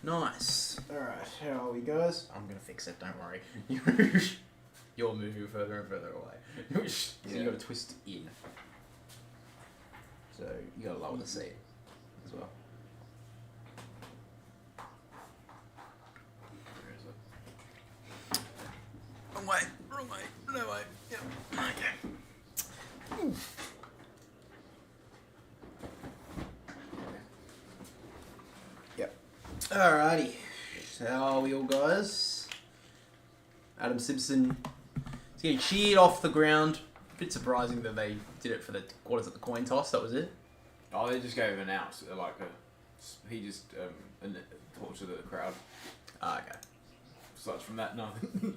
Nice. Alright, how are we, guys? I'm going to fix it, don't worry. You're moving further and further away. So you got to twist in. So you got to lower the seat as well. Wrong way, wrong way, no way. Yep. Okay. Yep. Alrighty. So how are we all, guys? Adam Simpson is getting cheered off the ground. A bit surprising that they did it for the, what is it, the coin toss? That was it? Oh, they just gave an out. Like he just talked to the crowd. Ah, okay. Such from that, nothing.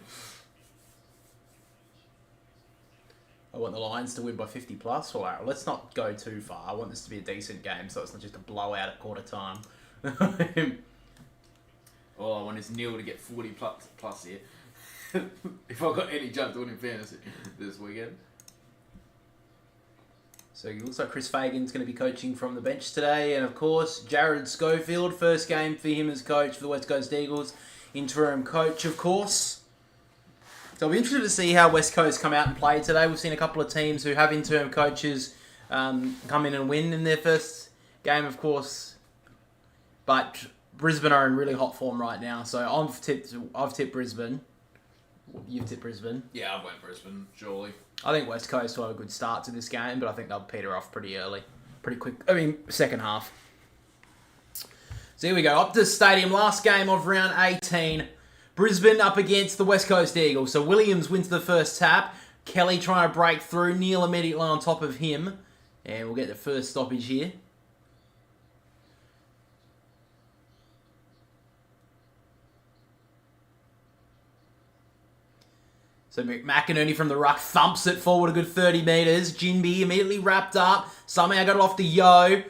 I want the Lions to win by 50 plus. Well, let's not go too far. I want this to be a decent game, so it's not just a blowout at quarter time. All I want is Neil to get 40 plus here. If I've got any chance to win in fantasy this weekend. So it looks like Chris Fagan's going to be coaching from the bench today. And, of course, Jared Schofield, first game for him as coach for the West Coast Eagles. Interim coach, of course. So I'll be interested to see how West Coast come out and play today. We've seen a couple of teams who have interim coaches come in and win in their first game, of course. But Brisbane are in really hot form right now. So I've tipped Brisbane. You've tipped Brisbane. Yeah, I went Brisbane, surely. I think West Coast will have a good start to this game, but I think they'll peter off pretty early. Pretty quick. I mean, second half. So here we go. Optus Stadium, last game of round 18. Brisbane up against the West Coast Eagles. So Williams wins the first tap. Kelly trying to break through. Neil immediately on top of him. And we'll get the first stoppage here. So McInerney from the ruck thumps it forward a good 30 metres. Jinby immediately wrapped up. Somehow got it off to Yo.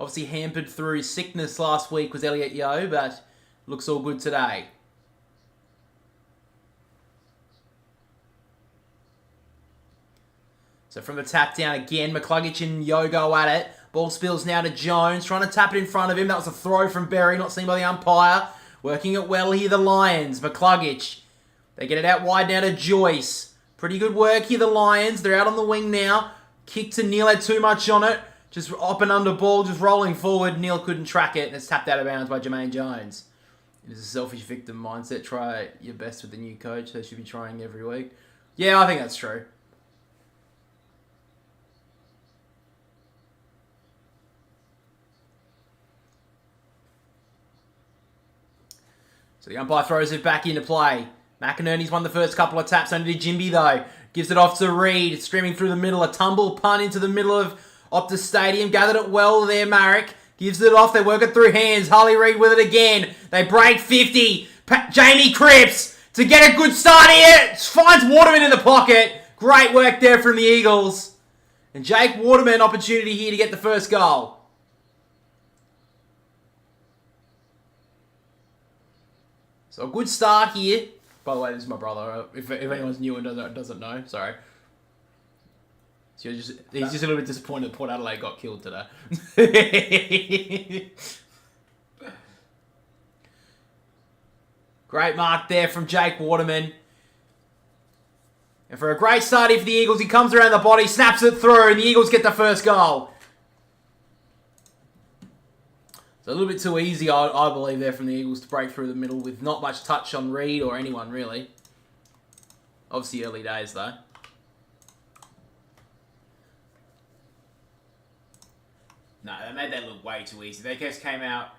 Obviously hampered through sickness last week was Elliot Yo, but looks all good today. So from the tap down again, McCluggage and Yo go at it. Ball spills now to Jones, trying to tap it in front of him. That was a throw from Berry, not seen by the umpire. Working it well here, the Lions. McCluggage. They get it out wide now to Joyce. Pretty good work here, the Lions. They're out on the wing now. Kick to Neil, had too much on it. Just up and under ball, just rolling forward. Neil couldn't track it, and it's tapped out of bounds by Jermaine Jones. It is a selfish victim mindset. Try your best with the new coach. They should be trying every week. Yeah, I think that's true. So the umpire throws it back into play. McInerney's won the first couple of taps, only to Jimby though. Gives it off to Reed, streaming through the middle. A tumble punt into the middle of Optus Stadium. Gathered it well there, Marek. Gives it off, they work it through hands. Harley Reid with it again. They break 50. Jamie Cripps to get a good start here. Finds Waterman in the pocket. Great work there from the Eagles. And Jake Waterman, opportunity here to get the first goal. So a good start here. By the way, this is my brother. If anyone's new and doesn't know, sorry. So he's just a little bit disappointed that Port Adelaide got killed today. Great mark there from Jake Waterman. And for a great start here for the Eagles, he comes around the body, snaps it through, and the Eagles get the first goal. So a little bit too easy, I believe, there from the Eagles to break through the middle with not much touch on Reed or anyone, really. Obviously, early days, though. No, they made that look way too easy. They just came out.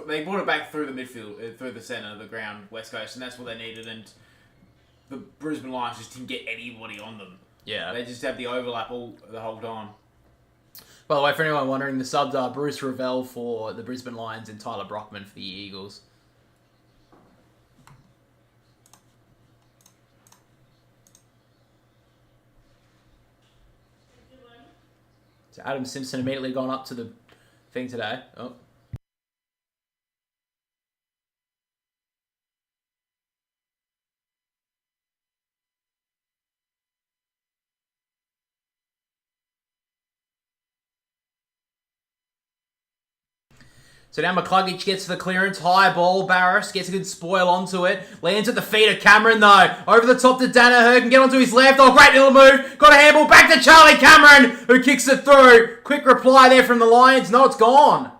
They brought it back through the midfield, through the centre of the ground, West Coast, and that's what they needed. And the Brisbane Lions just didn't get anybody on them. Yeah. They just had the overlap the whole time. By the way, for anyone wondering, the subs are Bruce Revell for the Brisbane Lions and Tyler Brockman for the Eagles. So Adam Simpson immediately gone up to the thing today. Oh. So now McCluggage gets the clearance. High ball. Barris gets a good spoil onto it. Lands at the feet of Cameron, though. Over the top to Danaher. Can get onto his left. Oh, great little move. Got a handball. Back to Charlie Cameron, who kicks it through. Quick reply there from the Lions. No, it's gone.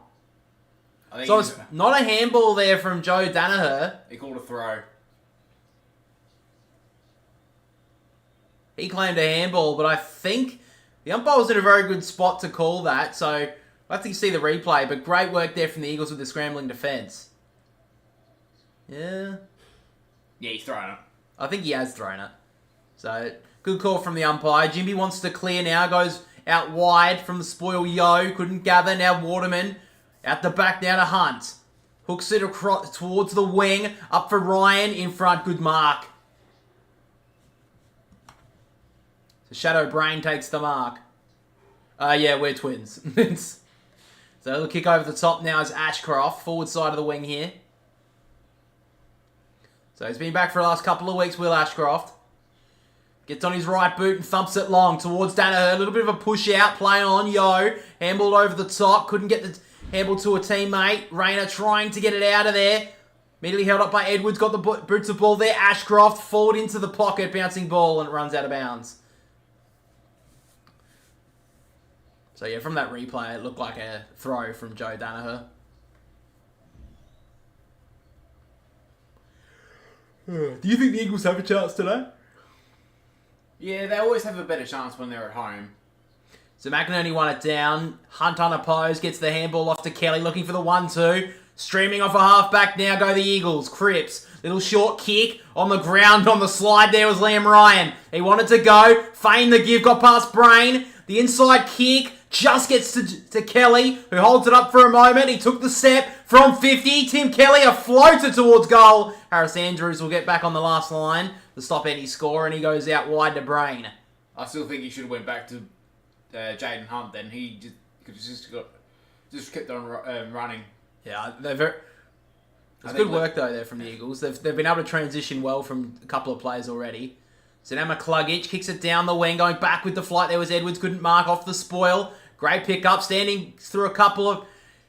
So it's not a handball there from Joe Danaher. He called a throw. He claimed a handball, but I think the umpire was in a very good spot to call that. So I have to see the replay, but great work there from the Eagles with the scrambling defence. Yeah. Yeah, he's thrown it. I think he has thrown it. So good call from the umpire. Jimby wants to clear now. Goes out wide from the spoil. Yo couldn't gather. Now Waterman out the back now to Hunt. Hooks it across towards the wing. Up for Ryan. In front. Good mark. So Shadow Brain takes the mark. Yeah, we're twins. So the kick over the top now is Ashcroft. Forward side of the wing here. So he's been back for the last couple of weeks, Will Ashcroft. Gets on his right boot and thumps it long towards Danaher. A little bit of a push out. Play on. Yo. Handballed over the top. Couldn't get the handball to a teammate. Rayner trying to get it out of there. Immediately held up by Edwards. Got the boots of ball there. Ashcroft forward into the pocket. Bouncing ball and it runs out of bounds. So yeah, from that replay, it looked like a throw from Joe Danaher. Do you think the Eagles have a chance today? Yeah, they always have a better chance when they're at home. So McInerney won it down. Hunt unopposed, gets the handball off to Kelly, looking for the 1-2. Streaming off a half-back now go the Eagles. Cripps, little short kick on the ground on the slide there was Liam Ryan. He wanted to go, feigned the give, got past Brain. The inside kick just gets to Kelly, who holds it up for a moment. He took the step from 50. Tim Kelly, a floater towards goal. Harris Andrews will get back on the last line to stop any score, and he goes out wide to Brain. I still think he should have went back to Jaden Hunt then. He just kept on running. Yeah, they're very... It's good work, though, there from the Eagles. They've been able to transition well from a couple of plays already. So now McCluggage kicks it down the wing, going back with the flight. There was Edwards, couldn't mark off the spoil. Great pick-up, standing through a couple of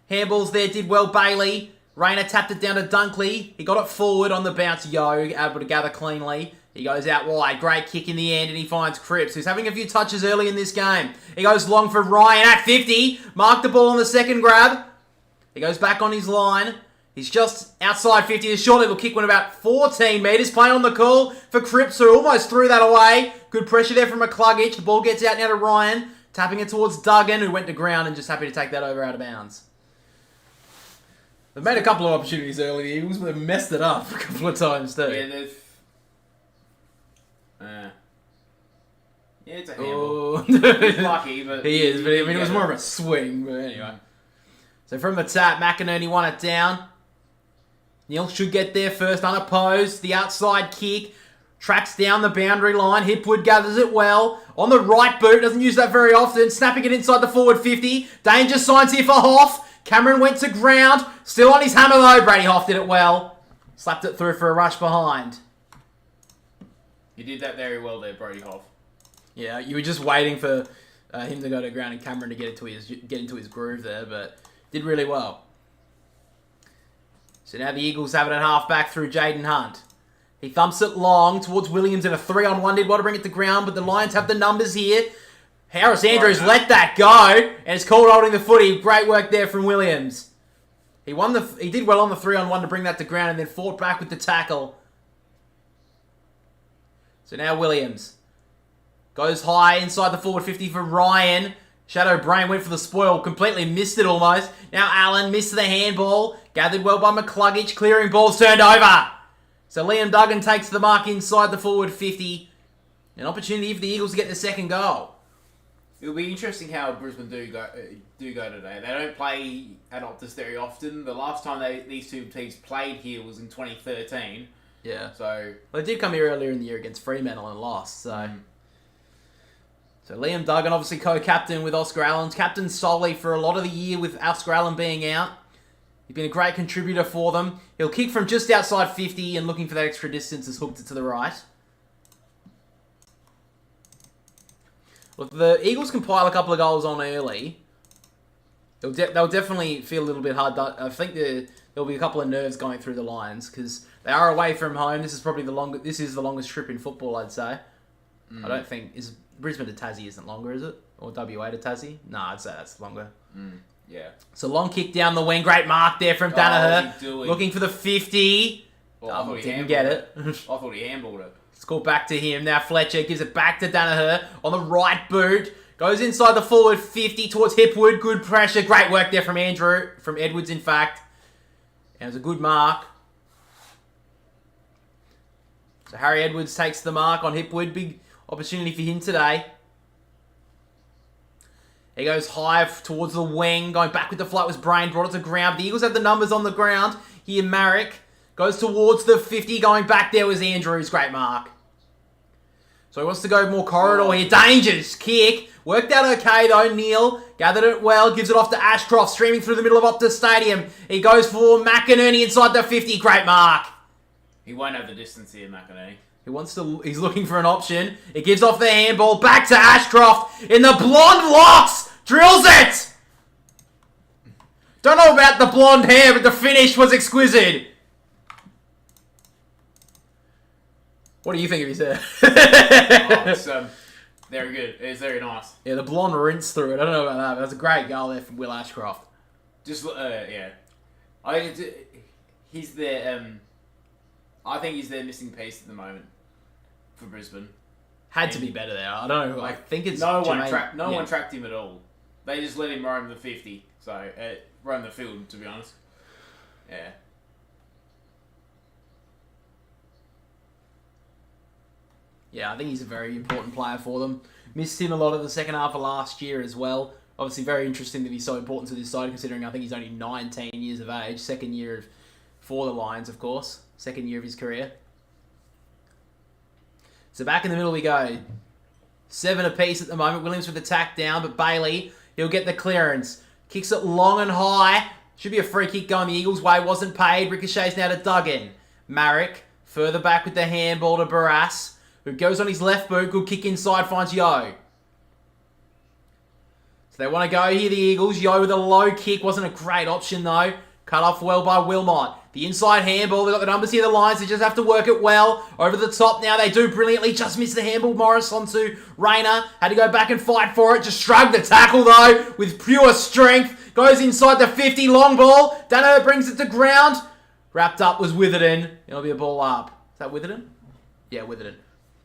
handballs there. Did well, Bailey. Rayner tapped it down to Dunkley. He got it forward on the bounce. Yo, able to gather cleanly. He goes out wide. Great kick in the end, and he finds Cripps, who's having a few touches early in this game. He goes long for Ryan at 50. Marked the ball on the second grab. He goes back on his line. He's just outside 50. The short little kick went about 14 metres. Playing on the call for Cripps, who almost threw that away. Good pressure there from McCluggage. The ball gets out now to Ryan. Tapping it towards Duggan, who went to ground and just happy to take that over out of bounds. They've made a couple of opportunities early, the Eagles, but they've messed it up a couple of times too. Yeah, they've... yeah, it's a handball. He's lucky, but... He is, but I mean, it was more of a swing, but anyway. So from the tap, McInerney won it down. Neil should get there first, unopposed. The outside kick. Tracks down the boundary line. Hipwood gathers it well. On the right boot. Doesn't use that very often. Snapping it inside the forward 50. Danger signs here for Hoff. Cameron went to ground. Still on his hammer though. Brady Hoff did it well. Slapped it through for a rush behind. You did that very well there, Brody Hoff. Yeah, you were just waiting for him to go to ground and Cameron to get into his groove there, but did really well. So now the Eagles have it at half-back through Jaden Hunt. He thumps it long towards Williams in a 3-on-1. Did well to bring it to ground, but the Lions have the numbers here. Harris Andrews let that go, and it's called holding the footy. Great work there from Williams. He did well on the 3-on-1 to bring that to ground, and then fought back with the tackle. So now Williams goes high inside the forward 50 for Ryan. Shadow Brain went for the spoil, completely missed it almost. Now Allen missed the handball. Gathered well by McCluggage, clearing balls turned over. So Liam Duggan takes the mark inside the forward 50. An opportunity for the Eagles to get the second goal. It'll be interesting how Brisbane do go today. They don't play at Optus very often. The last time these two teams played here was in 2013. Yeah. So well, they did come here earlier in the year against Fremantle and lost. So Liam Duggan, obviously co-captain with Oscar Allen. Captain solely for a lot of the year with Oscar Allen being out. He's been a great contributor for them. He'll kick from just outside 50 and looking for that extra distance has hooked it to the right. Look, the Eagles can pile a couple of goals on early. They'll definitely feel a little bit hard. I think there'll be a couple of nerves going through the Lions because they are away from home. This is probably the longest. This is the longest trip in football, I'd say. I don't think is Brisbane to Tassie isn't longer, is it? Or WA to Tassie? Nah, I'd say that's longer. Yeah. So long kick down the wing. Great mark there from Danaher. Looking for the 50. Well, Didn't get it. I thought he handballed it. Score back to him. Now Fletcher gives it back to Danaher on the right boot. Goes inside the forward 50 towards Hipwood. Good pressure. Great work there from Edwards, in fact. And it was a good mark. So Harry Edwards takes the mark on Hipwood. Big opportunity for him today. He goes high towards the wing. Going back with the flight was Brain. Brought it to ground. The Eagles have the numbers on the ground. Here Marek goes towards the 50. Going back there was Andrews. Great mark. So he wants to go more corridor here. Dangerous kick. Worked out okay though. Neil gathered it well. Gives it off to Ashcroft. Streaming through the middle of Optus Stadium. He goes for McInerney inside the 50. Great mark. He won't have the distance here, McInerney. He's looking for an option. It gives off the handball. Back to Ashcroft. In the blonde locks. Drills it. Don't know about the blonde hair, but the finish was exquisite. What do you think of his hair? It's very good. It's very nice. Yeah, the blonde rinse through it. I don't know about that, but that's a great goal there from Will Ashcroft. Just yeah, I think he's their I think he's their missing piece at the moment for Brisbane. Had to be better there. I don't know. I think it's no one Jermaine. one tracked him at all. They just let him roam the 50. So roam the field, to be honest. Yeah. Yeah, I think he's a very important player for them. Missed him a lot of the second half of last year as well. Obviously, very interesting that he's so important to this side, considering I think he's only 19 years of age. Second year for the Lions, of course. Second year of his career. So back in the middle we go. 7 apiece at the moment. Williams with the tack down, but Bailey, he'll get the clearance. Kicks it long and high. Should be a free kick going the Eagles' way. Wasn't paid. Ricochets now to Duggan. Marek, further back with the handball to Barras, who goes on his left boot. Good kick inside, finds Yo. So they want to go here, the Eagles. Yo with a low kick. Wasn't a great option, though. Cut off well by Wilmot. The inside handball. They've got the numbers here, the Lions. They just have to work it well. Over the top now. They do brilliantly. Just missed the handball. Morris onto Rayner. Had to go back and fight for it. Just shrugged the tackle, though, with pure strength. Goes inside the 50. Long ball. Dano brings it to ground. Wrapped up was Witherden. It'll be a ball up. Is that Witherden? Yeah, Witherden.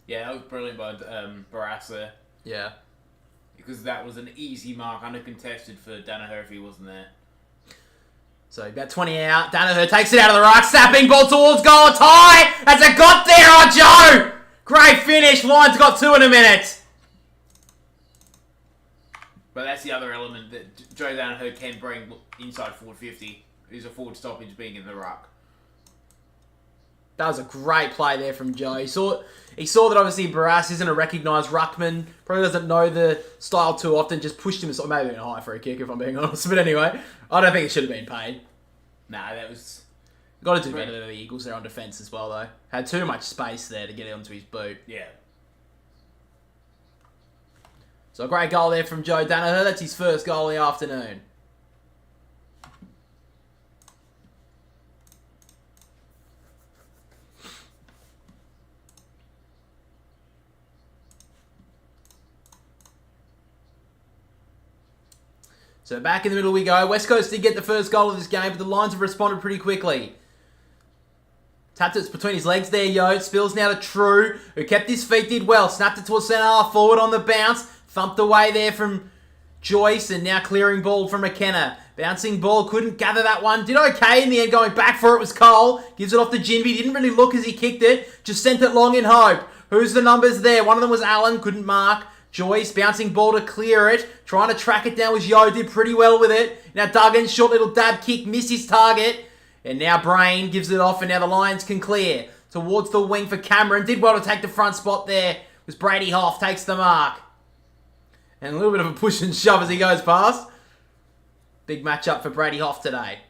Yeah, that was brilliant by Barras there. Yeah. Because that was an easy mark, uncontested for Danaher if he wasn't there. So about 20 out. Danaher takes it out of the ruck. Snapping ball towards goal. Tie! Has it got there? Oh, Joe! Great finish. Lions got 2 in a minute. But that's the other element that Joe Danaher can bring inside forward 50. Is a forward stoppage being in the ruck. That was a great play there from Joe. He saw that obviously Barras isn't a recognised ruckman. Probably doesn't know the style too often. Just pushed him aside. Maybe a high for a kick if I'm being honest. But anyway, I don't think it should have been paid. Nah, that was... Got to do better than the Eagles there on defence as well though. Had too much space there to get it onto his boot. Yeah. So a great goal there from Joe Danaher. That's his first goal of the afternoon. So back in the middle we go. West Coast did get the first goal of this game, but the Lions have responded pretty quickly. Tapped it between his legs there, Yo. Spills now to True, who kept his feet, did well. Snapped it towards centre half, forward on the bounce. Thumped away there from Joyce, and now clearing ball from McKenna. Bouncing ball, couldn't gather that one. Did okay in the end, going back for it was Cole. Gives it off to Jinby, didn't really look as he kicked it. Just sent it long in hope. Who's the numbers there? One of them was Allen, couldn't mark. Joyce, bouncing ball to clear it. Trying to track it down was Yo, did pretty well with it. Now Duggan, short little dab kick, missed his target. And now Brain gives it off, and now the Lions can clear. Towards the wing for Cameron. Did well to take the front spot there. It was Brady Hoff, takes the mark. And a little bit of a push and shove as he goes past. Big matchup for Brady Hoff today.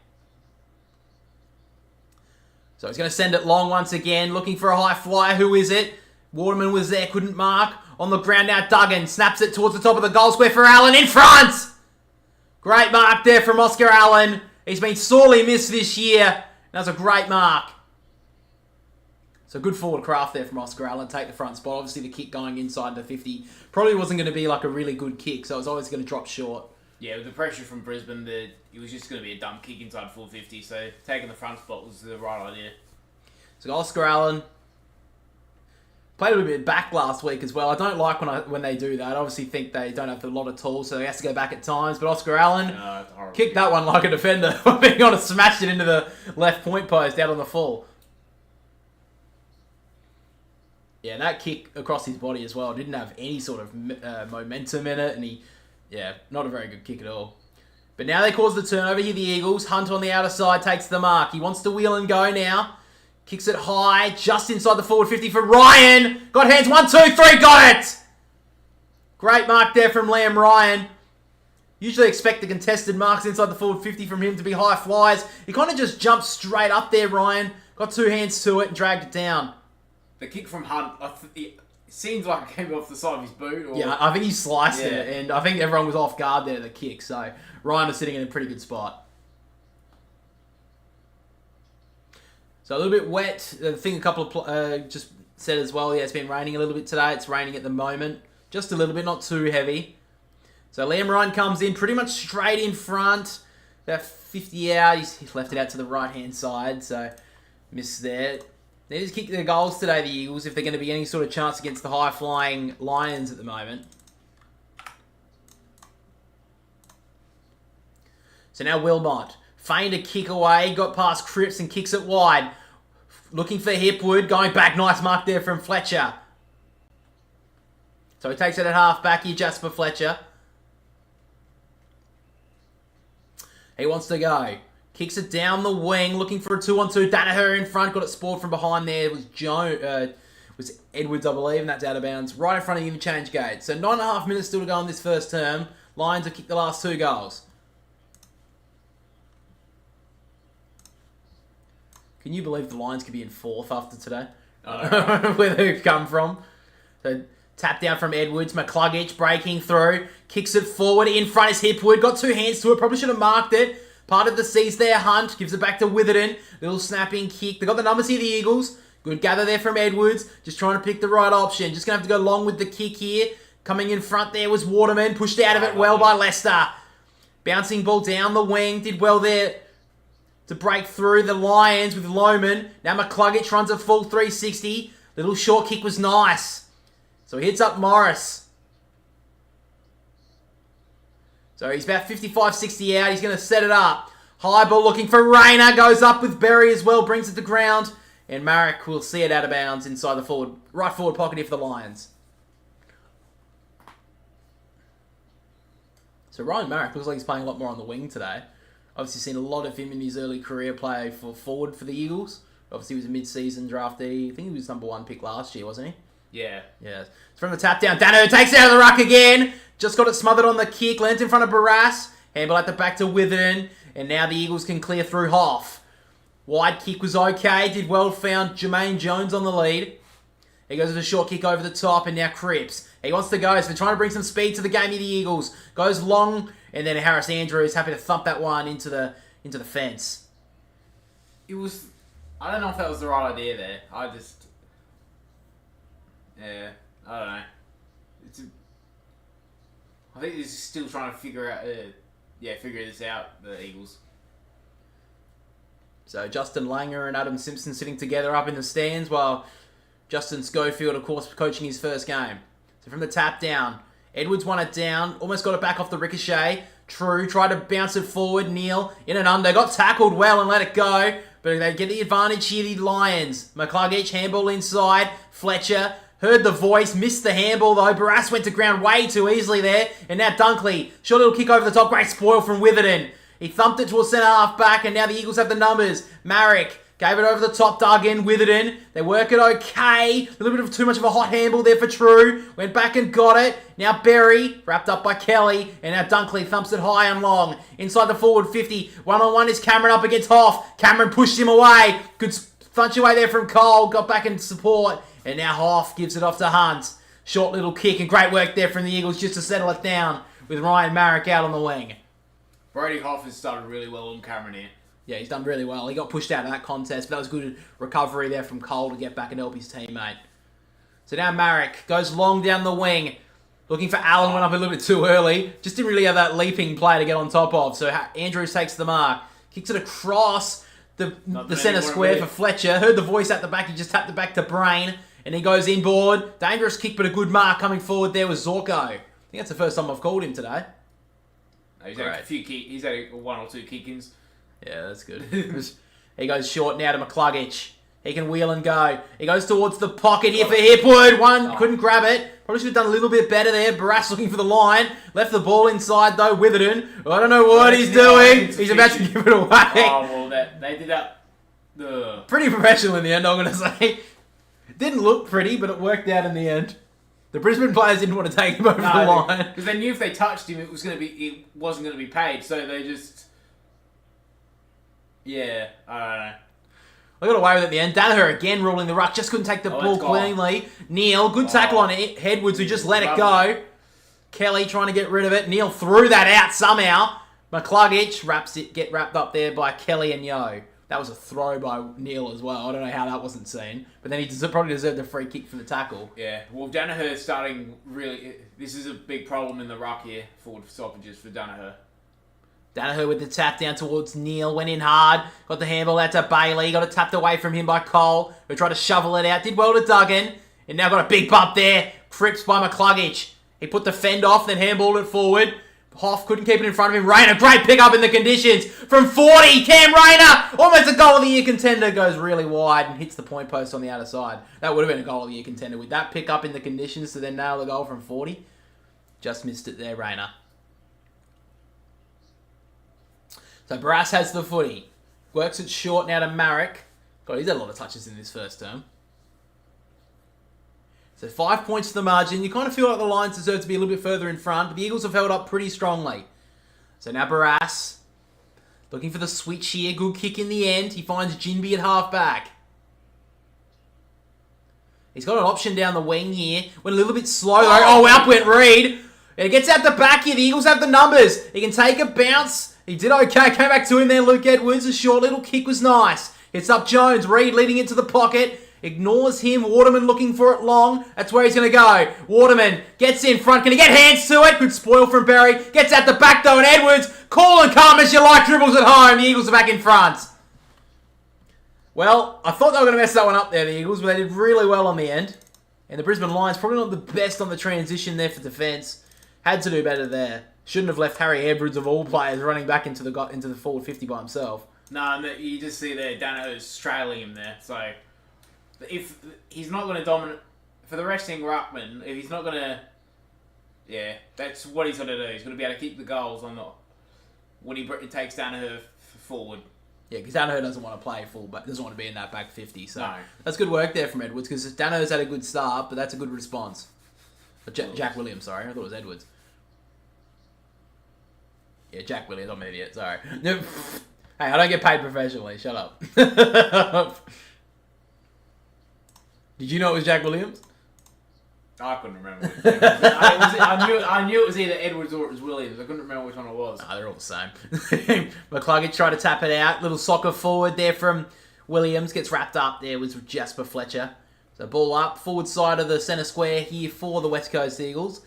So he's going to send it long once again. Looking for a high flyer. Who is it? Waterman was there, couldn't mark. On the ground now, Duggan snaps it towards the top of the goal square for Allen in front. Great mark there from Oscar Allen. He's been sorely missed this year. That was a great mark. So good forward craft there from Oscar Allen. Take the front spot. Obviously the kick going inside the 50 probably wasn't going to be like a really good kick, so it was always going to drop short. Yeah, with the pressure from Brisbane, it was just going to be a dumb kick inside full 50, so taking the front spot was the right idea. So Oscar Allen played a little bit back last week as well. I don't like when they do that. I obviously think they don't have a lot of tools, so he has to go back at times. But Oscar Allen kicked that one like a defender. Being able to smash it into the left point post out on the full. Yeah, that kick across his body as well didn't have any sort of momentum in it, and not a very good kick at all. But now they cause the turnover here, the Eagles. Hunt on the outer side takes the mark. He wants to wheel and go now. Kicks it high, just inside the forward 50 for Ryan. Got hands, 1, 2, 3, got it! Great mark there from Liam Ryan. Usually expect the contested marks inside the forward 50 from him to be high flyers. He kind of just jumped straight up there, Ryan. Got 2 hands to it and dragged it down. The kick from Hunt, it seems like it came off the side of his boot. Or... Yeah, I think he sliced it, and I think everyone was off guard there at the kick, so Ryan was sitting in a pretty good spot. So a little bit wet. The thing a couple of just said as well, it's been raining a little bit today. It's raining at the moment. Just a little bit, not too heavy. So Liam Ryan comes in pretty much straight in front. About 50 out. He's left it out to the right-hand side, so missed there. They just kick their goals today, the Eagles, if they're going to be any sort of chance against the high-flying Lions at the moment. So now Wilmot. Feigned a kick away, got past Cripps and kicks it wide. Looking for Hipwood, going back. Nice mark there from Fletcher. So he takes it at half back here, Jasper Fletcher. He wants to go. Kicks it down the wing, looking for a 2-on-2. Danaher in front, got it spoiled from behind there. It was was Edwards, I believe, and that's out of bounds. Right in front of the interchange gate. So 9.5 minutes still to go in this first term. Lions have kicked the last 2 goals. Can you believe the Lions could be in 4th after today? Where they've come from. So tap down from Edwards. McCluggage breaking through. Kicks it forward. In front is Hipwood. Got 2 hands to it. Probably should have marked it. Part of the C's there, Hunt. Gives it back to Witherden. Little snapping kick. They got the numbers here, the Eagles. Good gather there from Edwards. Just trying to pick the right option. Just going to have to go long with the kick here. Coming in front there was Waterman. Pushed out of it well by Leicester. Bouncing ball down the wing. Did well there to break through the Lions with Lohman. Now McCluggage runs a full 360. Little short kick was nice. So he hits up Morris. So he's about 55-60 out. He's going to set it up. High ball looking for Rayner. Goes up with Berry as well. Brings it to ground. And Marek will see it out of bounds inside the right forward pocket here for the Lions. So Ryan Marek looks like he's playing a lot more on the wing today. Obviously seen a lot of him in his early career play for forward for the Eagles. Obviously he was a mid-season draftee. I think he was number 1 pick last year, wasn't he? Yeah. Yeah. So from the tap down, Dano takes it out of the ruck again. Just got it smothered on the kick. Lands in front of Barras. Handball at the back to Witherden. And now the Eagles can clear through Hoff. Wide kick was okay. Did well, found Jermaine Jones on the lead. He goes with a short kick over the top, and now Cripps. He wants to go, so they're trying to bring some speed to the game of the Eagles. Goes long, and then Harris Andrews happy to thump that one into the fence. It was... I don't know if that was the right idea there. I don't know. I think he's still trying to figure this out, the Eagles. So Justin Langer and Adam Simpson sitting together up in the stands while Justin Schofield, of course, coaching his first game. So from the tap down, Edwards won it down, almost got it back off the ricochet. True, tried to bounce it forward, Neal in and under, got tackled well and let it go. But they get the advantage here, the Lions. McCluggage, handball inside. Fletcher, heard the voice, missed the handball though. Barras went to ground way too easily there. And now Dunkley, short little kick over the top, great spoil from Witherden. He thumped it to a centre half back, and now the Eagles have the numbers. Marek gave it over the top, dug in, Witherden. They work it okay. A little bit of too much of a hot handball there for True. Went back and got it. Now Berry, wrapped up by Kelly. And now Dunkley thumps it high and long. Inside the forward 50. One-on-one is Cameron up against Hoff. Cameron pushed him away. Good punch away there from Cole. Got back in support. And now Hoff gives it off to Hunt. Short little kick and great work there from the Eagles just to settle it down with Ryan Marek out on the wing. Brody Hoff has started really well on camera here. Yeah, he's done really well. He got pushed out of that contest, but that was good recovery there from Cole to get back and help his teammate. So now Marek goes long down the wing. Looking for Allen, went up a little bit too early. Just didn't really have that leaping play to get on top of. So Andrews takes the mark. Kicks it across the centre square for Fletcher. Heard the voice at the back. He just tapped it back to Brain. And he goes inboard. Dangerous kick, but a good mark coming forward there with Zorko. I think that's the first time I've called him today. No, he's had one or two kick-ins. Yeah, that's good. He goes short now to McCluggage. He can wheel and go. He goes towards the pocket here for Hipwood. Couldn't grab it. Probably should have done a little bit better there. Barras looking for the line. Left the ball inside though. Witherden. I don't know what he's doing. He's about to give it away. Oh, well, they did that. Pretty professional in the end, I'm going to say. Didn't look pretty, but it worked out in the end. The Brisbane players didn't want to take him over the line. Because they knew if they touched him, it wasn't going to be paid. So they just... Yeah, I don't know. I got away with it at the end. Danaher again ruling the ruck. Just couldn't take the ball cleanly. Neil, good tackle on Edwards, who just let it go. Kelly trying to get rid of it. Neil threw that out somehow. McCluggage get wrapped up there by Kelly and Yo. That was a throw by Neil as well. I don't know how that wasn't seen. But then he probably deserved a free kick for the tackle. Yeah, well, Danaher starting really... This is a big problem in the ruck here, forward stoppages for Danaher. Danaher with the tap down towards Neil. Went in hard. Got the handball out to Bailey. Got it tapped away from him by Cole, who tried to shovel it out. Did well to Duggan. And now got a big bump there. Cripps by McCluggage. He put the fend off, then handballed it forward. Hoff couldn't keep it in front of him. Rayner, great pick-up in the conditions. From 40, Cam Rayner. Almost a goal of the year contender. Goes really wide and hits the point post on the outer side. That would have been a goal of the year contender. With that pick-up in the conditions to then nail the goal from 40. Just missed it there, Rayner. So Barras has the footy. Works it short now to Marek. God, he's had a lot of touches in this first term. So 5 points to the margin. You kind of feel like the Lions deserve to be a little bit further in front, but the Eagles have held up pretty strongly. So now Barras looking for the switch here. Good kick in the end. He finds Jinby at half-back. He's got an option down the wing here. Went a little bit slow though. Oh, out went Reed. And it gets out the back here. The Eagles have the numbers. He can take a bounce. He did okay. Came back to him there, Luke Edwards. A short little kick was nice. Hits up Jones. Reed leading into the pocket. Ignores him. Waterman looking for it long. That's where he's going to go. Waterman gets in front. Can he get hands to it? Good spoil from Berry. Gets out the back though, and Edwards, cool and calm as you like, dribbles at home. The Eagles are back in front. Well, I thought they were going to mess that one up there, the Eagles, but they did really well on the end. And the Brisbane Lions probably not the best on the transition there for defence. Had to do better there. Shouldn't have left Harry Edwards of all players running back into the forward 50 by himself. No, you just see there Danaher's trailing him there. So if he's not going to dominate for the resting ruckman, if he's not going to, yeah, that's what he's going to do. He's going to be able to keep the goals on when he takes Danaher forward. Yeah, because Danaher doesn't want to play fullback, doesn't want to be in that back 50. So that's good work there from Edwards because Danaher's had a good start, but that's a good response. Jack Williams, sorry, I thought it was Edwards. Yeah, Jack Williams, I'm an idiot, sorry. No, hey, I don't get paid professionally, shut up. Did you know it was Jack Williams? I couldn't remember which name I knew it was either Edwards or it was Williams. I couldn't remember which one it was. They're all the same. McCluggage tried to tap it out. Little soccer forward there from Williams. Gets wrapped up there with Jasper Fletcher. So ball up. Forward side of the centre square here for the West Coast Eagles.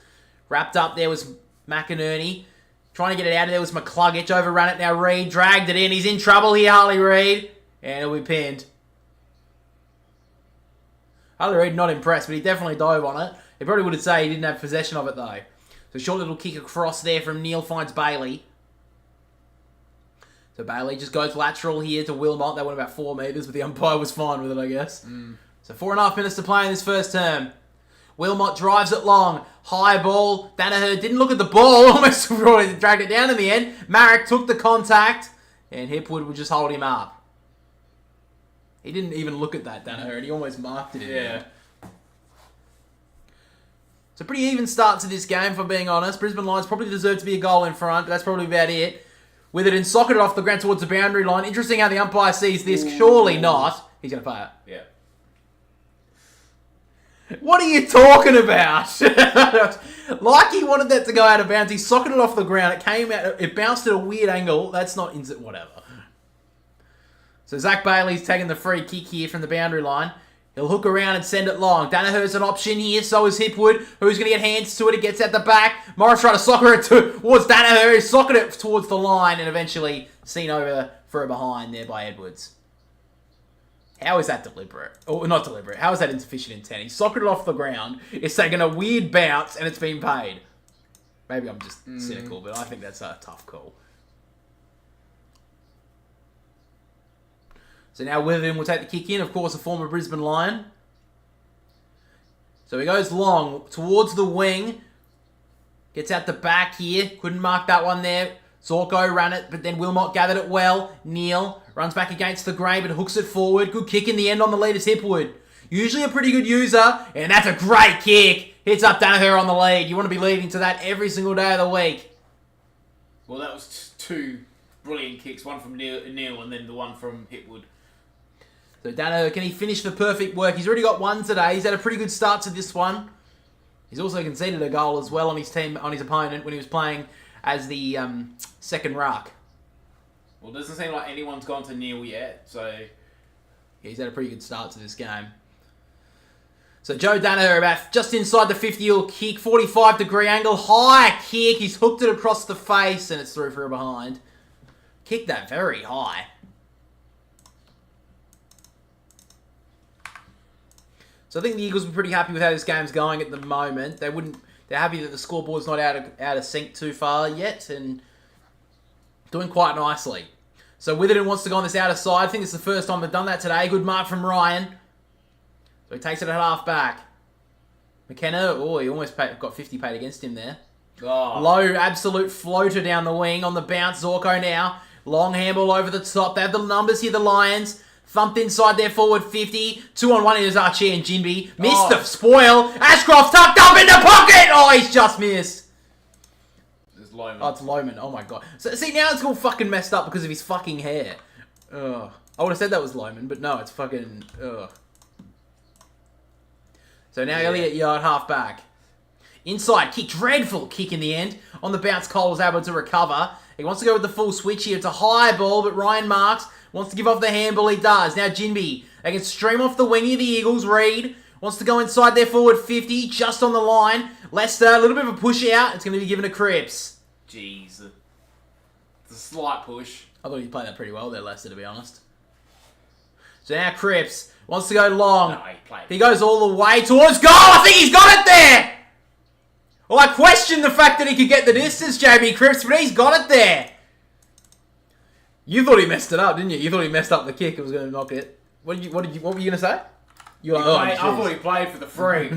Wrapped up there was McInerney. Trying to get it out of there was McCluggage. Overrun it now. Reed dragged it in. He's in trouble here, Harley Reid. And he'll be pinned. Harley Reid not impressed, but he definitely dove on it. He probably would have said he didn't have possession of it though. So short little kick across there from Neil finds Bailey. So Bailey just goes lateral here to Wilmot. That went about 4 metres, but the umpire was fine with it, I guess. So 4.5 minutes to play in this first term. Wilmot drives it long. High ball. Danaher didn't look at the ball. Almost dragged it down in the end. Marek took the contact. And Hipwood would just hold him up. He didn't even look at that, Danaher, and he almost marked it. Yeah. It's a pretty even start to this game, if I'm being honest. Brisbane Lions probably deserve to be a goal in front, but that's probably about it. With it and socketed off the ground towards the boundary line. Interesting how the umpire sees this. Surely not. He's going to play it. Yeah. What are you talking about? Like he wanted that to go out of bounds. He socketed it off the ground. It came out. It bounced at a weird angle. That's not whatever. So Zach Bailey's taking the free kick here from the boundary line. He'll hook around and send it long. Danaher's an option here. So is Hipwood. Who's going to get hands to it? It gets at the back. Morris trying to soccer it towards Danaher. He socketed it towards the line and eventually seen over for a behind there by Edwards. How is that deliberate? Or not deliberate. How is that insufficient intent? He socketed it off the ground. It's taken a weird bounce and it's been paid. Maybe I'm just cynical, but I think that's a tough call. So now Witherden will take the kick in. Of course, a former Brisbane Lion. So he goes long towards the wing. Gets out the back here. Couldn't mark that one there. Zorko ran it, but then Wilmot gathered it well. Neil runs back against the grain, but hooks it forward. Good kick in the end on the lead is Hipwood. Usually a pretty good user, and that's a great kick. Hits up Danaher on the lead. You want to be leading to that every single day of the week. Well, that was two brilliant kicks. One from Neil and then the one from Hipwood. So Danaher, can he finish the perfect work? He's already got one today. He's had a pretty good start to this one. He's also conceded a goal as well on his team, on his opponent when he was playing as the second ruck. Well, it doesn't seem like anyone's gone to Neil yet, so... Yeah, he's had a pretty good start to this game. So Joe Danaher about just inside the 50, he'll kick, 45-degree angle, high kick. He's hooked it across the face and it's through for a behind. Kicked that very high. So I think the Eagles were pretty happy with how this game's going at the moment. They're happy that the scoreboard's not out of sync too far yet and doing quite nicely. So Witherden wants to go on this outer side. I think it's the first time they've done that today. Good mark from Ryan. So he takes it at half back. McKenna, he almost got 50 paid against him there. Oh. Low, absolute floater down the wing on the bounce. Zorko now. Long handball over the top. They have the numbers here, the Lions. Thumped inside their forward 50. 2-on-1 is Archie and Jinby. Missed the spoil. Ashcroft tucked up in the pocket. Oh, he's just missed. It's Lohman. Oh, it's Lohman. Oh, my God. So, see, now it's all fucking messed up because of his fucking hair. Ugh. I would have said that was Lohman, but no, it's fucking... Ugh. So now Elliot Yard half back. Inside kick. Dreadful kick in the end. On the bounce, Cole was able to recover. He wants to go with the full switch here. It's a high ball, but Ryan Marks wants to give off the handball. He does. Now Jinby. They can stream off the wingy of the Eagles. Reed wants to go inside their forward 50. Just on the line. Lester, a little bit of a push out. It's going to be given to Cripps. Jeez. It's a slight push. I thought he played that pretty well there, Lester, to be honest. So now Cripps wants to go long. No, he played. He goes all the way towards goal. I think he's got it there. Well, I question the fact that he could get the distance, JB Cripps, but he's got it there. You thought he messed it up, didn't you? You thought he messed up the kick and was going to knock it. What were you going to say? You were like, I thought he played for the free.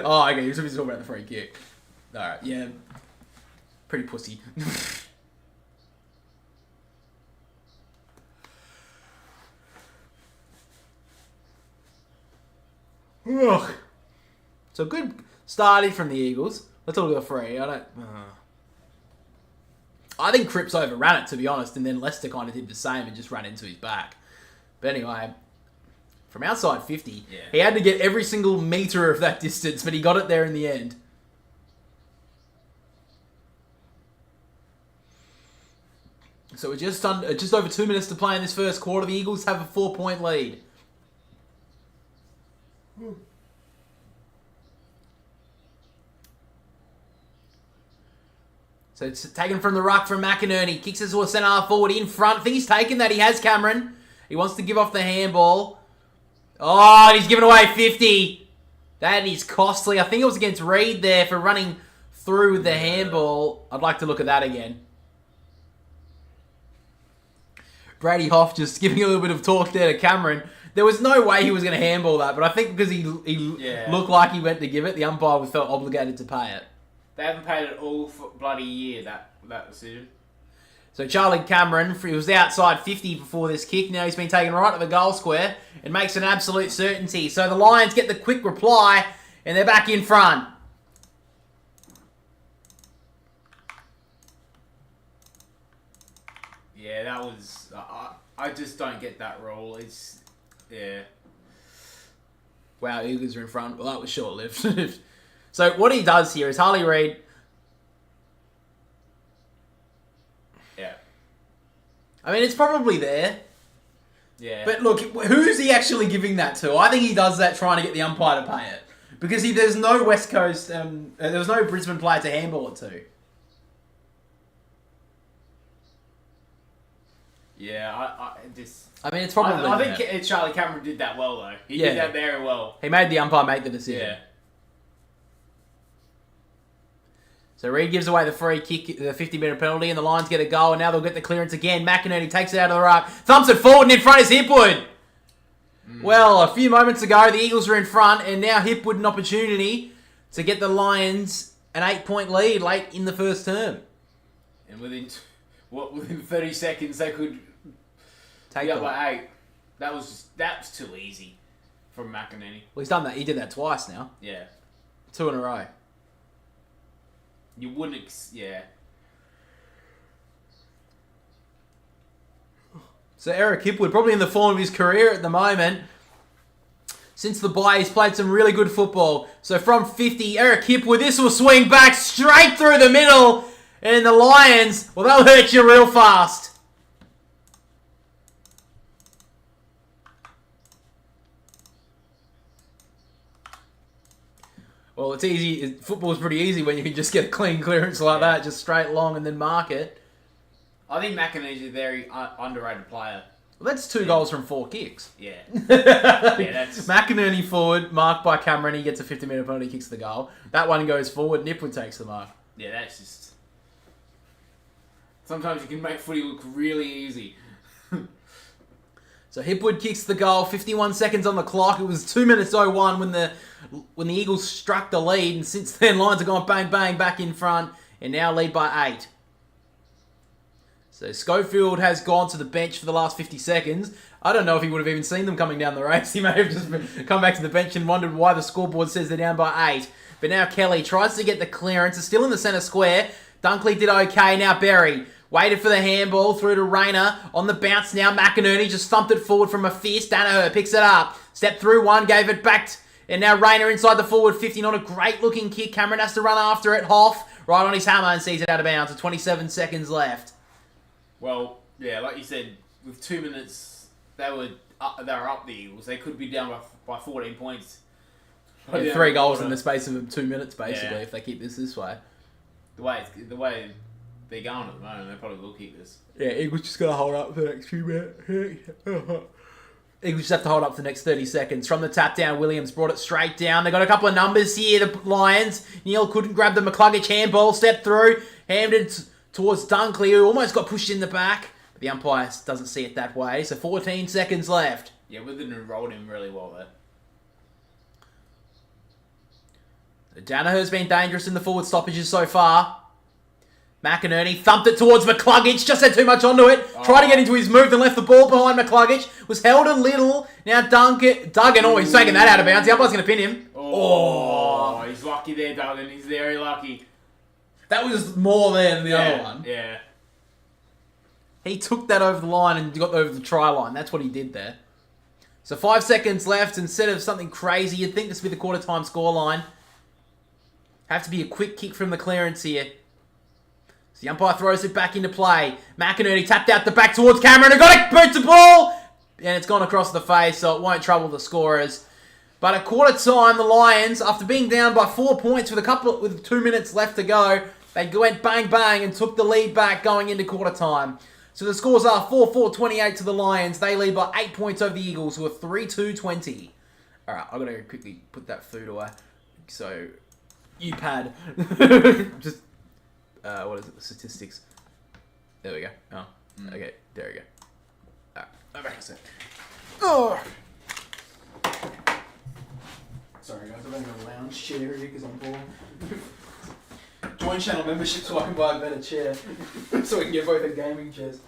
Oh, okay. You're supposed to talk about the free kick. All right, yeah. Pretty pussy. Ugh. So good started from the Eagles. Let's talk about the free. I think Cripps overran it, to be honest, and then Leicester kind of did the same and just ran into his back. But anyway, from outside 50, he had to get every single metre of that distance, but he got it there in the end. So we're just over 2 minutes to play in this first quarter. The Eagles have a 4-point lead. So it's taken from the ruck from McInerney. Kicks it to a centre-half forward in front. I think he's taken that. He has Cameron. He wants to give off the handball. Oh, and he's given away 50. That is costly. I think it was against Reed there for running through with the handball. I'd like to look at that again. Brady Hoff just giving a little bit of talk there to Cameron. There was no way he was going to handball that, but I think because he looked like he went to give it, the umpire felt obligated to pay it. They haven't paid it all for bloody year, that decision. So Charlie Cameron, he was outside 50 before this kick. Now he's been taken right to the goal square. It makes an absolute certainty. So the Lions get the quick reply, and they're back in front. Yeah, that was... I just don't get that rule. It's... Yeah. Wow, Eagles are in front. Well, that was short-lived. So what he does here is Harley Reid... Yeah. I mean, it's probably there. Yeah. But look, who's he actually giving that to? I think he does that trying to get the umpire to pay it. Because there's no West Coast... there was no Brisbane player to handball it to. Yeah, I mean, it's probably... I think Charlie Cameron did that well, though. He did that very well. He made the umpire make the decision. Yeah. So Reid gives away the free kick, the 50-metre penalty, and the Lions get a goal, and now they'll get the clearance again. McInerney takes it out of the ruck, thumps it forward, and in front is Hipwood. Well, a few moments ago, the Eagles were in front, and now Hipwood an opportunity to get the Lions an 8-point lead late in the first term. And within 30 seconds, they could Take be up the... by 8. That's too easy from McInerney. Well, he's done that. He did that twice now. Yeah. 2 in a row. You wouldn't... Yeah. So Eric Hipwood, probably in the form of his career at the moment. Since the bye, he's played some really good football. So from 50, Eric Hipwood, this will swing back straight through the middle. And the Lions, well, they'll hurt you real fast. Well, it's easy. Football's pretty easy when you can just get a clean clearance like that, just straight long and then mark it. I think McInerney's a very underrated player. Well, that's 2 goals from 4 kicks. Yeah. That's... McInerney forward, marked by Cameron. He gets a 50-metre penalty, kicks the goal. That one goes forward. Nipwood takes the mark. Yeah, that's just... Sometimes you can make footy look really easy. So Hipwood kicks the goal. 51 seconds on the clock. It was 2 minutes 01 when the Eagles struck the lead, and since then Lions have gone bang bang back in front and now lead by 8. So Schofield has gone to the bench for the last 50 seconds. I don't know if he would have even seen them coming down the race. He may have just come back to the bench and wondered why the scoreboard says they're down by 8. But now Kelly tries to get the clearance. It's still in the centre square. Dunkley did okay. Now Berry waited for the handball through to Rayner. On the bounce now, McInerney just thumped it forward from a fist. Danaher picks it up. Stepped through one, gave it back. And now Rayner inside the forward 50. Not a great looking kick. Cameron has to run after it. Hoff right on his hammer and sees it out of bounds with 27 seconds left. Well, yeah, like you said, with 2 minutes, they were up the Eagles. They could be down by 14 points. Yeah, 3 goals in the space of 2 minutes, basically, if they keep this way. The way they're going at the moment, they probably will keep this. Yeah, Eagles just got to hold up for the next few minutes. Eagles just have to hold up for the next 30 seconds. From the tap down, Williams brought it straight down. They got a couple of numbers here, the Lions. Neil couldn't grab the McCluggage handball, stepped through, hammed it towards Dunkley, who almost got pushed in the back. But the umpire doesn't see it that way, so 14 seconds left. Yeah, Witherden rolled him really well there. Danaher's been dangerous in the forward stoppages so far. McInerney thumped it towards McCluggage, just had too much onto it. Tried to get into his move and left the ball behind McCluggage. Was held a little. Now Duggan, he's taking that out of bounds. The umpire's going to pin him. Oh, he's lucky there, Duggan. He's very lucky. That was more there than the other one. Yeah. He took that over the line and got over the try line. That's what he did there. So 5 seconds left. Instead of something crazy, you'd think this would be the quarter-time scoreline. Have to be a quick kick from the clearance here. So the umpire throws it back into play. McInerney tapped out the back towards Cameron and got it, boots the ball! And it's gone across the face, so it won't trouble the scorers. But at quarter time, the Lions, after being down by 4 points with 2 minutes left to go, they went bang bang and took the lead back going into quarter time. So the scores are 4-4-28 to the Lions. They lead by 8 points over the Eagles, who are 3-2-20. Alright, I've got to quickly put that food away. So, you pad. Just, what is it? The statistics. There we go. Oh, okay. There we go. Alright, I'm back in a sec. Oh! Sorry guys, I'm in a lounge chair here because I'm bored. Join channel membership so I can buy a better chair. So we can get both the gaming chairs.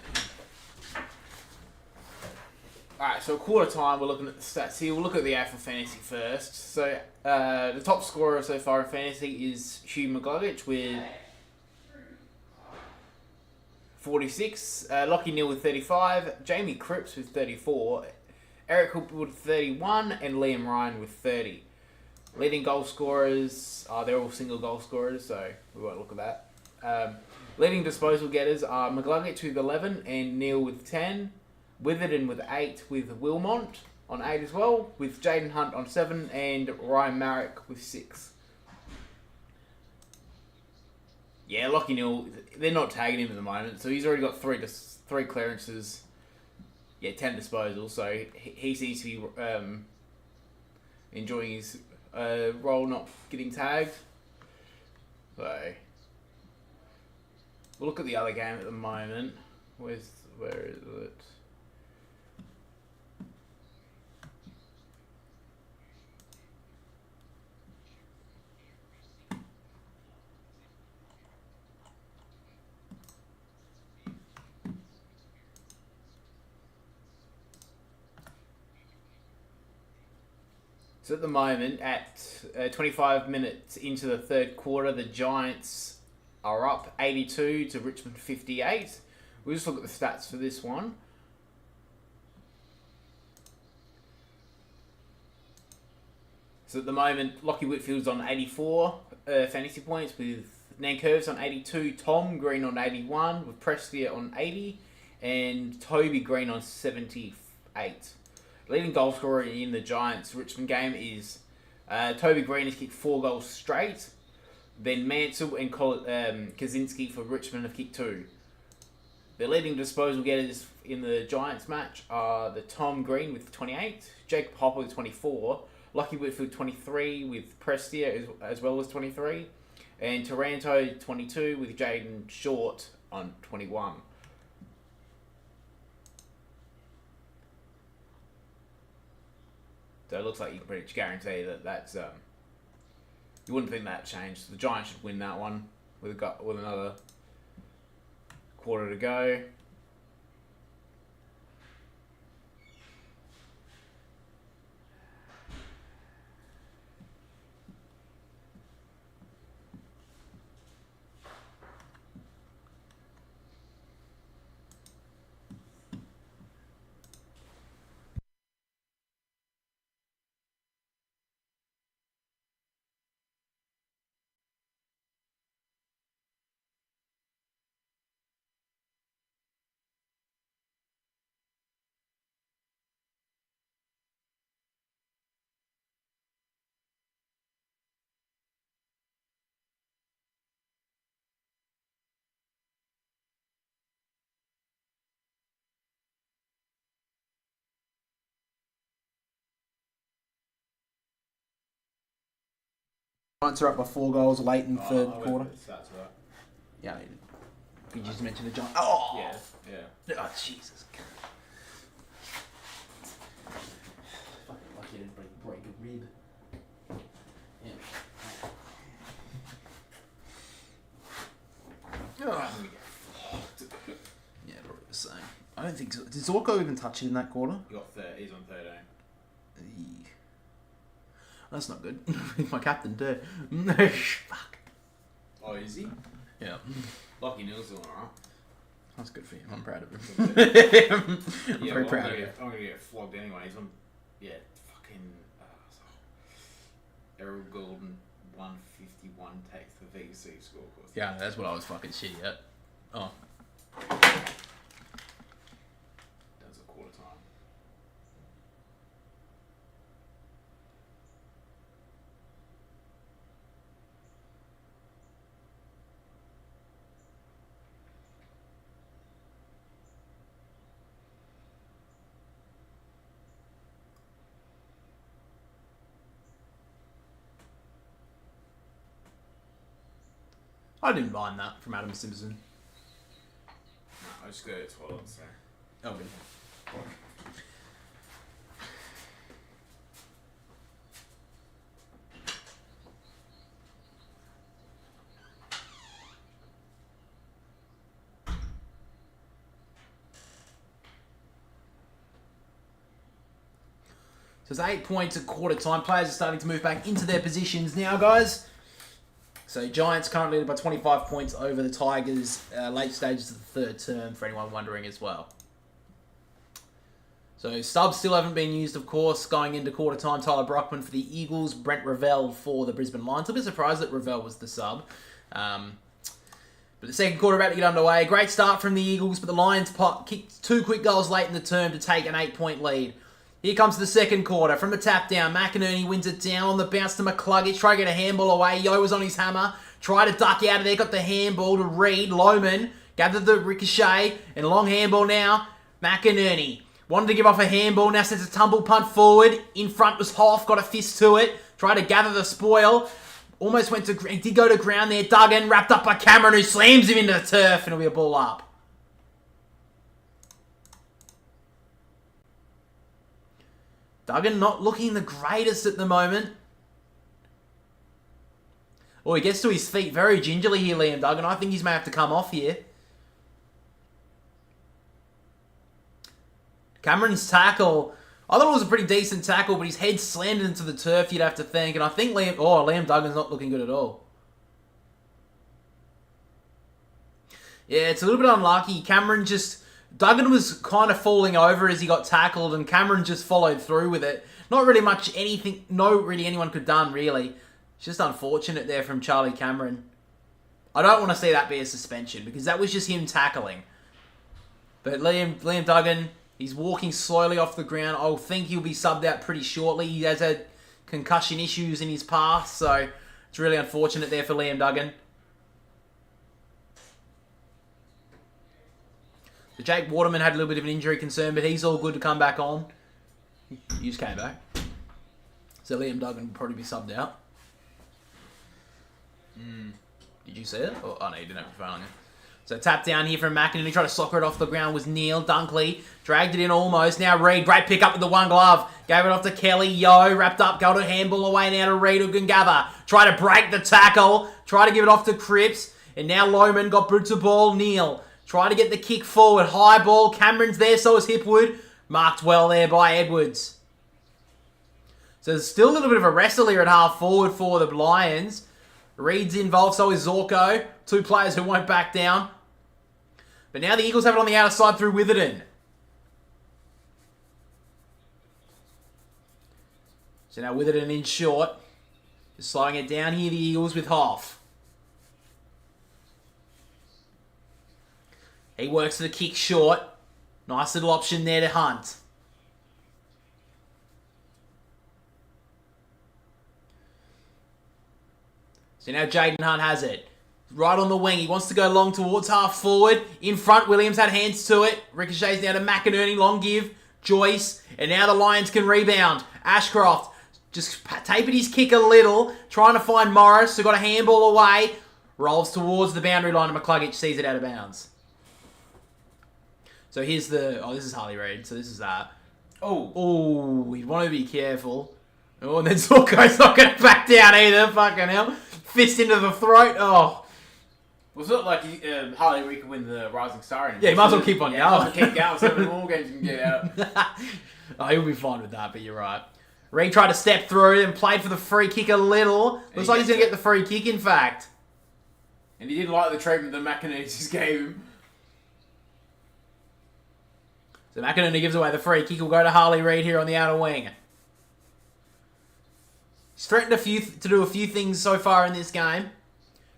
Alright, so quarter time, we're looking at the stats here. We'll look at the AFL Fantasy first. So, the top scorer so far in Fantasy is Hugh McCluggage with 46. Lockie Neal with 35. Jamie Cripps with 34. Eric Hook with 31 and Liam Ryan with 30. Leading goal scorers, they're all single goal scorers, so we won't look at that. Leading disposal getters are McGluggett with 11 and Neil with 10. Witherden with 8 with Wilmont on 8 as well, with Jaden Hunt on 7 and Ryan Marrick with 6. Yeah, Lockie Neal, they're not tagging him at the moment, so he's already got three clearances. Yeah, 10 disposals, so he seems to be enjoying his role not getting tagged. So, we'll look at the other game at the moment. Where is it? So at the moment, at 25 minutes into the third quarter, the Giants are up 82 to Richmond 58. We'll just look at the stats for this one. So at the moment, Lockie Whitfield's on 84 fantasy points, with Nankerv's on 82, Tom Green on 81, with Prestia on 80, and Toby Green on 78. Leading goal scorer in the Giants Richmond game is Toby Green has kicked 4 goals straight. Then Mansell and Kaczynski for Richmond have kicked 2. The leading disposal getters in the Giants match are the Tom Green with 28, Jacob Hopper with 24, Lockie Whitfield 23 with Prestia as well as 23, and Taranto 22 with Jaden Short on 21. So it looks like you can pretty much guarantee that that's you wouldn't think that changed. The Giants should win that one with another quarter to go. Giants are up by 4 goals late in the third I quarter. That's right. Yeah, you just mentioned the Giants. Oh! Yeah. Oh, Jesus. Fucking lucky I didn't break a rib. Yeah. Oh. Yeah, probably the same. I don't think so. Did Zorko even touch it in that quarter? He's on 13. Eee. That's not good. He's my captain too. Fuck. Oh, is he? Yeah. Lockie Neal's doing alright. That's good for him. I'm proud of him. I'm Yeah, very proud of him. I'm gonna get flogged anyway. He's on, fucking Errol Golden 151 takes the VC score. Yeah, that's what I was fucking shitty at. Oh. That's a quarter time. I didn't mind that from Adam Simpson. No, I just go to the toilet, so. Oh, good. So it's 8 points at quarter time. Players are starting to move back into their positions now, guys. So Giants currently by 25 points over the Tigers, late stages of the third term, for anyone wondering as well. So subs still haven't been used, of course. Going into quarter time, Tyler Brockman for the Eagles, Brent Revell for the Brisbane Lions. I'm a bit surprised that Revell was the sub. But the second quarter about to get underway. Great start from the Eagles, but the Lions kicked 2 quick goals late in the term to take an 8-point lead. Here comes the second quarter. From the tap down, McInerney wins it down on the bounce to McCluggage. Try to get a handball away. Yo was on his hammer. Try to duck out of there. Got the handball to Reed. Lohman gathered the ricochet. And long handball now. McInerney wanted to give off a handball. Now sends a tumble punt forward. In front was Hoff. Got a fist to it. Tried to gather the spoil. Almost went to... He did go to ground there. Duggan wrapped up by Cameron, who slams him into the turf. And it'll be a ball up. Duggan not looking the greatest at the moment. Oh, he gets to his feet very gingerly here, Liam Duggan. I think he's may have to come off here. Cameron's tackle, I thought it was a pretty decent tackle, but his head slammed into the turf, you'd have to think. And I think Liam Duggan's not looking good at all. Yeah, it's a little bit unlucky. Duggan was kind of falling over as he got tackled, and Cameron just followed through with it. Not really much anything, anyone could have done, really. It's just unfortunate there from Charlie Cameron. I don't want to see that be a suspension, because that was just him tackling. But Liam Duggan, he's walking slowly off the ground. I think he'll be subbed out pretty shortly. He has had concussion issues in his past, so it's really unfortunate there for Liam Duggan. So Jake Waterman had a little bit of an injury concern, but he's all good to come back on. He just came back. So Liam Duggan will probably be subbed out. Did you see it? Oh, no, you didn't have your phone on you. So tap down here from McInerney. Tried to soccer it off the ground was Neil Dunkley. Dragged it in almost. Now Reed. Great pick up with the one glove. Gave it off to Kelly. Yo wrapped up. Got a handball away now to Reed, who can gather. Try to break the tackle. Try to give it off to Cripps. And now Lohman got boot to ball. Neil. Try to get the kick forward. High ball. Cameron's there, so is Hipwood. Marked well there by Edwards. So there's still a little bit of a wrestle here at half forward for the Lions. Reed's involved, so is Zorko. 2 players who won't back down. But now the Eagles have it on the outer side through Witherden. So now Witherden in short. Just slowing it down here, the Eagles with Hoff. He works the kick short. Nice little option there to Hunt. So now Jaden Hunt has it. Right on the wing. He wants to go long towards half forward. In front, Williams had hands to it. Ricochets now to McInerney. Long give. Joyce. And now the Lions can rebound. Ashcroft just tapered his kick a little. Trying to find Morris, who got a handball away. Rolls towards the boundary line, and McCluggage sees it out of bounds. So here's the... Oh, this is Harley Reid. So this is that. Oh, we want to be careful. Oh, and then Zorko's not going to back down either. Fucking hell. Fist into the throat. Oh. Well, it's not like Harley Reid can win the Rising Star anymore. Yeah, he might as well keep on going. Keep going, so many more games you can get out. Oh, he'll be fine with that, but you're right. Reid tried to step through and played for the free kick a little. Looks like he's going to get the free kick, in fact. And he didn't like the treatment that McInerney just gave him. So McInerney gives away the free kick. Will go to Harley Reid here on the outer wing. He's threatened to do a few things so far in this game.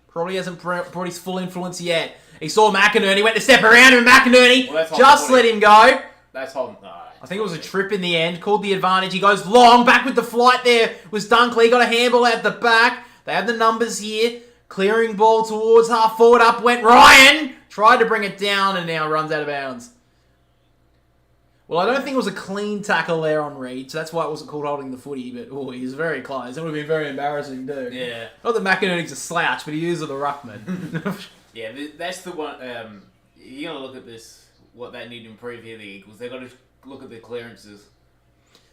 Probably hasn't brought his full influence yet. He saw McInerney, went to step around him, and McInerney just let him go. That's holding. No, I think it was a trip in the end. Called the advantage. He goes long. Back with the flight there was Dunkley. Got a handball out the back. They have the numbers here. Clearing ball towards half forward. Up went Ryan. Tried to bring it down and now runs out of bounds. Well, I don't think it was a clean tackle there on Reid, so that's why it wasn't called holding the footy, but he was very close. It would have been very embarrassing too. Yeah. Not that McInerney's a slouch, but he is with a ruckman. Yeah, that's the one. You're going to look at this, what they need to improve here, the Eagles. They've got to look at the clearances.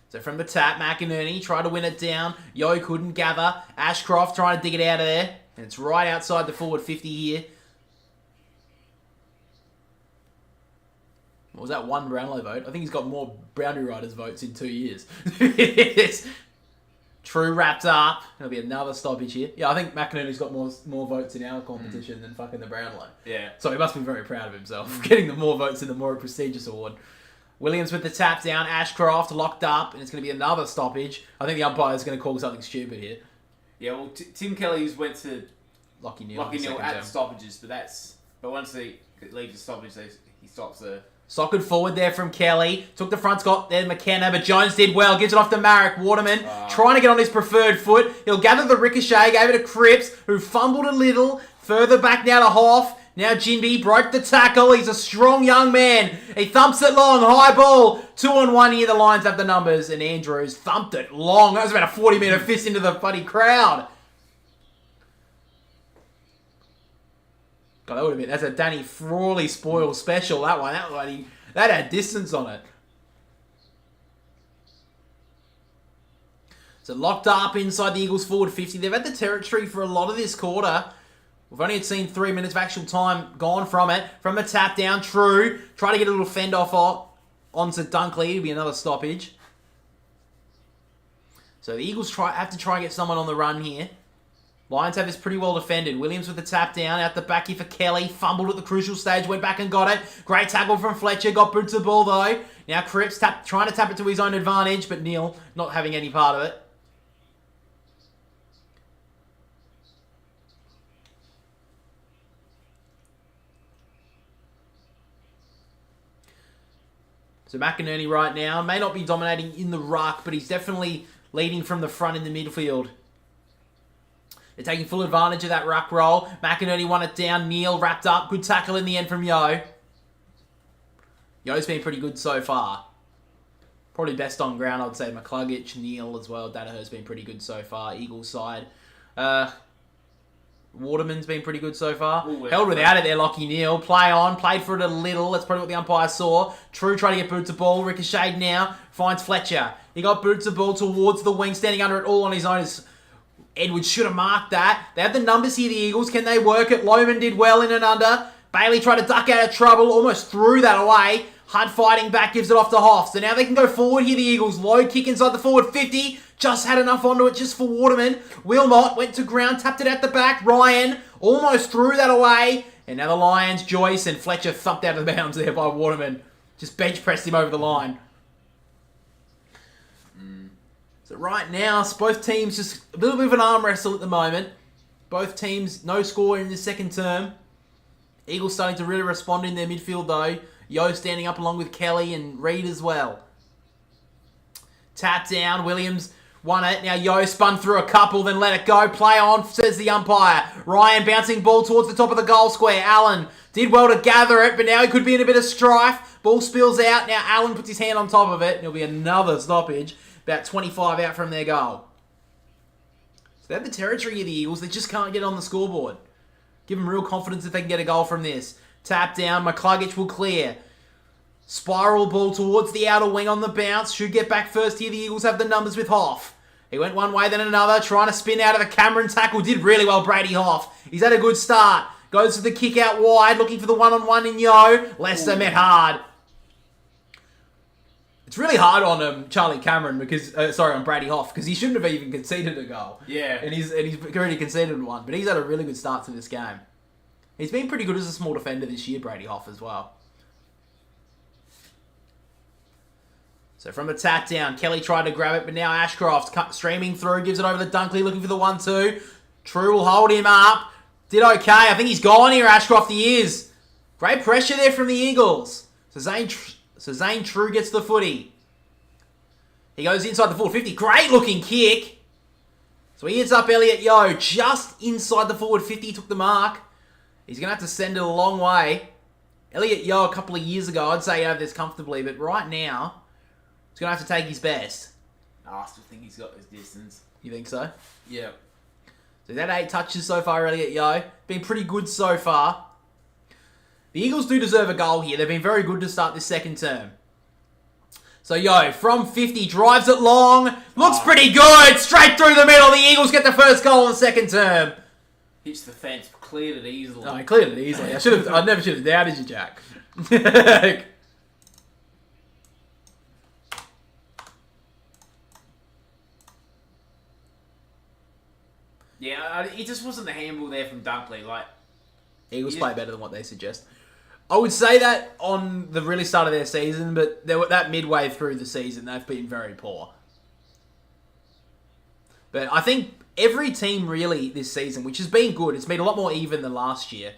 So from the tap, McInerney tried to win it down. Yo couldn't gather. Ashcroft trying to dig it out of there. And it's right outside the forward 50 here. What was that, one Brownlow vote? I think he's got more Boundary Riders votes in 2 years. True wrapped up. There'll be another stoppage here. Yeah, I think McInerney's got more votes in our competition than fucking the Brownlow. Yeah. So he must be very proud of himself, getting the more votes in the more prestigious award. Williams with the tap down. Ashcroft locked up, and it's going to be another stoppage. I think the umpire is going to call something stupid here. Yeah, well, Tim Kelly's went to Lockie Neal at the stoppages, but once he leaves the stoppage, he stops there. Socked forward there from Kelly. Took the front spot there, McKenna, but Jones did well. Gives it off to Marek. Waterman trying to get on his preferred foot. He'll gather the ricochet. Gave it to Cripps, who fumbled a little. Further back now to Hoff. Now Jinby broke the tackle. He's a strong young man. He thumps it long. High ball. 2-on-1 here. The Lions have the numbers. And Andrews thumped it long. That was about a 40-metre fist into the bloody crowd. God, that would have been... That's a Danny Frawley spoil special, that one. That had distance on it. So locked up inside the Eagles forward 50. They've had the territory for a lot of this quarter. We've only seen 3 minutes of actual time gone from it. From the tap down, True. Try to get a little fend off onto Dunkley. It'll be another stoppage. So the Eagles have to try and get someone on the run here. Lions have this pretty well defended. Williams with the tap down. Out the back here for Kelly. Fumbled at the crucial stage. Went back and got it. Great tackle from Fletcher. Got boots the ball though. Now Cripps trying to tap it to his own advantage. But Neal not having any part of it. So McInerney right now may not be dominating in the ruck. But he's definitely leading from the front in the midfield. They're taking full advantage of that ruck roll. McInerney won it down. Neal wrapped up. Good tackle in the end from Yo. Yo's been pretty good so far. Probably best on ground, I'd say. McCluggage, Neal as well. Danaher's been pretty good so far. Eagles side. Waterman's been pretty good so far. Ooh, Held without it there, Lockie Neal. Play on. Played for it a little. That's probably what the umpire saw. True trying to get boots of ball. Ricocheted now. Finds Fletcher. He got boots of ball towards the wing. Standing under it all on his own. Edwards should have marked that. They have the numbers here, the Eagles. Can they work it? Lohman did well in and under. Bailey tried to duck out of trouble. Almost threw that away. Hunt fighting back. Gives it off to Hoff. So now they can go forward here, the Eagles. Low kick inside the forward 50. Just had enough onto it just for Waterman. Wilmot went to ground. Tapped it at the back. Ryan almost threw that away. And now the Lions, Joyce and Fletcher thumped out of the bounds there by Waterman. Just bench pressed him over the line. So right now, both teams just a little bit of an arm wrestle at the moment. Both teams, no score in the second term. Eagles starting to really respond in their midfield though. Yo standing up along with Kelly and Reed as well. Tap down, Williams won it. Now Yo spun through a couple, then let it go. Play on, says the umpire. Ryan bouncing ball towards the top of the goal square. Allen did well to gather it, but now he could be in a bit of strife. Ball spills out. Now Allen puts his hand on top of it. And it'll be another stoppage. About 25 out from their goal. So they have the territory of the Eagles. They just can't get on the scoreboard. Give them real confidence if they can get a goal from this. Tap down. McCluggage will clear. Spiral ball towards the outer wing on the bounce. Should get back first here. The Eagles have the numbers with Hoff. He went one way then another. Trying to spin out of the Cameron tackle. Did really well, Brady Hoff. He's had a good start. Goes for the kick out wide. Looking for the one-on-one in Yo. Leicester met hard. It's really hard on Charlie Cameron because on Brady Hoff because he shouldn't have even conceded a goal. Yeah, and he's already conceded one, but he's had a really good start to this game. He's been pretty good as a small defender this year, Brady Hoff as well. So from the tap down, Kelly tried to grab it, but now Ashcroft streaming through, gives it over to Dunkley, looking for the 1-2. True will hold him up. Did okay. I think he's gone here, Ashcroft. He is. Great pressure there from the Eagles. So Zane True gets the footy. He goes inside the 450. Great looking kick. So he hits up Elliot Yo just inside the forward 50. He took the mark. He's going to have to send it a long way. Elliot Yo a couple of years ago, I'd say he had this comfortably. But right now, he's going to have to take his best. I still think he's got his distance. You think so? Yeah. So he's had 8 touches so far, Elliot Yo. Been pretty good so far. The Eagles do deserve a goal here. They've been very good to start this second term. So Yo, from 50, drives it long. Looks pretty good. Straight through the middle. The Eagles get the first goal in the second term. Hits the fence. Cleared it easily. Oh, he cleared it easily. I never should have doubted you, Jack. Yeah, it just wasn't the handball there from Dunkley. Eagles play better than what they suggest. I would say that on the really start of their season, but that midway through the season, they've been very poor. But I think every team really this season, which has been good, it's been a lot more even than last year,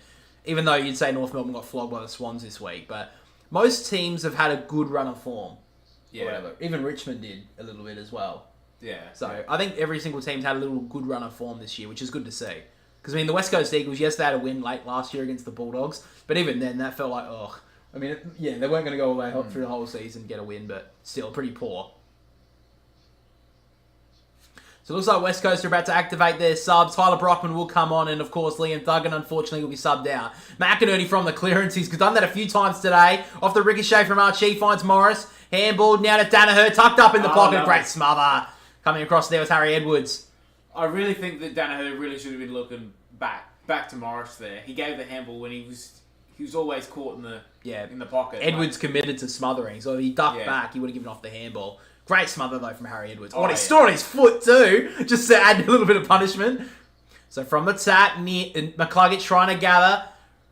even though you'd say North Melbourne got flogged by the Swans this week, but most teams have had a good run of form. Yeah. Whatever. Even Richmond did a little bit as well. Yeah. So I think every single team's had a little good run of form this year, which is good to see. Because, I mean, the West Coast Eagles, yes, they had a win late last year against the Bulldogs, but even then, that felt like, ugh. I mean, yeah, they weren't going to go all the way through the whole season and get a win, but still pretty poor. So it looks like West Coast are about to activate their subs. Tyler Brockman will come on, and of course, Liam Duggan, unfortunately, will be subbed out. McInerney from the clearance. He's done that a few times today. Off the ricochet from Archie, finds Morris. Handballed now to Danaher, tucked up in the pocket. Great smother. Coming across there was Harry Edwards. I really think that Danaher really should have been looking back to Morris there. He gave the handball when he was always caught in the pocket. Edwards committed to smothering, so if he ducked back, he would have given off the handball. Great smother, though, from Harry Edwards. He stood on his foot, too, just to add a little bit of punishment. So from the tap, McCluggage trying to gather.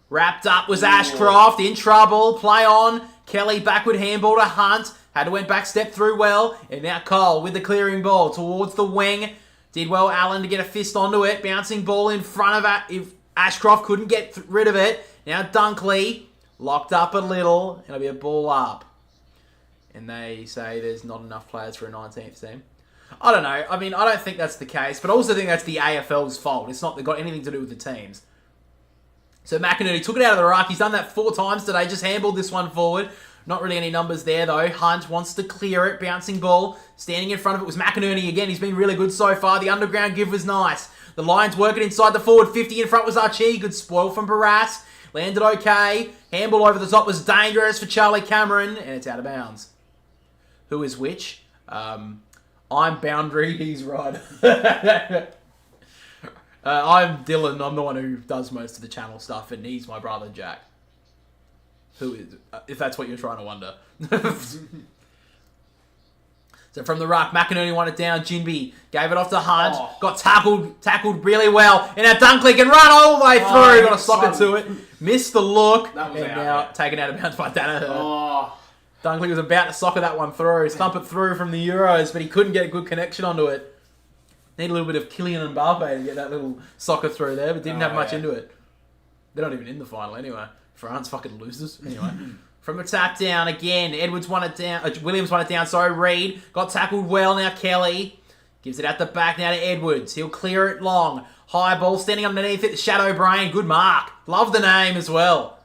Wrapped up was Ashcroft, in trouble. Play on. Kelly backward handball to Hunt. Had to went back, step through well. And now Cole with the clearing ball towards the wing. Did well, Allen, to get a fist onto it. Bouncing ball in front of if Ashcroft couldn't get rid of it. Now Dunkley locked up a little. It'll be a ball up. And they say there's not enough players for a 19th team. I don't know. I mean, I don't think that's the case, but I also think that's the AFL's fault. It's not got anything to do with the teams. So McInerney took it out of the ruck. He's done that 4 times today. Just handballed this one forward. Not really any numbers there, though. Hunt wants to clear it. Bouncing ball. Standing in front of it was McInerney again. He's been really good so far. The underground give was nice. The Lions working inside the forward 50. In front was Archie. Good spoil from Barras. Landed okay. Handball over the top was dangerous for Charlie Cameron. And it's out of bounds. Who is which? I'm boundary, he's right. I'm Dylan, I'm the one who does most of the channel stuff, and he's my brother Jack. Who is, if that's what you're trying to wonder. So from the ruck, McInerney won it down, Jinby gave it off to Hunt, got tackled really well, and now Dunkley can run all the way through, got a socket to it, missed the look, and now taken out of bounds by Danaher. Dunkley was about to soccer that one through, stump it through from the Euros, but he couldn't get a good connection onto it. Need a little bit of Kylian Mbappe to get that little soccer through there, but didn't have much into it. They're not even in the final anyway. France fucking losers. Anyway. From a tap down again, Edwards won it down. Williams won it down, sorry, Reed. Got tackled well, now Kelly. Gives it out the back now to Edwards. He'll clear it long. High ball standing underneath it, Shadow Brain. Good mark. Love the name as well.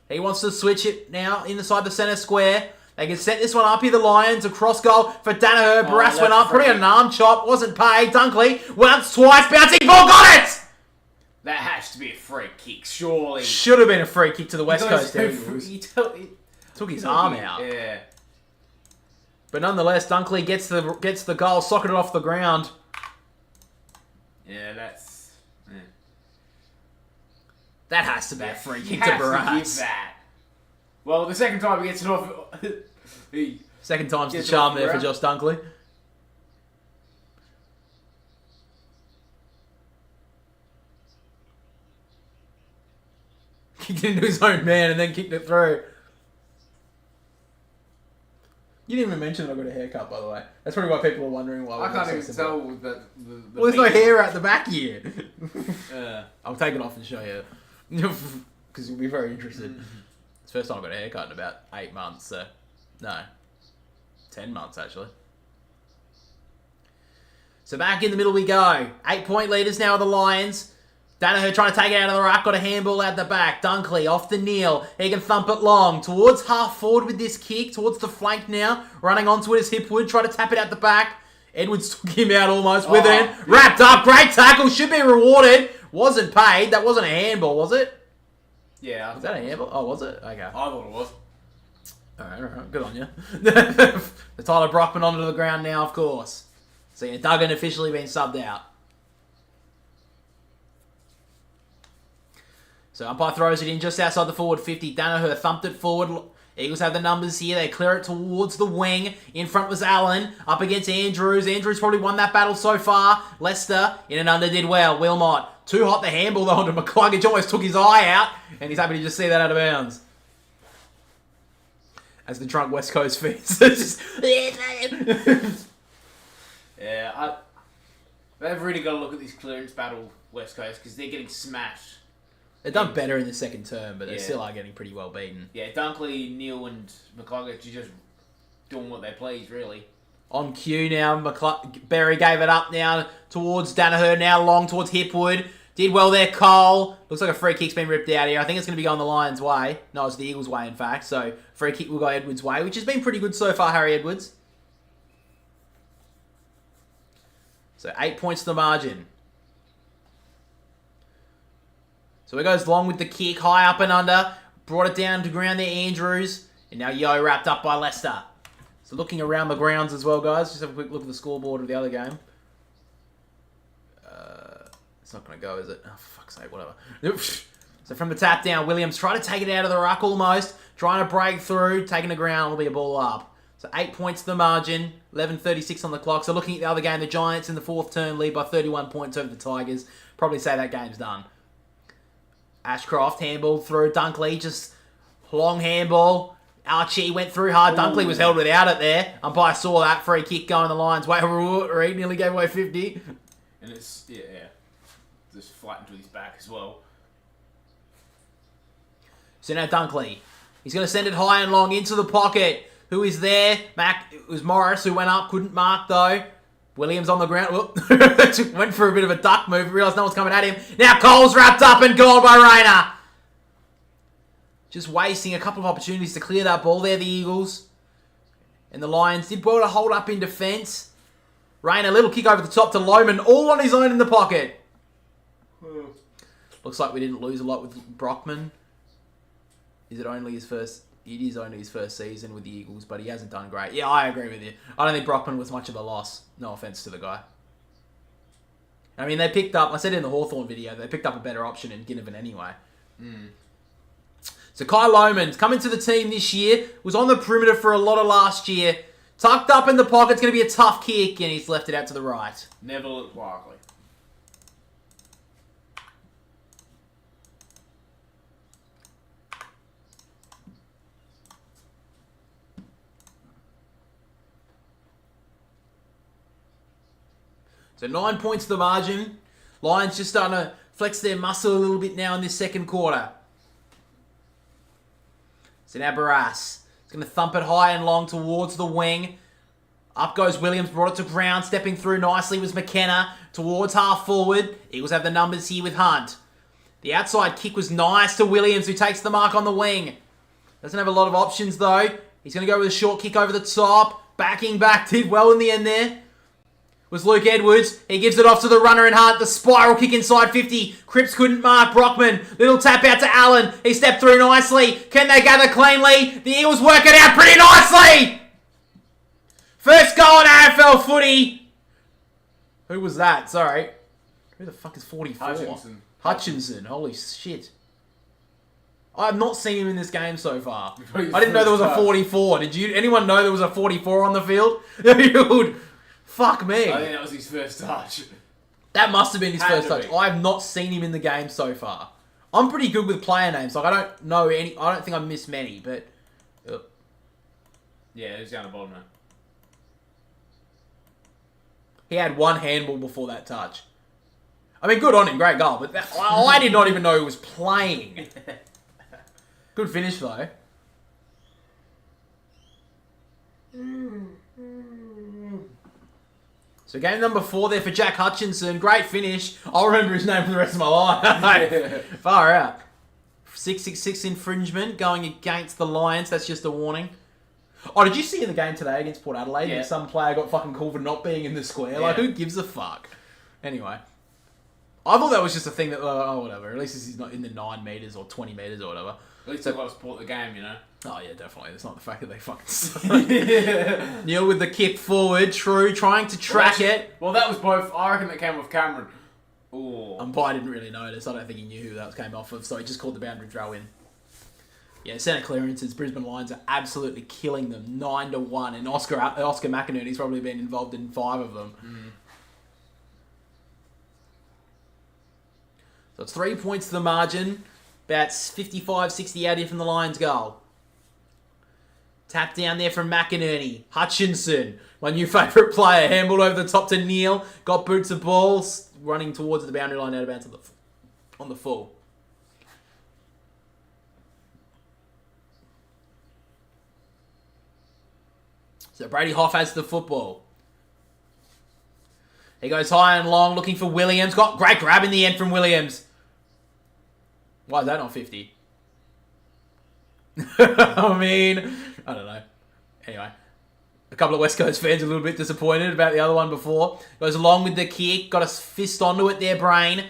He wants to switch it now inside the centre square. They can set this one up here, the Lions. A cross goal for Danaher. Barras went up, putting an arm chop. Wasn't paid. Dunkley once, twice. Bouncing ball. Got it! That has to be a free kick, surely. Should have been a free kick to the West Coast Eagles. He Took his arm out. Yeah. But nonetheless, Dunkley gets the goal, socketed off the ground. Yeah, that's... Yeah. That has to be a free kick to Barras. Well, the second time he gets it off... Second time's the charm there for Josh Dunkley. Kicked it into his own man and then kicked it through. You didn't even mention that I got a haircut, by the way. That's probably why people are wondering why. I can't even tell the well, there's no hair at the back here. I'll take it off and show you. Because you'll be very interested. It's the first time I got a haircut in about 8 months, so... No. 10 months, actually. So back in the middle we go. 8-point leaders now are the Lions. Danaher trying to take it out of the ruck. Got a handball out the back. Dunkley off the kneel. He can thump it long. Towards half forward with this kick. Towards the flank now. Running onto it is Hipwood. Try to tap it out the back. Edwards took him out almost with it. Wrapped up. Great tackle. Should be rewarded. Wasn't paid. That wasn't a handball, was it? Yeah. Was that a handball? Oh, was it? Okay. I thought it was. Alright. Good on you. The Tyler Brockman onto the ground now, of course. So yeah, Duggan officially been subbed out. So umpire throws it in just outside the forward 50. Danaher thumped it forward. Eagles have the numbers here. They clear it towards the wing. In front was Allen. Up against Andrews. Andrews probably won that battle so far. Leicester in and under did well. Wilmot. Too hot the handball though onto McCluggage. Almost took his eye out. And he's happy to just see that out of bounds. as the drunk West Coast fans. Just Yeah, they've really got to look at this clearance battle, West Coast, because they're getting smashed. they've done better in the second term, but they Yeah. still are getting pretty well beaten. Yeah, Dunkley, Neil, and McCluggage are just doing what they please, really. On cue now, Berry gave it up now towards Danaher, now long towards Hipwood. Did well there, Cole. Looks like a free kick's been ripped out here. I think it's going to be going the Lions' way. No, it's the Eagles' way, in fact. So, free kick will go Edwards' way, which has been pretty good so far, Harry Edwards. So, 8 points to the margin. So, it goes long with the kick, high up and under. Brought it down to ground there, Andrews. And now Yo wrapped up by Leicester. So, looking around the grounds as well, guys. Just have a quick look at the scoreboard of the other game. It's not going to go, is it? Oh, for fuck's sake, whatever. So from the tap down, Williams trying to take it out of the ruck almost. Trying to break through, taking the ground, will be a ball up. So 8 points to the margin, 11:36 on the clock. So looking at the other game, the Giants in the fourth term lead by 31 points over the Tigers. Probably say that game's done. Ashcroft handball through, Dunkley just long handball. Archie went through hard. Dunkley was held without it there. Umpire saw that free kick going the Lions' way. Reed nearly gave away 50. And it's, yeah. Just flattened to his back as well. So now Dunkley. He's going to send it high and long into the pocket. Who is there? It was Morris who went up. Couldn't mark though. Williams on the ground. Went for a bit of a duck move. Realised no one's coming at him. Now Cole's wrapped up and gone by Rayner. Just wasting a couple of opportunities to clear that ball there, the Eagles. And the Lions did well to hold up in defence. Rayner, little kick over the top to Lohman. All on his own in the pocket. Looks like we didn't lose a lot with Brockman. Is it only his first? It is only his first season with the Eagles, but he hasn't done great. Yeah, I agree with you. I don't think Brockman was much of a loss. No offense to the guy. I mean, they picked up, I said in the Hawthorn video, they picked up a better option in Ginnivan anyway. So Kai Lohman's coming to the team this year. Was on the perimeter for a lot of last year. Tucked up in the pocket. It's going to be a tough kick, and he's left it out to the right. Never looked likely. So 9 points to the margin. Lions just starting to flex their muscle a little bit now in this second quarter. So now Barras is going to thump it high and long towards the wing. Up goes Williams, brought it to ground. Stepping through nicely was McKenna towards half forward. Eagles have the numbers here with Hunt. The outside kick was nice to Williams, who takes the mark on the wing. Doesn't have a lot of options though. He's going to go with a short kick over the top. Backing back, did well in the end there. Was Luke Edwards. He gives it off to the runner in Hunt. The spiral kick inside 50. Cripps couldn't mark Brockman. Little tap out to Allen. He stepped through nicely. Can they gather cleanly? The Eagles work it out pretty nicely. First goal in AFL footy. Who was that? Sorry. Who the fuck is 44? Hutchinson. Holy shit. I have not seen him in this game so far. I didn't know there was a 44. Did you? Anyone know there was a 44 on the field? Dude. Fuck me. I think that was his first touch. That must have been his first touch. I have not seen him in the game so far. I'm pretty good with player names. Like, I don't know any. I don't think I missed many, but. Yeah, he's down the bottom now. He had one handball before that touch. I mean, good on him. Great goal. But I did not even know he was playing. Good finish, though. So game number 4 there for Jack Hutchinson. Great finish. I'll remember his name for the rest of my life. Far out. 666 infringement going against the Lions. That's just a warning. Oh, did you see in the game today against Port Adelaide that some player got fucking called for not being in the square? Like, who gives a fuck? Anyway. I thought that was just a thing that, oh, whatever. At least he's not in the 9 metres or 20 metres or whatever. At least they've got to support the game, you know? Oh, yeah, definitely. It's not the fact that they fucking suck. Neil with the kick forward. True, trying to track it. Well, that was both. I reckon that came off Cameron. Ooh. Umpire didn't really notice. I don't think he knew who that came off of, so he just called the boundary throw in. Yeah, centre clearances. Brisbane Lions are absolutely killing them. 9-1. And Oscar McInerney's probably been involved in 5 of them. So it's 3 points to the margin. About 55-60 out here from the Lions goal. Tap down there from McInerney. Hutchinson, my new favourite player. Handball over the top to Neil. Got boots of balls. Running towards the boundary line out of bounds on the full. So Brady Hoff has the football. He goes high and long looking for Williams. Got great grab in the end from Williams. Why is that not 50? I mean, I don't know. Anyway, a couple of West Coast fans are a little bit disappointed about the other one before. Goes along with the kick. Got a fist onto it there, Brain.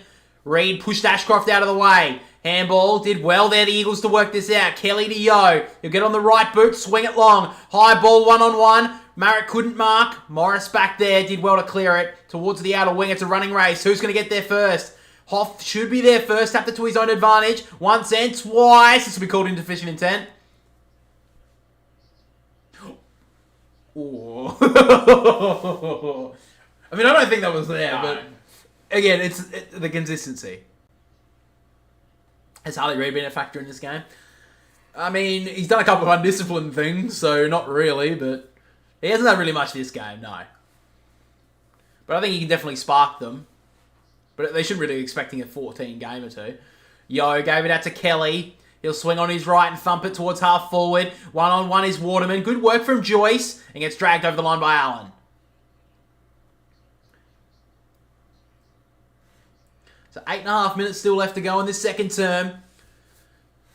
Reed pushed Ashcroft out of the way. Handball, did well there, the Eagles, to work this out. Kelly to Yo. He'll get on the right boot, swing it long. High ball, one-on-one. Marek couldn't mark. Morris back there, did well to clear it. Towards the outer wing, it's a running race. Who's going to get there first? Hoff should be there first, tapped it to his own advantage. Once and twice. This will be called insufficient intent. Ooh. I mean, I don't think that was there, but again, it's the consistency. Has Harley Reid been a factor in this game? I mean, he's done a couple of undisciplined things, so not really, but he hasn't done really much this game, no. But I think he can definitely spark them. But they shouldn't really be expecting a 14 game or two. Yo gave it out to Kelly. He'll swing on his right and thump it towards half forward. One-on-one is Waterman. Good work from Joyce. And gets dragged over the line by Allen. So 8.5 minutes still left to go in this second term.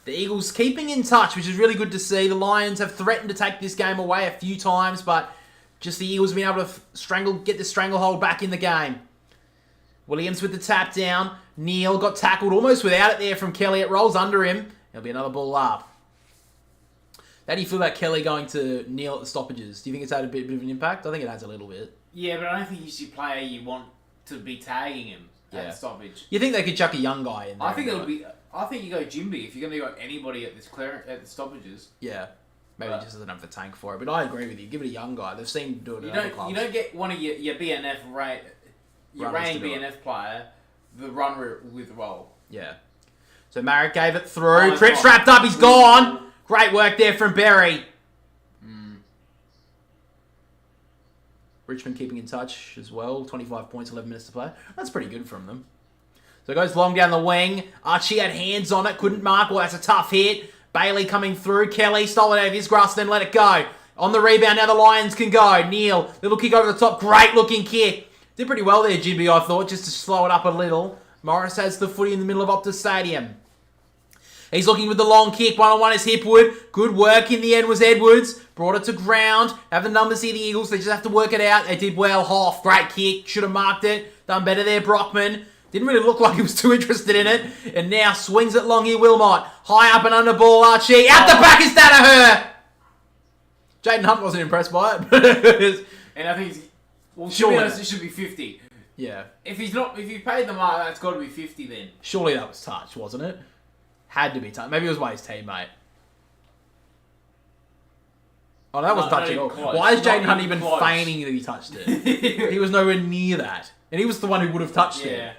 The Eagles keeping in touch, which is really good to see. The Lions have threatened to take this game away a few times, but just the Eagles have been able to get the stranglehold back in the game. Williams with the tap down. Neil got tackled almost without it there from Kelly. It rolls under him. There'll be another ball up. How do you feel about Kelly going to Neil at the stoppages? Do you think it's had a bit of an impact? I think it has a little bit. Yeah, but I don't think he's the player you want to be tagging him at the stoppage. You think they could chuck a young guy in there? I think I think you go Jimby if you're going to go anybody at the stoppages. Yeah. Maybe he just doesn't have the tank for it. But I agree with you. Give it a young guy. They've seen him do it at other clubs. You don't get one of your BNF your reigning BNF player the run with roll. Yeah. So Marek gave it through. Cripps wrapped up. He's gone. Great work there from Berry. Richmond keeping in touch as well. 25 points, 11 minutes to play. That's pretty good from them. So it goes long down the wing. Archie had hands on it. Couldn't mark. Well, that's a tough hit. Bailey coming through. Kelly stole it out of his grasp, then let it go. On the rebound, now the Lions can go. Neil, little kick over the top. Great looking kick. Did pretty well there, Jimby, I thought, just to slow it up a little. Morris has the footy in the middle of Optus Stadium. He's looking with the long kick. One-on-one is Hipwood. Good work in the end was Edwards. Brought it to ground. Have the numbers here, the Eagles. They just have to work it out. They did well. Hoff, great kick. Should have marked it. Done better there, Brockman. Didn't really look like he was too interested in it. And now swings it long here, Wilmot. High up and under ball, Archie. Out the back is Danaher. Jaden Hunt wasn't impressed by it. And I think surely it should be 50. Yeah. If you paid the mark, that's got to be 50 then. Surely that was touch, wasn't it? Had to be touch. Maybe it was by his teammate. Oh, that was touching. Why is Jaden Hunt even feigning that he touched it? He was nowhere near that. And he was the one who would have touched it.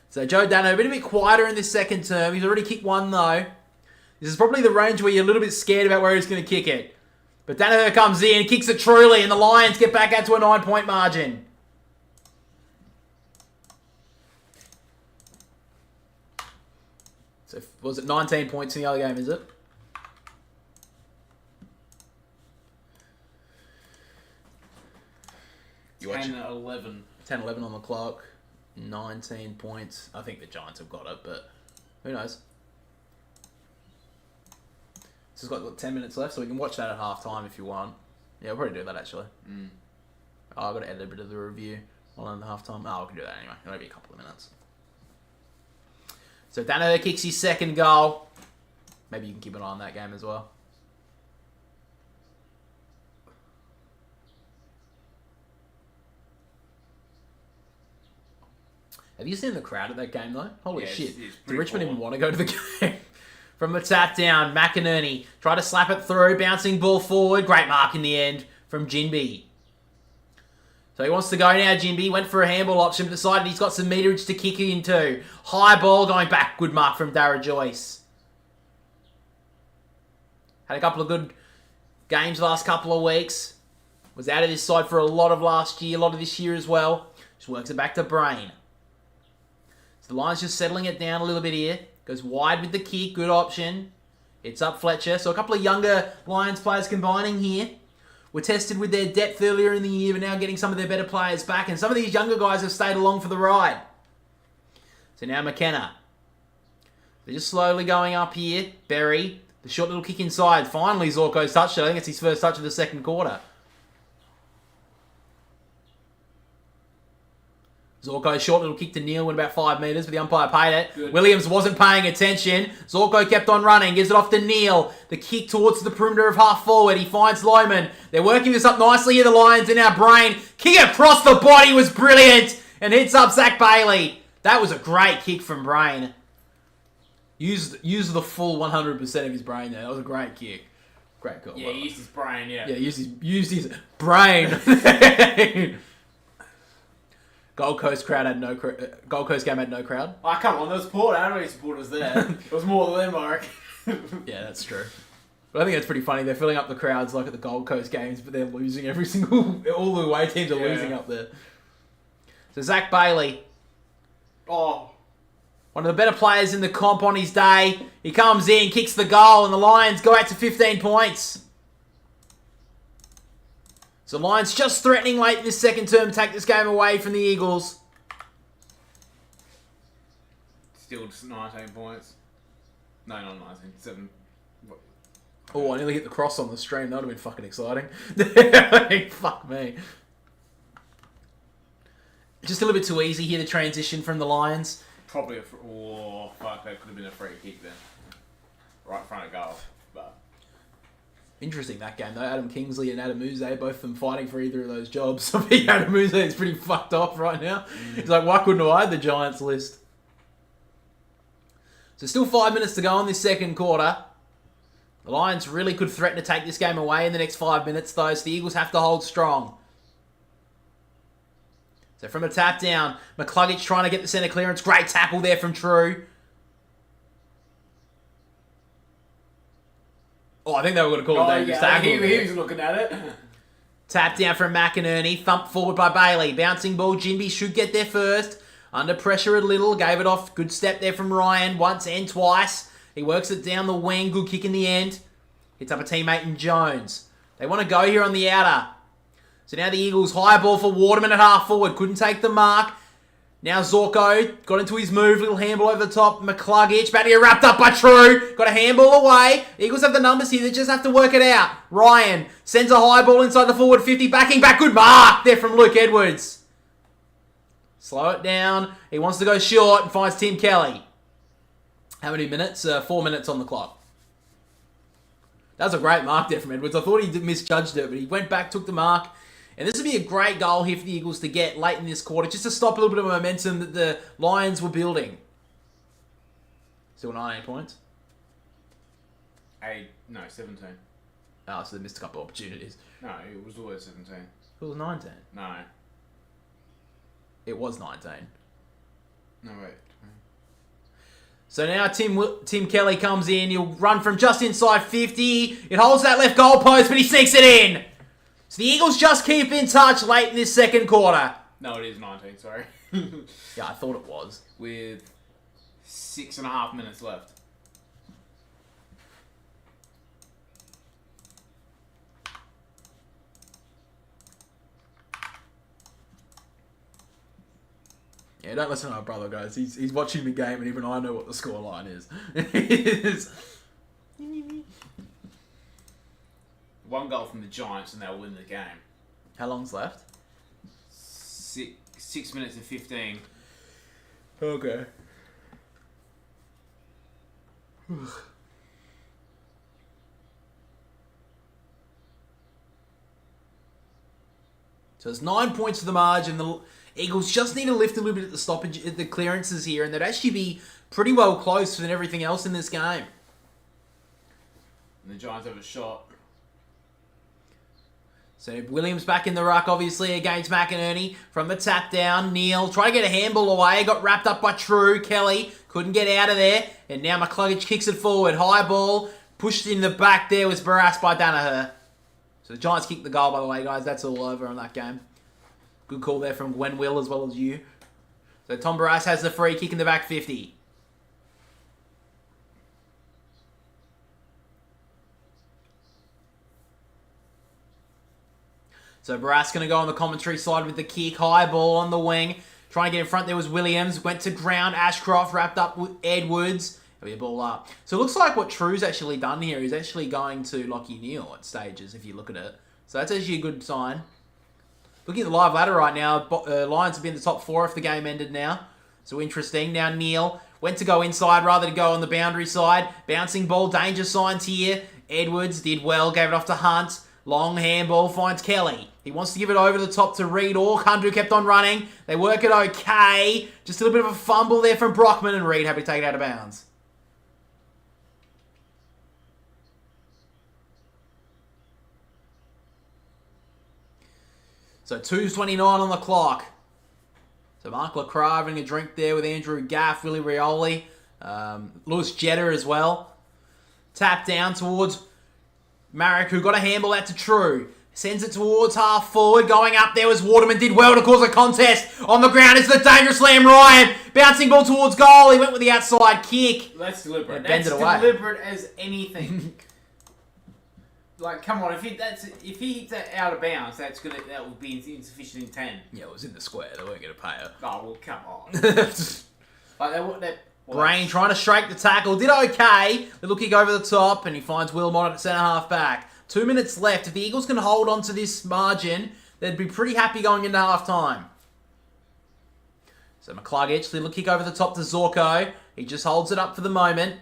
So Joe Dano, a bit quieter in this second term. He's already kicked one though. This is probably the range where you're a little bit scared about where he's going to kick it. But Danaher comes in, kicks it truly, and the Lions get back out to a 9-point margin. So was it 19 points in the other game, is it? You 10-11. 10-11 on the clock. 19 points. I think the Giants have got it, but who knows? This has got 10 minutes left, so we can watch that at half time if you want. Yeah, we'll probably do that actually. Oh, I've got to edit a bit of the review on the half time. Oh, we can do that anyway. It'll be a couple of minutes. So Danaher kicks his second goal. Maybe you can keep an eye on that game as well. Have you seen the crowd at that game though? Holy shit. Did Richmond even want to go to the game? From the tap down, McInerney tried to slap it through, bouncing ball forward. Great mark in the end from Jinby. So he wants to go now, Jinby. Went for a handball option, but decided he's got some meterage to kick into. High ball going back. Good mark from Dara Joyce. Had a couple of good games the last couple of weeks. Was out of this side for a lot of last year, a lot of this year as well. Just works it back to Brain. So the Lions just settling it down a little bit here. Goes wide with the kick, good option. It's up Fletcher. So a couple of younger Lions players combining here. Were tested with their depth earlier in the year, but now getting some of their better players back. And some of these younger guys have stayed along for the ride. So now McKenna. They're just slowly going up here. Berry, the short little kick inside. Finally, Zorko's touched it. I think it's his first touch of the second quarter. Zorko's short little kick to Neil went about 5 metres, but the umpire paid it. Good. Williams wasn't paying attention. Zorko kept on running, gives it off to Neil. The kick towards the perimeter of half forward. He finds Lohman. They're working this up nicely here, the Lions in our Brain. Kick across the body was brilliant and hits up Zach Bailey. That was a great kick from Brain. Used the full 100% of his brain there. That was a great kick. Great call. Yeah, he used his brain, yeah. Yeah, used his brain. Gold Coast crowd had no Gold Coast game had no crowd. Oh, come on, there was support. I don't know any supporters there. It was more than them, I reckon. Yeah, that's true. But I think that's pretty funny. They're filling up the crowds like at the Gold Coast games, but they're losing every single... All the away teams are losing up there. So Zach Bailey. Oh. One of the better players in the comp on his day. He comes in, kicks the goal, and the Lions go out to 15 points. So Lions just threatening late in this second term to take this game away from the Eagles. Still just 19 points. No, not 19. 7. Oh, I nearly hit the cross on the stream. That would have been fucking exciting. Fuck me. Just a little bit too easy here, the transition from the Lions. Probably a... Oh, fuck. That could have been a free kick then. Right in front of goal. But... Interesting, that game, though. Adam Kingsley and Adam Muse, both of them fighting for either of those jobs. I think Adam Muse is pretty fucked off right now. He's like, why couldn't I have the Giants list? So still 5 minutes to go in this second quarter. The Lions really could threaten to take this game away in the next 5 minutes, though, so the Eagles have to hold strong. So from a tap down, McCluggage trying to get the centre clearance. Great tackle there from True. Oh, I think they were going to call it dangerous tackle. He was looking at it. Tap down from McInerney. Thumped forward by Bailey. Bouncing ball. Jinby should get there first. Under pressure a little. Gave it off. Good step there from Ryan. Once and twice. He works it down the wing. Good kick in the end. Hits up a teammate in Jones. They want to go here on the outer. So now the Eagles high ball for Waterman at half forward. Couldn't take the mark. Now Zorko got into his move. Little handball over the top. McCluggage. About to get wrapped up by True. Got a handball away. Eagles have the numbers here. They just have to work it out. Ryan sends a high ball inside the forward 50. Backing back. Good mark there from Luke Edwards. Slow it down. He wants to go short and finds Tim Kelly. How many minutes? 4 minutes on the clock. That was a great mark there from Edwards. I thought he misjudged it, but he went back, took the mark. And this would be a great goal here for the Eagles to get late in this quarter, just to stop a little bit of momentum that the Lions were building. Still 19 points? 17. Oh, so they missed a couple of opportunities. No, it was always 17. It was 19. No. It was 19. No, wait. So now Tim Kelly comes in. He'll run from just inside 50. It holds that left goal post, but he sneaks it in. So the Eagles just keep in touch late in this second quarter. No, it is 19, sorry. Yeah, I thought it was. With 6.5 minutes left. Yeah, don't listen to my brother, guys. He's watching the game, and even I know what the scoreline is. One goal from the Giants and they'll win the game. How long's left? 6 minutes and 15. Okay. So it's 9 points for the margin. The Eagles just need to lift a little bit at the stoppage, at the clearances here, and they'd actually be pretty well close than everything else in this game. And the Giants have a shot. So Williams back in the ruck, obviously, against McInerney. From the tap down, Neil try to get a handball away. Got wrapped up by True. Kelly couldn't get out of there. And now McCluggage kicks it forward. High ball. Pushed in the back there was Barras by Danaher. So the Giants kicked the goal, by the way, guys. That's all over on that game. Good call there from Gwen Will as well as you. So Tom Barras has the free kick in the back 50. So Barras going to go on the commentary side with the kick. High ball on the wing. Trying to get in front there was Williams. Went to ground. Ashcroft wrapped up with Edwards. There'll be a ball up. So it looks like what True's actually done here is actually going to Lachie Neale at stages, if you look at it. So that's actually a good sign. Looking at the live ladder right now, Lions would be in the top 4 if the game ended now. So interesting. Now Neale went to go inside rather than go on the boundary side. Bouncing ball, danger signs here. Edwards did well, gave it off to Hunt. Long handball finds Kelly. He wants to give it over the top to Reed. Hundu kept on running. They work it okay. Just a little bit of a fumble there from Brockman, and Reed happy to take it out of bounds. So 2:29 on the clock. So Mark LaCroix having a drink there with Andrew Gaff, Willie Rioli, Lewis Jetta as well. Tap down towards Marek, who got a handball out to True. Sends it towards half forward. Going up there was Waterman. Did well to cause a contest. On the ground is the dangerous Liam Ryan. Bouncing ball towards goal. He went with the outside kick. That's deliberate. That's deliberate as anything. Like, come on, if he hits that out of bounds, that would be insufficient intent. Yeah, it was in the square. They weren't going to pay it. Oh, well, come on. Brain trying to shake the tackle. Did okay. Little kick over the top, and he finds Wilmot at centre half back. 2 minutes left. If the Eagles can hold on to this margin, they'd be pretty happy going into half time. So McCluggage, little kick over the top to Zorko. He just holds it up for the moment.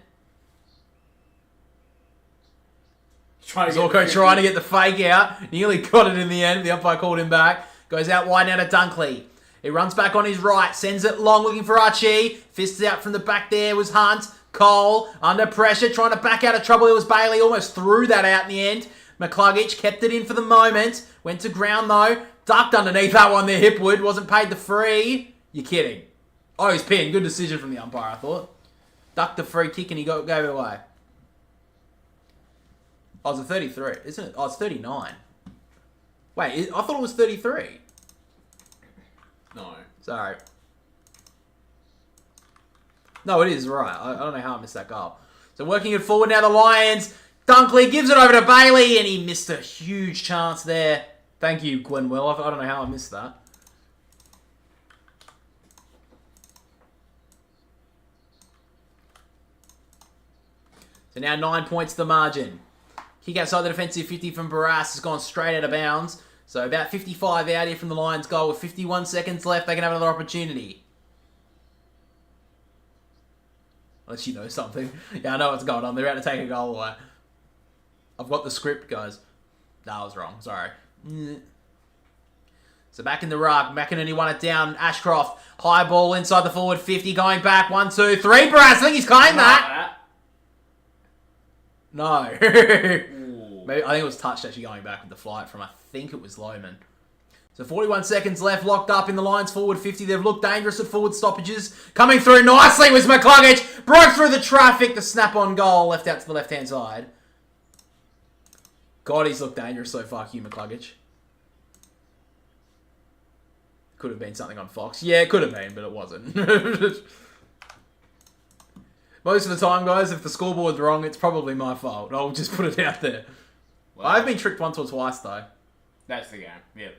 Zorko trying to get the fake out. Nearly got it in the end. The umpire called him back. Goes out wide now to Dunkley. He runs back on his right. Sends it long looking for Archie. Fists out from the back there was Hunt. Cole under pressure. Trying to back out of trouble. It was Bailey. Almost threw that out in the end. McCluggage kept it in for the moment. Went to ground though. Ducked underneath that one there. Hipwood. Wasn't paid the free. You're kidding. Oh, he's pinned. Good decision from the umpire, I thought. Ducked the free kick and he gave it away. Oh, it's a 33, isn't it? Oh, it's 39. Wait, I thought it was 33. No. Sorry. No, it is right. I don't know how I missed that goal. So working it forward now, the Lions. Dunkley gives it over to Bailey, and he missed a huge chance there. Thank you, Gwenwell. I don't know how I missed that. So now 9 points the margin. Kick outside the defensive 50 from Barras has gone straight out of bounds. So about 55 out here from the Lions goal with 51 seconds left. They can have another opportunity. Unless you know something. Yeah, I know what's going on. They're about to take a goal away. I've got the script, guys. No, I was wrong. Sorry. So back in the ruck. McInerney won it down. Ashcroft. High ball inside the forward 50. Going back. 1, 2, 3. Barras. I think he's claimed that. No. Maybe, I think it was touched actually going back with the flight from, I think it was Lohman. So 41 seconds left, locked up in the Lions forward 50. They've looked dangerous at forward stoppages. Coming through nicely was McCluggage. Broke through the traffic. The snap-on goal left out to the left-hand side. God, he's looked dangerous so far, Hugh McCluggage. Could have been something on Fox. Yeah, it could have been, but it wasn't. Most of the time, guys, if the scoreboard's wrong, it's probably my fault. I'll just put it out there. Well, I've been tricked once or twice, though. That's the game, yep.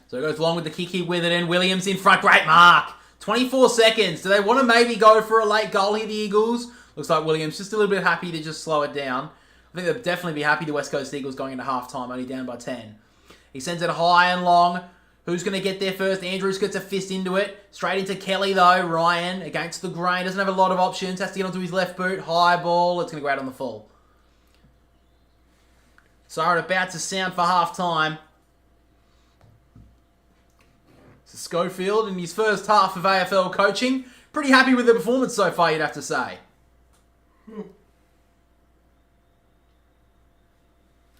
So it goes along with the kick here with it, and Williams in front. Great mark. 24 seconds. Do they want to maybe go for a late goal here, the Eagles? Looks like Williams just a little bit happy to just slow it down. I think they'll definitely be happy, the West Coast Eagles, going into halftime, only down by 10. He sends it high and long. Who's going to get there first? Andrews gets a fist into it. Straight into Kelly, though. Ryan against the grain. Doesn't have a lot of options. Has to get onto his left boot. High ball. It's going to go out on the full. Siren about to sound for half-time. So Schofield in his first half of AFL coaching. Pretty happy with the performance so far, you'd have to say.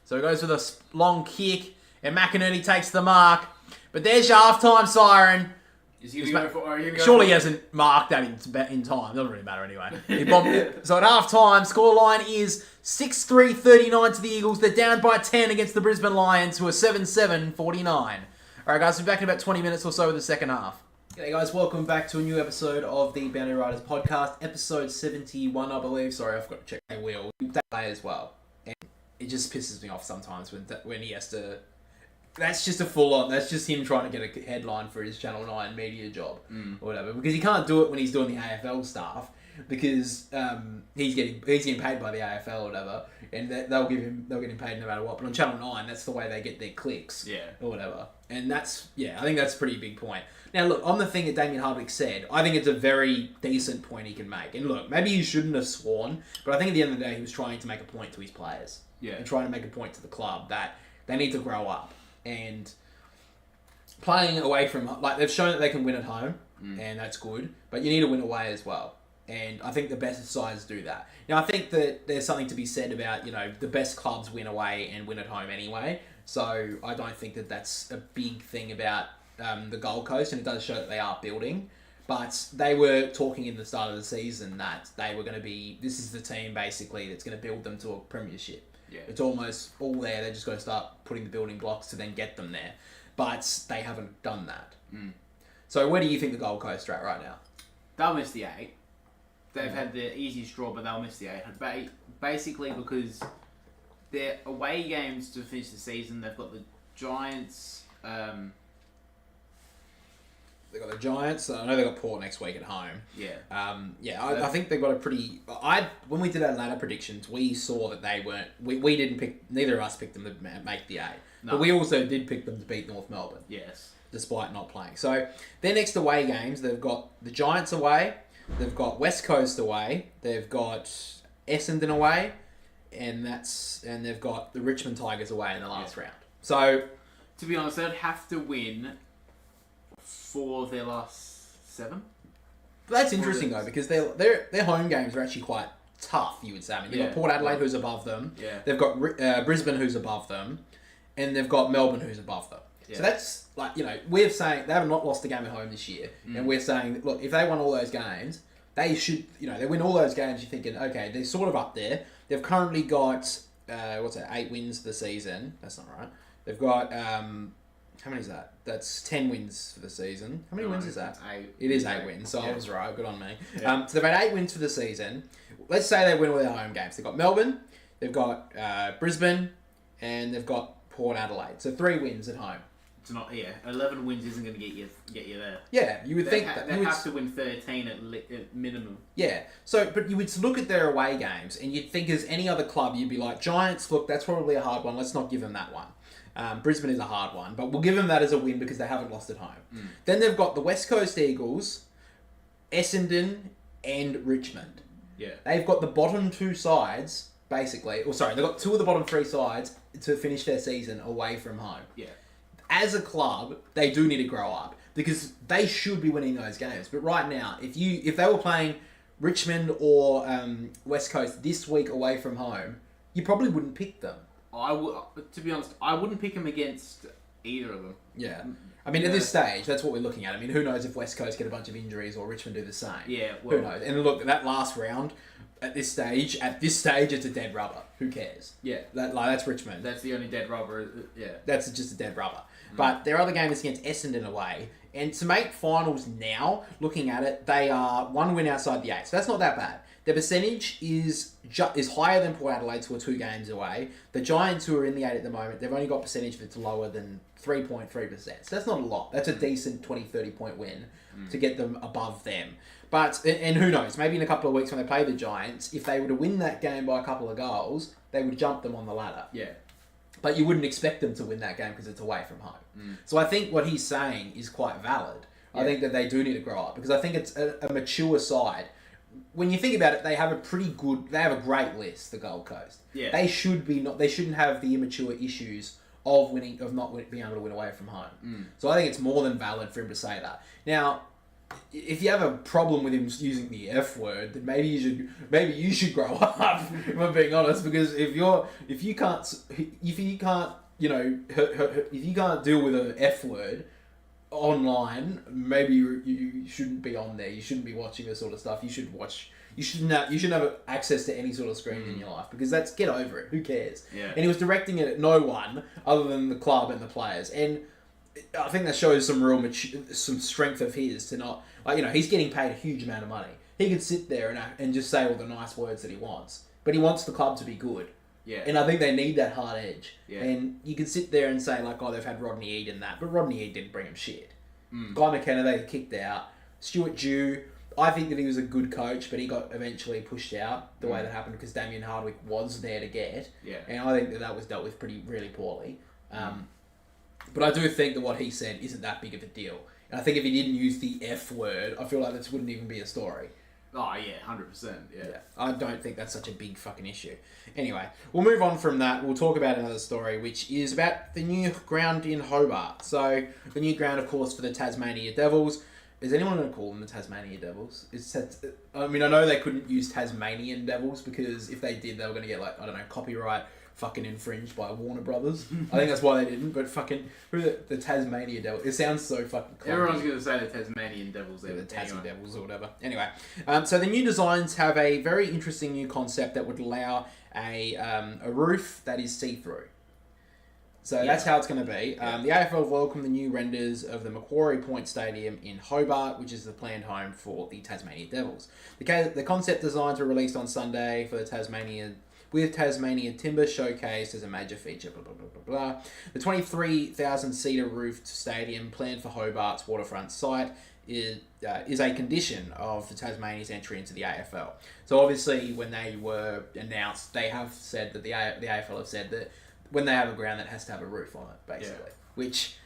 So he goes with a long kick. And McInerney takes the mark. But there's your half-time siren. Is he going to go for... Or are you gonna Surely go he hasn't marked that in time. Doesn't really matter anyway. He bombed it. So at half-time, scoreline is 6-3-39 to the Eagles. They're down by 10 against the Brisbane Lions, who are 7-7-49. All right, guys, we'll be back in about 20 minutes or so with the second half. G'day, guys. Welcome back to a new episode of the Boundary Riders podcast, episode 71, I believe. Sorry, I've got to check my wheel. That way as well. And it just pisses me off sometimes when he has to... That's just a full-on... That's just him trying to get a headline for his Channel 9 media job or whatever. Because he can't do it when he's doing the AFL stuff because he's getting paid by the AFL or whatever, and they'll get him paid no matter what. But on Channel 9, that's the way they get their clicks or whatever. And that's... Yeah, I think that's a pretty big point. Now, look, on the thing that Damien Hardwick said, I think it's a very decent point he can make. And look, maybe he shouldn't have sworn, but I think at the end of the day, he was trying to make a point to his players. Yeah. And trying to make a point to the club that they need to grow up. And playing away from... Like, they've shown that they can win at home, and that's good. But you need to win away as well. And I think the best sides do that. Now, I think that there's something to be said about, the best clubs win away and win at home anyway. So I don't think that that's a big thing about the Gold Coast, and it does show that they are building. But they were talking in the start of the season that they were going to be... This is the team, basically, that's going to build them to a premiership. Yeah. It's almost all there. They just got to start putting the building blocks to then get them there. But they haven't done that. So where do you think the Gold Coast are at right now? They'll miss the 8. They've had the easiest draw, but they'll miss the 8. Basically because their away games to finish the season, they've got the Giants... They've got the Giants. I know they've got Port next week at home. Yeah. I think they've got a pretty... When we did our ladder predictions, we saw that they weren't... We didn't pick... Neither of us picked them to make the 8. No. But we also did pick them to beat North Melbourne. Yes. Despite not playing. So, their next away games, they've got the Giants away, they've got West Coast away, they've got Essendon away, and they've got the Richmond Tigers away in the last round. So... To be honest, they'd have to win... for their last 7. That's interesting though, because their home games are actually quite tough, you would say. I mean, they've got Port Adelaide, who's above them. Yeah. They've got Brisbane, who's above them. And they've got Melbourne, who's above them. Yeah. So that's, we're saying they have not lost a game at home this year. And we're saying, look, if they won all those games, they should, they win all those games, you're thinking, okay, they're sort of up there. They've currently got, 8 wins for the season. That's not right. They've got... how many is that? That's 10 wins for the season. How many wins is that? 8. It is 8 wins, so I was right. Good on me. Yeah. So they've had 8 wins for the season. Let's say they win all their home games. They've got Melbourne, they've got Brisbane, and they've got Port Adelaide. So 3 wins at home. It's not 11 wins isn't going to get you there. Yeah, you would think that they have to win 13 at minimum. Yeah. So, but you would look at their away games, and you'd think as any other club, you'd be like, Giants. Look, that's probably a hard one. Let's not give them that one. Brisbane is a hard one, but we'll give them that as a win because they haven't lost at home. Then they've got the West Coast Eagles, Essendon, and Richmond. Yeah. They've got the bottom 2 sides, basically. They've got 2 of the bottom 3 sides to finish their season away from home. Yeah. As a club, they do need to grow up because they should be winning those games. But right now, if they were playing Richmond or West Coast this week away from home, you probably wouldn't pick them. To be honest, I wouldn't pick them against either of them. Yeah. I mean, at this stage, that's what we're looking at. I mean, who knows if West Coast get a bunch of injuries or Richmond do the same. Yeah, well... Who knows? And look, that last round, at this stage, it's a dead rubber. Who cares? Yeah. That's Richmond. That's the only dead rubber, yeah. That's just a dead rubber. But their other game is against Essendon away. And to make finals now, looking at it, they are 1 win outside the 8. So that's not that bad. Their percentage is higher than Port Adelaide's, who are 2 games away. The Giants, who are in the 8 at the moment, they've only got percentage that's lower than 3.3%. So that's not a lot. That's a decent 20-30 point win to get them above them. But, and who knows, maybe in a couple of weeks when they play the Giants, if they were to win that game by a couple of goals, they would jump them on the ladder. Yeah. But you wouldn't expect them to win that game because it's away from home. So I think what he's saying is quite valid. Yeah. I think that they do need to grow up because I think it's a mature side. When you think about it, they have a great list, the Gold Coast. Yeah. They shouldn't have the immature issues of not being able to win away from home. So I think it's more than valid for him to say that. Now, if you have a problem with him using the F word, then maybe you should grow up. If I'm being honest, because if you can't deal with an F word online, maybe you shouldn't be on there. You shouldn't be watching this sort of stuff. You shouldn't have access to any sort of screens in your life, because get over it. Who cares? Yeah. And he was directing it at no one other than the club and the players. And I think that shows some some strength of his to not, he's getting paid a huge amount of money. He could sit there and just say all the nice words that he wants, but he wants the club to be good. Yeah. And I think they need that hard edge. Yeah. And you can sit there and say, like, they've had Rodney Eade and that, but Rodney Eade didn't bring him shit. Guy McKenna, they kicked out. Stuart Dew, I think that he was a good coach, but he got eventually pushed out the way that happened because Damien Hardwick was there to get. Yeah. And I think that was dealt with really poorly. But I do think that what he said isn't that big of a deal. And I think if he didn't use the F word, I feel like this wouldn't even be a story. Oh, yeah, 100%. Yeah. I don't think that's such a big fucking issue. Anyway, we'll move on from that. We'll talk about another story, which is about the new ground in Hobart. So, the new ground, of course, for the Tasmania Devils. Is anyone going to call them the Tasmania Devils? I know they couldn't use Tasmanian Devils, because if they did, they were going to get, copyright fucking infringed by Warner Brothers. I think that's why they didn't, but fucking, who are the Tasmania Devils? It sounds so fucking clunky. Everyone's going to say the Tasmanian Devils. The Tassie Devils or whatever. Anyway, so the new designs have a very interesting new concept that would allow a roof that is see-through. So that's how it's going to be. The AFL welcome the new renders of the Macquarie Point Stadium in Hobart, which is the planned home for the Tasmania Devils. The concept designs were released on Sunday for the Tasmania timber showcased as a major feature, blah, blah, blah, blah, blah. The 23,000-seater roofed stadium planned for Hobart's waterfront site is a condition of the Tasmania's entry into the AFL. So obviously, when they were announced, they have said that the AFL have said that when they have a ground, that has to have a roof on it, basically, which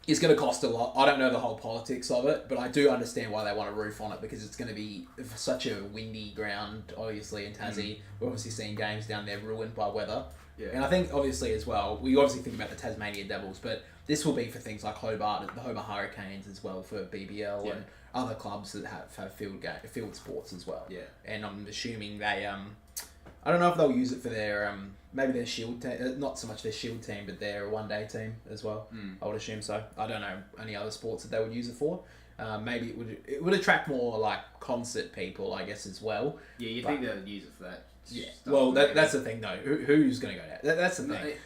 is going to cost a lot. I don't know the whole politics of it, but I do understand why they want a roof on it, because it's going to be such a windy ground, obviously, in Tassie. We're obviously seeing games down there ruined by weather. Yeah. And I think, obviously, as well, we obviously think about the Tasmania Devils, but this will be for things like Hobart, the Hobart Hurricanes as well, for BBL and other clubs that have field sports as well. Yeah. And I'm assuming they, I don't know if they'll use it for their, maybe their shield team, not so much their shield team, but their one-day team as well. I would assume so. I don't know any other sports that they would use it for. Maybe it would attract more like concert people, I guess, as well. Yeah, you think they'll use it for that? Yeah. Well, that's the thing though. Who's going to go there? That's the thing.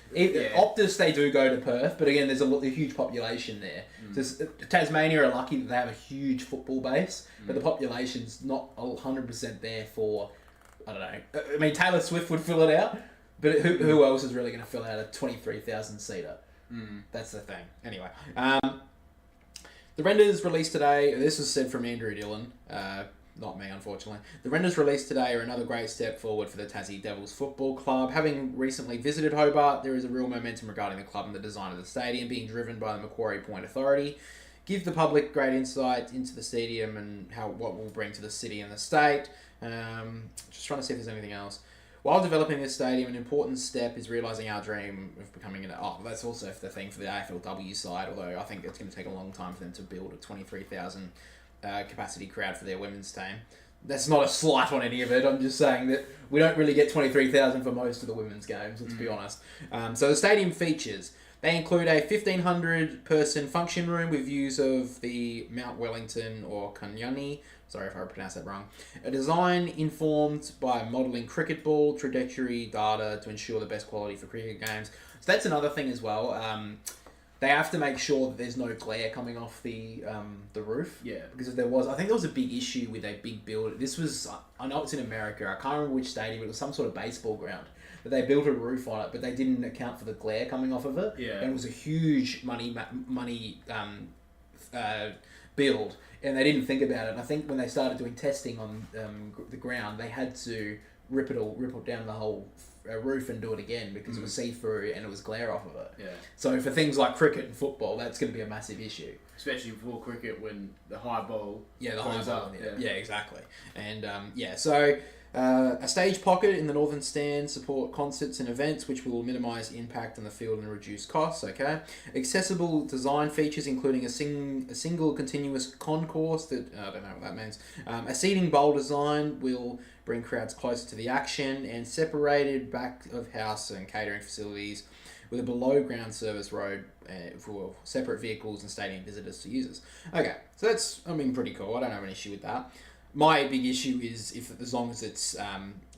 Optus, they do go to Perth, but again, there's a huge population there. Tasmania are lucky that they have a huge football base, but the population's not 100% there for. I don't know. I mean, Taylor Swift would fill it out, but who else is really going to fill out a 23,000-seater? That's the thing. Anyway, the renders released today. This was said from Andrew Dillon, not me, unfortunately. The renders released today are another great step forward for the Tassie Devils Football Club. Having recently visited Hobart, there is a real momentum regarding the club and the design of the stadium being driven by the Macquarie Point Authority. Give the public great insight into the stadium and what we'll bring to the city and the state. Just trying to see if there's anything else. While developing this stadium, an important step is realising our dream of becoming that's also the thing for the AFLW side, although I think it's going to take a long time for them to build a 23,000 capacity crowd for their women's team. That's not a slight on any of it. I'm just saying that we don't really get 23,000 for most of the women's games, let's be honest. So the stadium features. They include a 1,500-person function room with views of the Mount Wellington or Kanyani. Sorry if I pronounced that wrong. A design informed by modelling cricket ball trajectory data to ensure the best quality for cricket games. So that's another thing as well. They have to make sure that there's no glare coming off the roof. Yeah. Because if there was, I think there was a big issue with a big build. This was, I know it's in America. I can't remember which stadium. It was some sort of baseball ground. But they built a roof on it, but they didn't account for the glare coming off of it. Yeah. And it was a huge money build, and they didn't think about it. And I think when they started doing testing on the ground, they had to rip it down the whole roof and do it again because it was see-through and it was glare off of it. Yeah. So for things like cricket and football, that's going to be a massive issue. Especially for cricket when the high ball. Yeah, the high ball. Yeah, exactly. And so. A stage pocket in the northern stand support concerts and events, which will minimise impact on the field and reduce costs. Okay, accessible design features including a single continuous concourse that I don't know what that means. A seating bowl design will bring crowds closer to the action, and separated back of house and catering facilities with a below-ground service road for separate vehicles and stadium visitors to users. Okay, so that's, pretty cool. I don't have an issue with that. My big issue is as long as it's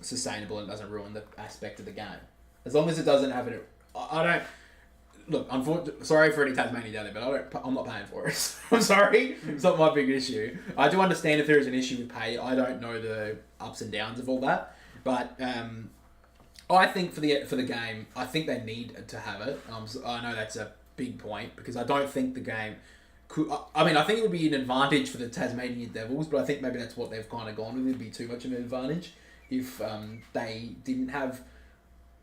sustainable and doesn't ruin the aspect of the game. As long as it doesn't have it... I don't... Look, sorry for any Tasmanian down there, but I'm not paying for it. I'm sorry. It's not my big issue. I do understand if there is an issue with pay. I don't know the ups and downs of all that. But I think for the game, I think they need to have it. I know that's a big point because I don't think the game could... I think it would be an advantage for the Tasmanian Devils, but I think maybe that's what they've kind of gone with. It would be too much of an advantage if they didn't have...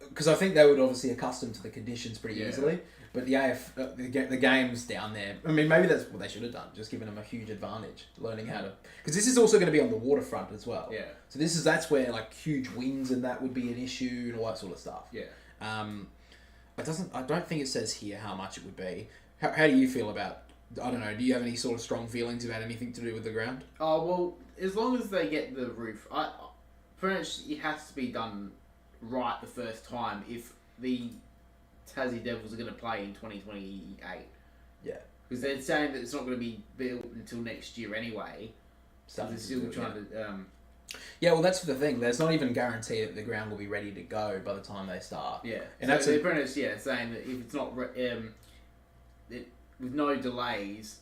Because I think they would obviously accustom to the conditions pretty easily, but the games down there. Maybe that's what they should have done, just giving them a huge advantage, learning how to. Because this is also going to be on the waterfront as well. Yeah. So that's where like huge winds and that would be an issue and all that sort of stuff. Yeah. I don't think it says here how much it would be. How do you feel about? I don't know. Do you have any sort of strong feelings about anything to do with the ground? Oh well, as long as they get the roof, pretty much it has to be done right the first time if the Tassie Devils are going to play in 2028. Yeah. Because they're saying that it's not going to be built until next year anyway. So they're still trying to... Yeah, well, that's the thing. There's not even a guarantee that the ground will be ready to go by the time they start. Yeah. And so that's they're pretty much, saying that if it's not... with no delays,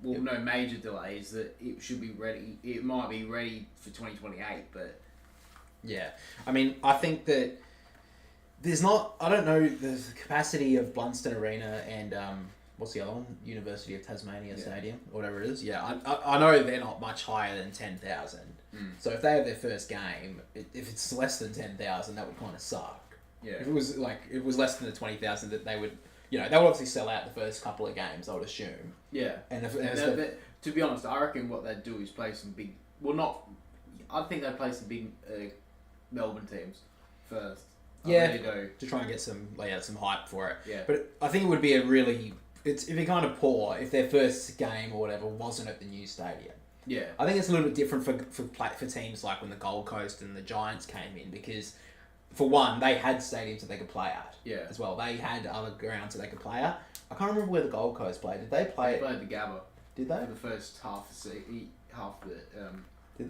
no major delays, that it should be ready. It might be ready for 2028, but... Yeah, I think that there's not... I don't know the capacity of Blunston Arena and what's the other one? University of Tasmania Stadium, or whatever it is. Yeah, I know they're not much higher than 10,000. So if they have their first game, if it's less than 10,000, that would kind of suck. Yeah. If it was less than the 20,000, that they would... they would obviously sell out the first couple of games, I would assume. Yeah. And to be honest, I reckon what they'd do is play some big... Well, not... I think they'd play some big... Melbourne teams first. To try and get some hype for it. Yeah. But I think it would be it'd be kind of poor if their first game or whatever wasn't at the new stadium. Yeah. I think it's a little bit different for teams like when the Gold Coast and the Giants came in because, for one, they had stadiums that they could play at. Yeah. As well, they had other grounds that they could play at. I can't remember where the Gold Coast played. Did they play? They played the Gabba. Did they? For the first half of the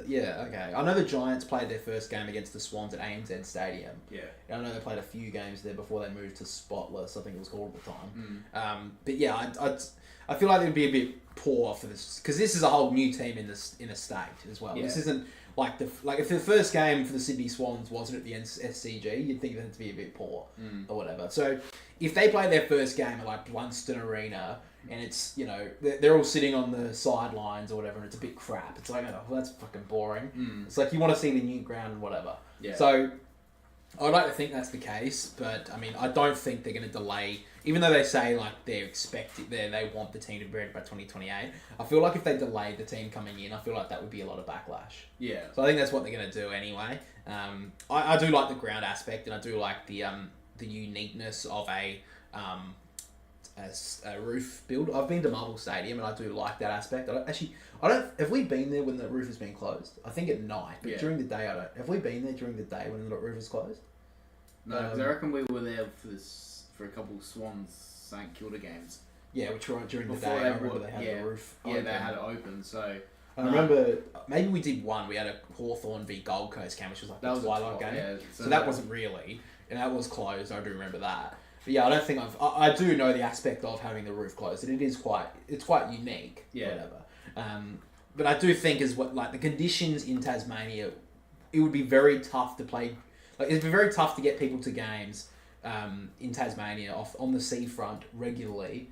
Yeah, okay. I know the Giants played their first game against the Swans at ANZ Stadium. Yeah. I know they played a few games there before they moved to Spotless, I think it was called at the time. But yeah, I feel like it would be a bit poor for this, because this is a whole new team in a state as well. Yeah. This isn't like if the first game for the Sydney Swans wasn't at the SCG, you'd think that to be a bit poor or whatever. So if they play their first game at like Blunston Arena, and it's, they're all sitting on the sidelines or whatever, and it's a bit crap. It's like, well, that's fucking boring. It's like you want to see the new ground and whatever. Yeah. So I'd like to think that's the case, but I don't think they're going to delay, even though they say like they want the team to be ready by 2028. I feel like if they delayed the team coming in, I feel like that would be a lot of backlash. Yeah. So I think that's what they're going to do anyway. I do like the ground aspect, and I do like the uniqueness of a roof build. I've been to Marvel Stadium and I do like that aspect. Have we been there when the roof has been closed? I think at night, but during the day I don't. Have we been there during the day when the roof is closed? No, because I reckon we were there for a couple of Swans St Kilda games. Yeah, which were during the day. I remember they had the roof open. Yeah, they had it open, so... I remember, maybe we did one. We had a Hawthorn v Gold Coast game, which was like the Twilight game. Yeah, so that wasn't really, and that was closed. I do remember that. But yeah, I don't think I do know the aspect of having the roof closed, and it's quite unique. Yeah. Whatever. But I do think the conditions in Tasmania, it would be very tough to play. Like, it'd be very tough to get people to games in Tasmania on the seafront regularly.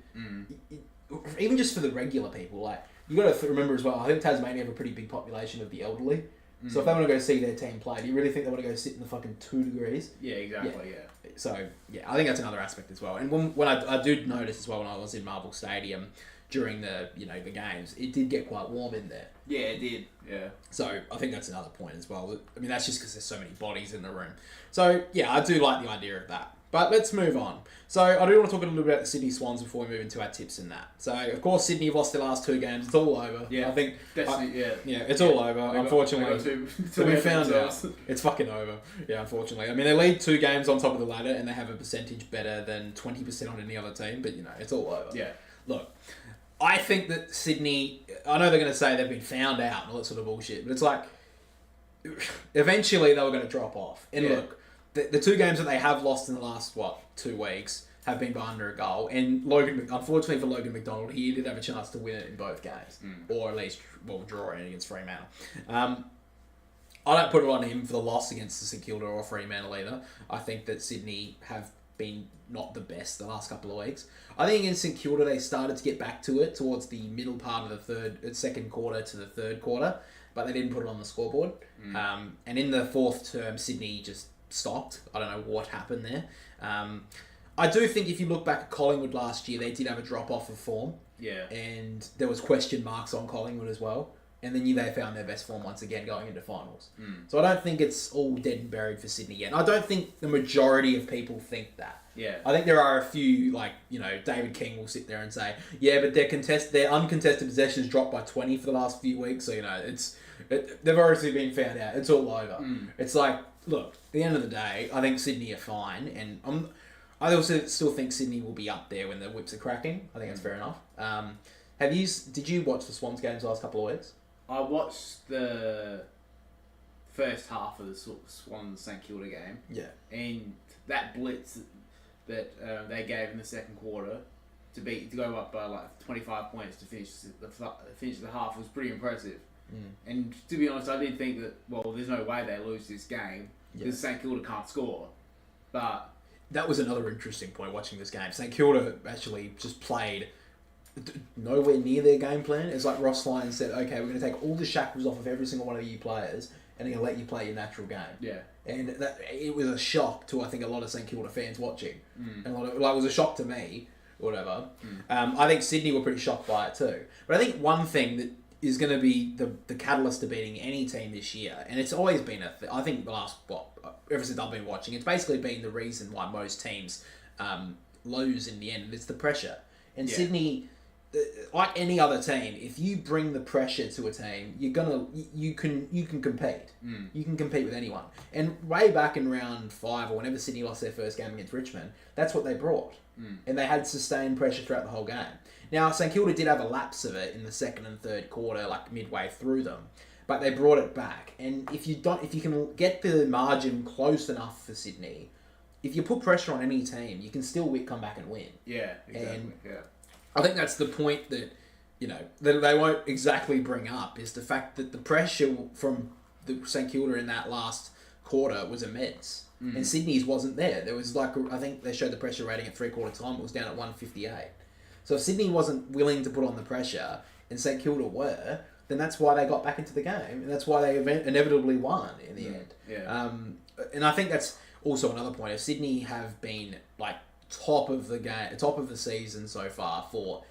Even just for the regular people, like you got to remember as well. I think Tasmania have a pretty big population of the elderly. So if they want to go see their team play, do you really think they want to go sit in the fucking 2 degrees? Yeah, exactly, yeah. So, yeah, I think that's another aspect as well. And when I did notice as well when I was in Marvel Stadium during the games, it did get quite warm in there. Yeah, it did, yeah. So I think that's another point as well. That's just because there's so many bodies in the room. So, yeah, I do like the idea of that. But let's move on. So I do want to talk a little bit about the Sydney Swans before we move into our tips and that. So of course Sydney have lost their last 2 games. It's all over. Yeah, I think. It's all over. Unfortunately, we found out it's fucking over. Yeah, unfortunately. I mean, they lead 2 games on top of the ladder, and they have a percentage better than 20% on any other team. But it's all over. Yeah. Look, I think that Sydney. I know they're going to say they've been found out and all that sort of bullshit, but it's like eventually they were going to drop off. And look. The 2 games that they have lost in the last, 2 weeks have been by under a goal. And unfortunately for Logan McDonald, he did have a chance to win it in both games. Or at least, draw it against Fremantle. I don't put it on him for the loss against the St Kilda or Fremantle either. I think that Sydney have been not the best the last couple of weeks. I think against St Kilda, they started to get back to it towards the middle part of the second quarter to the third quarter. But they didn't put it on the scoreboard. And in the fourth term, Sydney just stopped. I don't know what happened there. I do think if you look back at Collingwood last year, they did have a drop-off of form. Yeah. And there was question marks on Collingwood as well. And then they found their best form once again going into finals. So I don't think it's all dead and buried for Sydney yet. And I don't think the majority of people think that. Yeah. I think there are a few, David King will sit there and say, yeah, but their uncontested possessions dropped by 20 for the last few weeks. So, they've obviously been found out. It's all over. It's like, look, at the end of the day, I think Sydney are fine. And I also still think Sydney will be up there when the whips are cracking. I think that's fair enough. Did you watch the Swans games the last couple of weeks? I watched the first half of the Swans St Kilda game. Yeah. And that blitz that they gave in the second quarter to go up by 25 points to finish the half was pretty impressive. And to be honest, I did think that there's no way they lose this game because St Kilda can't score. But that was another interesting point watching this game. St Kilda actually just played nowhere near their game plan. It's like Ross Lyon said, okay, we're going to take all the shackles off of every single one of you players and they're going to let you play your natural game. Yeah. And it was a shock to, I think, a lot of St Kilda fans watching. And it was a shock to me, or whatever. I think Sydney were pretty shocked by it too. But I think one thing that is going to be the catalyst to beating any team this year, and it's always been I think the last, ever since I've been watching, it's basically been the reason why most teams lose in the end. It's the pressure. And Sydney, like any other team, if you bring the pressure to a team, you can compete. You can compete with anyone. And way back in round 5 or whenever Sydney lost their first game against Richmond, that's what they brought. And they had sustained pressure throughout the whole game. Now, St Kilda did have a lapse of it in the second and third quarter, midway through them, but they brought it back. And if you can get the margin close enough for Sydney, if you put pressure on any team, you can still come back and win. Yeah, exactly. And I think that's the point that that they won't exactly bring up, is the fact that the pressure from the St Kilda in that last quarter was immense. And Sydney's wasn't there. There was I think they showed the pressure rating at 3/4 time. It was down at 158. So if Sydney wasn't willing to put on the pressure and St Kilda were, then that's why they got back into the game. And that's why they inevitably won in the end. Yeah. And I think that's also another point. If Sydney have been top of the season so far for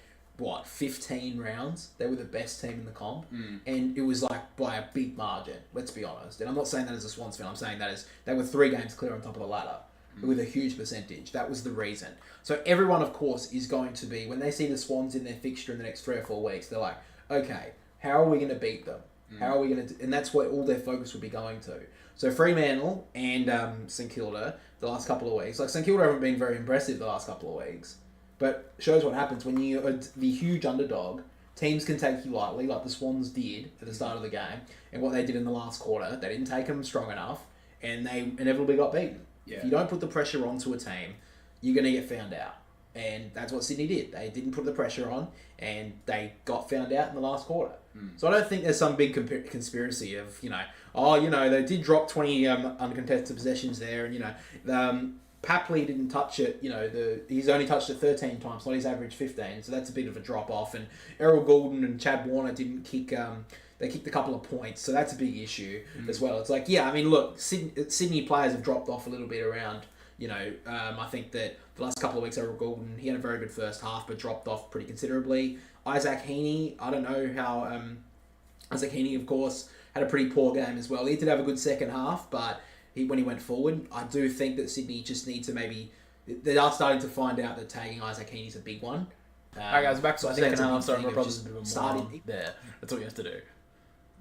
15 rounds, they were the best team in the comp, and it was by a big margin, let's be honest. And I'm not saying that as a Swans fan, I'm saying that as they were 3 games clear on top of the ladder with a huge percentage. That was the reason. So everyone, of course, is going to be, when they see the Swans in their fixture in the next 3 or 4 weeks, they're like, okay, how are we going to beat them? How are we going to... And that's where all their focus would be going to. So Fremantle and St Kilda, the last couple of weeks, St Kilda haven't been very impressive the last couple of weeks, but shows what happens when you're the huge underdog. Teams can take you lightly, like the Swans did at the start of the game, and what they did in the last quarter, they didn't take them strong enough, and they inevitably got beaten. Yeah. If you don't put the pressure onto a team, you're going to get found out. And that's what Sydney did. They didn't put the pressure on, and they got found out in the last quarter. So I don't think there's some big conspiracy of, they did drop 20 uncontested possessions there, and, Papley didn't touch it, he's only touched it 13 times, not his average 15, so that's a bit of a drop-off. And Errol Goulden and Chad Warner didn't kick, they kicked a couple of points, so that's a big issue as well. It's look, Sydney players have dropped off a little bit around. I think that the last couple of weeks, Errol Goulden, he had a very good first half, but dropped off pretty considerably. Isaac Heaney, I don't know how... Isaac Heaney, of course, had a pretty poor game as well. He did have a good second half, but when he went forward, I do think that Sydney just need to maybe They are starting to find out that tagging Isaac Heaney's a big one. Alright guys, back to the second half. Sorry, my brother's brother's a bit of a starting moron. there. That's all you have to do.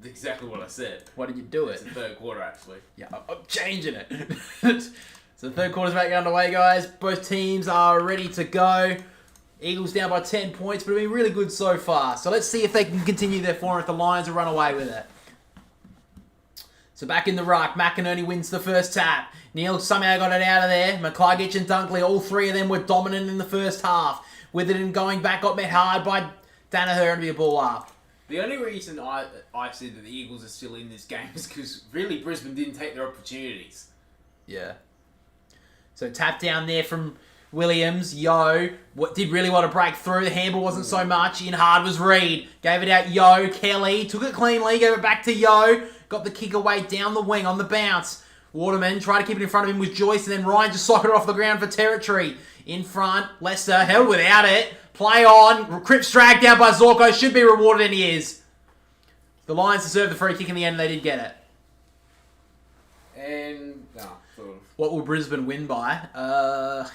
Exactly what I said. Why did you do It's it? the third quarter, actually. Yeah, I'm changing it. So the third quarter's back underway, guys. Both teams are ready to go. Eagles down by 10 points, but have been really good so far. So let's see if they can continue their form if the Lions will run away with it. So back in the ruck, McInerney wins the first tap. Neil somehow got it out of there. McCluggage and Dunkley, all three of them were dominant in the first half. Witherden going back, got met hard by Danaher to be a ball up. The only reason I said that the Eagles are still in this game is because really Brisbane didn't take their opportunities. Yeah. So tap down there from Williams. Yo did really want to break through. The handball wasn't so much. In hard was Reed. Gave it out Yo. Kelly took it cleanly. Gave it back to Yo. Got the kick away down the wing on the bounce. Waterman tried to keep it in front of him with Joyce, and then Ryan just socketed it off the ground for territory. In front, Lester held without it. Play on. Cripps dragged down by Zorko. Should be rewarded, and he is. The Lions deserved the free kick in the end, and they did get it. And sort of. What will Brisbane win by? I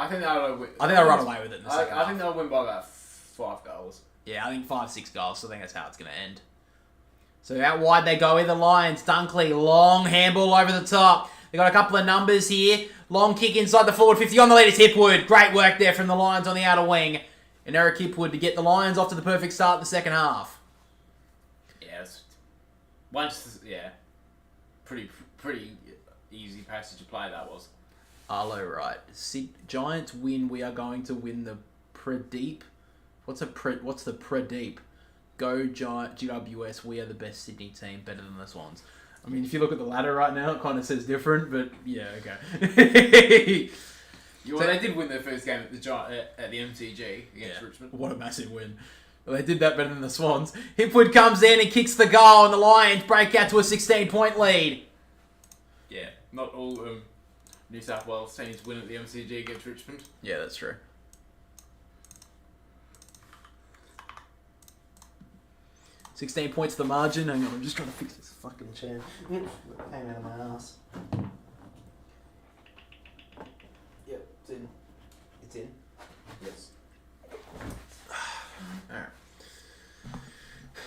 think they'll win. I think they'll run away with it in the second I half. think they'll win by about 5 goals. Yeah, I think 5-6 goals, so I think that's how it's going to end. So out wide they go with the Lions. Dunkley, long handball over the top. They got a couple of numbers here. Long kick inside the forward 50 on the lead is Hipwood. Great work there from the Lions on the outer wing. And Eric Hipwood to get the Lions off to the perfect start in the second half. Yeah, pretty easy passage of play that was. Arlo, right. Giants win. We are going to win the Pradeep. What's the Pradeep? Go Giant GWS. We are the best Sydney team. Better than the Swans. I mean, if you look at the ladder right now, it kind of says different, but yeah, okay. Well, they did win their first game at the MCG against Richmond. What a massive win. Well, they did that better than the Swans. Hipwood comes in and kicks the goal, and the Lions break out to a 16-point lead. Yeah, not all New South Wales teams win at the MCG against Richmond. Yeah, that's true. 16 points the margin. Hang on, I'm just trying to fix this fucking chair. Came out of my ass. Yep, it's in. It's in. Yes. Alright.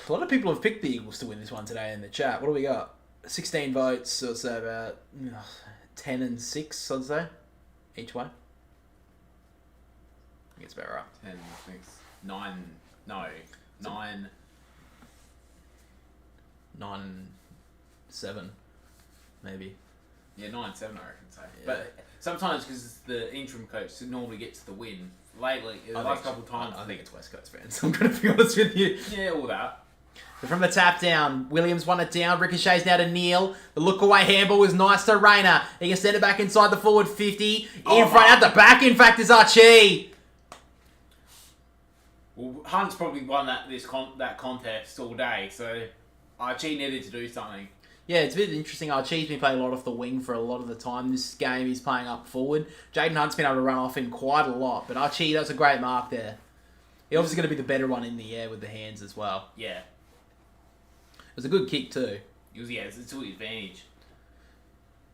A lot of people have picked the Eagles to win this one today in the chat. What do we got? 16 votes, so it's about 10 and 6, I'd say, each way. I think it's about right. 10, I think. 9. 9-7, maybe. Yeah, 9-7, I reckon. So. Yeah. But sometimes because the interim coach normally gets the win. Lately, the last couple of times, I think it's West Coast fans. I'm going to be honest with you. yeah, all that. So from the tap down, Williams won it down. Ricochets now to Neil. The look away handball was nice to Rayner. He can send it back inside the forward 50. In front, at the back, in fact, is Archie. Well, Hunt's probably won that contest all day, so Archie needed to do something. Yeah, it's a bit interesting. Archie's been playing a lot off the wing for a lot of the time. This game he's playing up forward. Jaden Hunt's been able to run off him quite a lot, but Archie, that's a great mark there. He's obviously going to be the better one in the air with the hands as well. Yeah. It was a good kick too. It's to his advantage.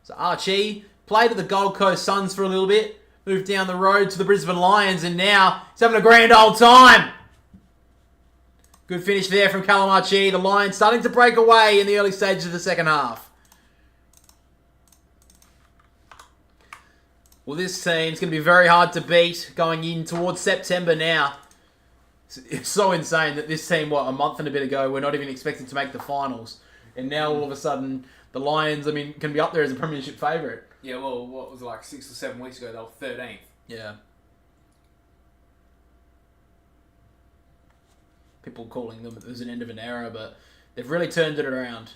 So Archie played at the Gold Coast Suns for a little bit, moved down the road to the Brisbane Lions, and now he's having a grand old time. Good finish there from Callum Archie. The Lions starting to break away in the early stages of the second half. Well, this team's going to be very hard to beat going in towards September now. It's so insane that this team, a month and a bit ago, we're not even expected to make the finals. And now, all of a sudden, the Lions, can be up there as a premiership favourite. Yeah, well, what was it, like 6 or 7 weeks ago, they were 13th. Yeah. People calling them as an end of an era, but they've really turned it around.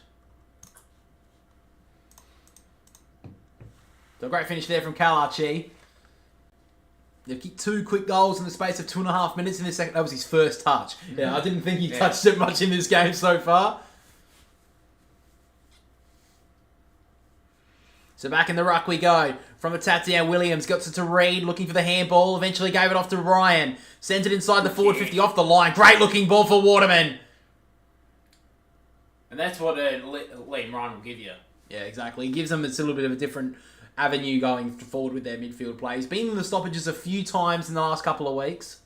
So a great finish there from Cal Archie. They've kicked 2 quick goals in the space of 2.5 minutes in this second. That was his first touch. Yeah, I didn't think he touched it much in this game so far. So back in the ruck we go. From a tap down, Williams got to Reed, looking for the handball. Eventually gave it off to Ryan. Sent it inside the forward 50 off the line. Great looking ball for Waterman. And that's what Liam Ryan will give you. Yeah, exactly. He gives them a little bit of a different avenue going forward with their midfield play. He's been in the stoppages a few times in the last couple of weeks.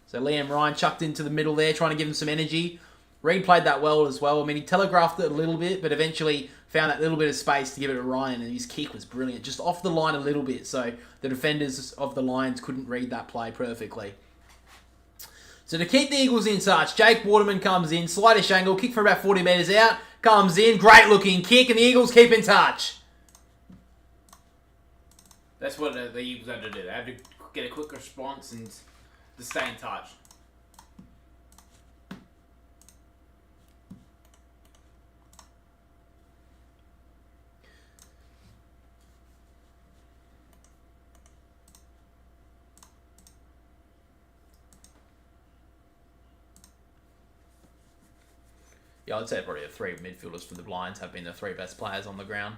So Liam Ryan chucked into the middle there, trying to give him some energy. Reed played that well as well. I mean, he telegraphed it a little bit, but eventually found that little bit of space to give it to Ryan, and his kick was brilliant. Just off the line a little bit, so the defenders of the Lions couldn't read that play perfectly. So to keep the Eagles in touch, Jake Waterman comes in, slightish angle, kick from about 40 metres out, comes in, great looking kick, and the Eagles keep in touch. That's what the Eagles had to do. They had to get a quick response and to stay in touch. Yeah, I'd say probably the three midfielders for the Lions have been the three best players on the ground.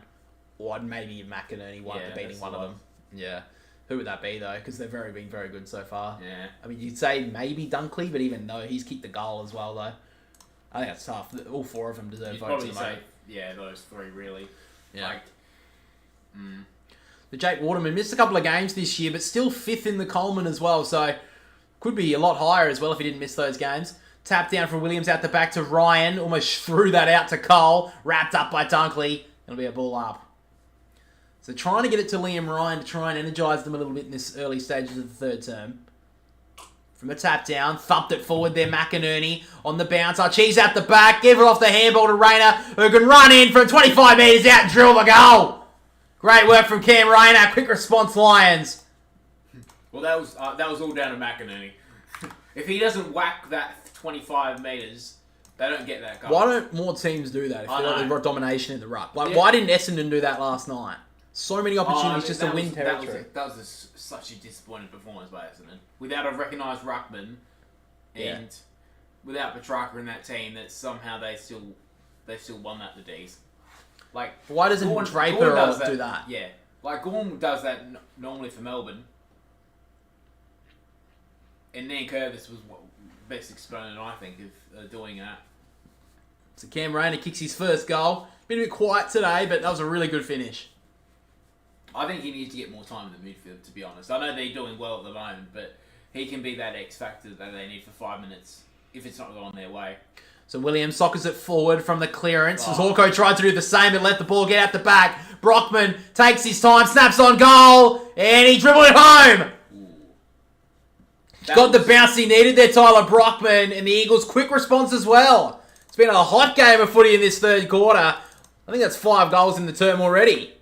Or I'd maybe McInerney beating one of them. Yeah. Who would that be, though? Because they've been very good so far. Yeah. I mean, you'd say maybe Dunkley, but even though he's kicked the goal as well, though. I think that's tough. All four of them deserve You'd votes probably at the moment. say, yeah, those three really. Yeah. Like, The Jake Waterman missed a couple of games this year, but still fifth in the Coleman as well, so could be a lot higher as well if he didn't miss those games. Tap down from Williams out the back to Ryan. Almost threw that out to Cole. Wrapped up by Dunkley. It'll be a ball up. So trying to get it to Liam Ryan to try and energise them a little bit in this early stages of the third term. From a tap down, thumped it forward there, McInerney on the bounce. Archie's out the back. Give it off the handball to Rayner, who can run in from 25 metres out and drill the goal. Great work from Cam Rayner. Quick response, Lions. well, that was all down to McInerney. If he doesn't whack that 25 metres, they don't get that goal. Why don't more teams do that if they've got domination in the ruck? Like, why didn't Essendon do that last night? So many opportunities just to win territory. That was such a disappointing performance by Essendon. Without a recognised ruckman and without Petrarca in that team, that somehow they still won that the D's. Like, why doesn't Draper do that? Yeah, like Gorm does that normally for Melbourne, and Nan Curvis was best exponent, I think, of doing that. So Cam Rayner kicks his first goal. Been a bit quiet today, but that was a really good finish. I think he needs to get more time in the midfield, to be honest. I know they're doing well at the moment, but he can be that X factor that they need for 5 minutes if it's not going their way. So Williams sockers it forward from the clearance. Zorko tried to do the same and let the ball get out the back. Brockman takes his time, snaps on goal, and he dribbled it home. Got the bounce he needed there, Tyler Brockman, and the Eagles' quick response as well. It's been a hot game of footy in this third quarter. I think that's 5 goals in the term already.